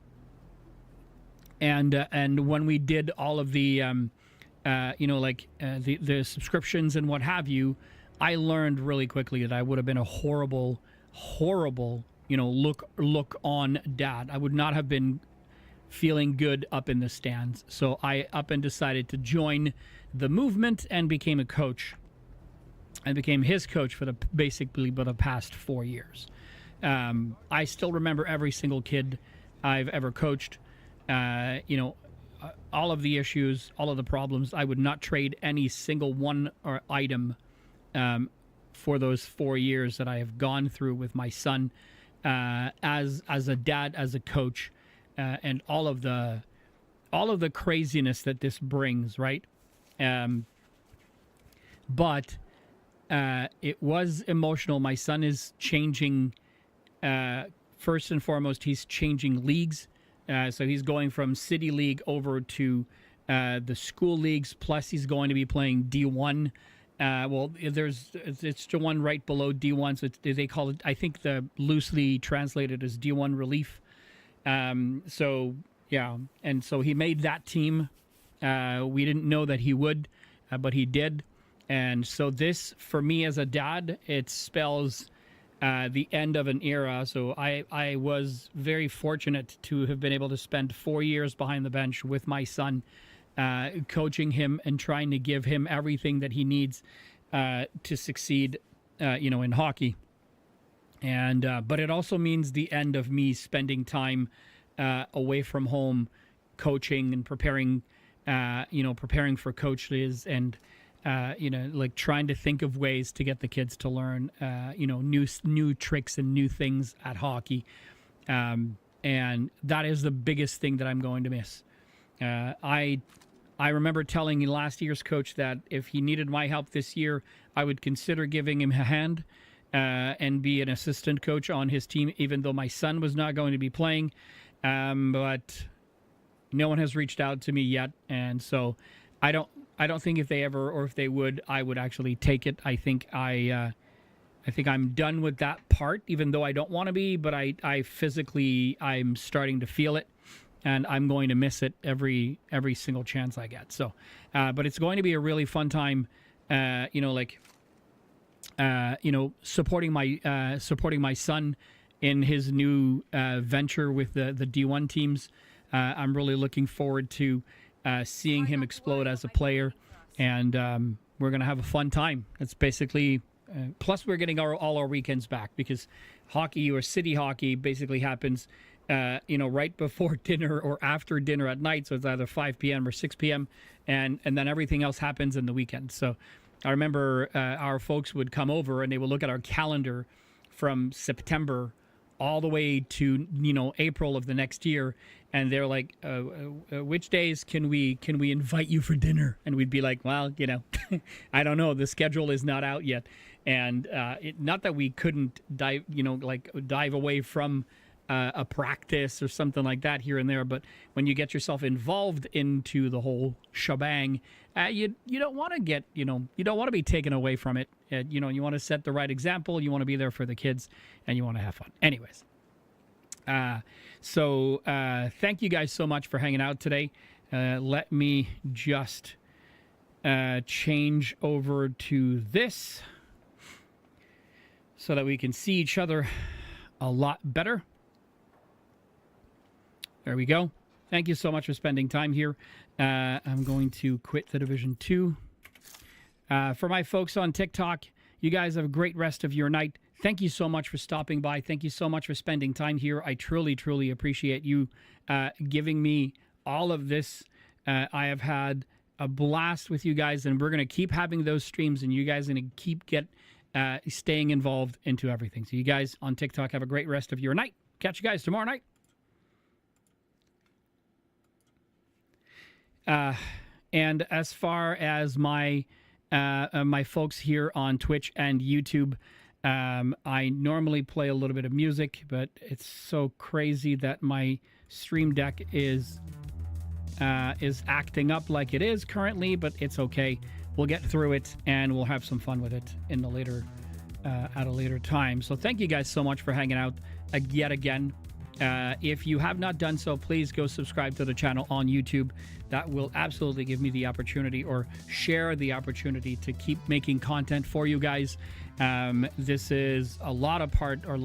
when we did all of the the subscriptions and what have you, I learned really quickly that I would have been a horrible look on dad. I would not have been feeling good up in the stands. So I up and decided to join the movement and became a coach. I became his coach for basically the past 4 years. I still remember every single kid I've ever coached. All of the issues, all of the problems. I would not trade any single one or item for those 4 years that I have gone through with my son as a dad, as a coach. And all of the craziness that this brings, right? But it was emotional. My son is changing. First and foremost, he's changing leagues. So he's going from City League over to the school leagues. Plus, he's going to be playing D1. It's the one right below D1. So they call it, I think, the loosely translated as D1 Relief. So he made that team. We didn't know that he would, but he did. And so this, for me as a dad, it spells the end of an era. So I was very fortunate to have been able to spend 4 years behind the bench with my son, coaching him and trying to give him everything that he needs to succeed, in hockey. And but it also means the end of me spending time away from home, coaching and preparing for coaches, and trying to think of ways to get the kids to learn new tricks and new things at hockey. And that is the biggest thing that I'm going to miss. I remember telling last year's coach that if he needed my help this year, I would consider giving him a hand. And be an assistant coach on his team, even though my son was not going to be playing. But no one has reached out to me yet, and so I don't think if they ever, or if they would, I would actually take it. I think I'm done with that part, even though I don't want to be. But I physically, I'm starting to feel it, and I'm going to miss it every single chance I get. So, but it's going to be a really fun time. Supporting my son in his new venture with the D1 teams. I'm really looking forward to seeing him explode as a player, and we're going to have a fun time. It's basically, plus we're getting all our weekends back, because hockey or city hockey basically happens, right before dinner or after dinner at night. So it's either 5 p.m. or 6 p.m. And then everything else happens in the weekend. So I remember our folks would come over and they would look at our calendar from September all the way to April of the next year, and they're like, which days can we invite you for dinner? And we'd be like, well, I don't know, the schedule is not out yet. And not that we couldn't dive away from a practice or something like that here and there, but when you get yourself involved into the whole shebang, you don't want to get you don't want to be taken away from it. You want to set the right example. You want to be there for the kids, and you want to have fun. Anyways, so thank you guys so much for hanging out today. Let me just change over to this so that we can see each other a lot better. There we go. Thank you so much for spending time here. I'm going to quit the Division 2. For my folks on TikTok, you guys have a great rest of your night. Thank you so much for stopping by. Thank you so much for spending time here. I truly, truly appreciate you giving me all of this. I have had a blast with you guys, and we're going to keep having those streams, and you guys are going to keep staying involved into everything. So you guys on TikTok have a great rest of your night. Catch you guys tomorrow night. And as far as my folks here on Twitch and YouTube, I normally play a little bit of music, but it's so crazy that my Stream Deck is acting up like it is currently, but it's okay. We'll get through it and we'll have some fun with it in the later at a later time. So thank you guys so much for hanging out yet again. If you have not done so, please go subscribe to the channel on YouTube. That will absolutely give me the opportunity, or share the opportunity, to keep making content for you guys. This is a lot of part of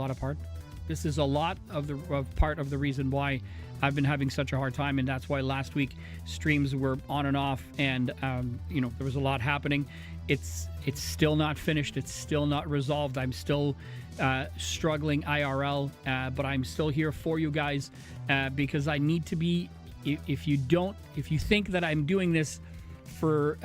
the reason why I've been having such a hard time, and that's why last week streams were on and off, and there was a lot happening. It's still not finished. It's still not resolved. I'm still struggling IRL, but I'm still here for you guys because I need to be. If you think that I'm doing this for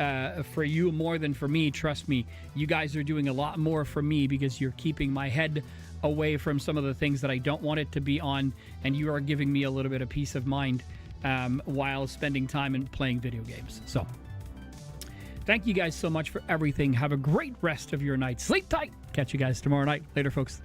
you more than for me, trust me, you guys are doing a lot more for me, because you're keeping my head away from some of the things that I don't want it to be on, and you are giving me a little bit of peace of mind while spending time and playing video games. So thank you guys so much for everything. Have a great rest of your night. Sleep tight. Catch you guys tomorrow night. Later, folks.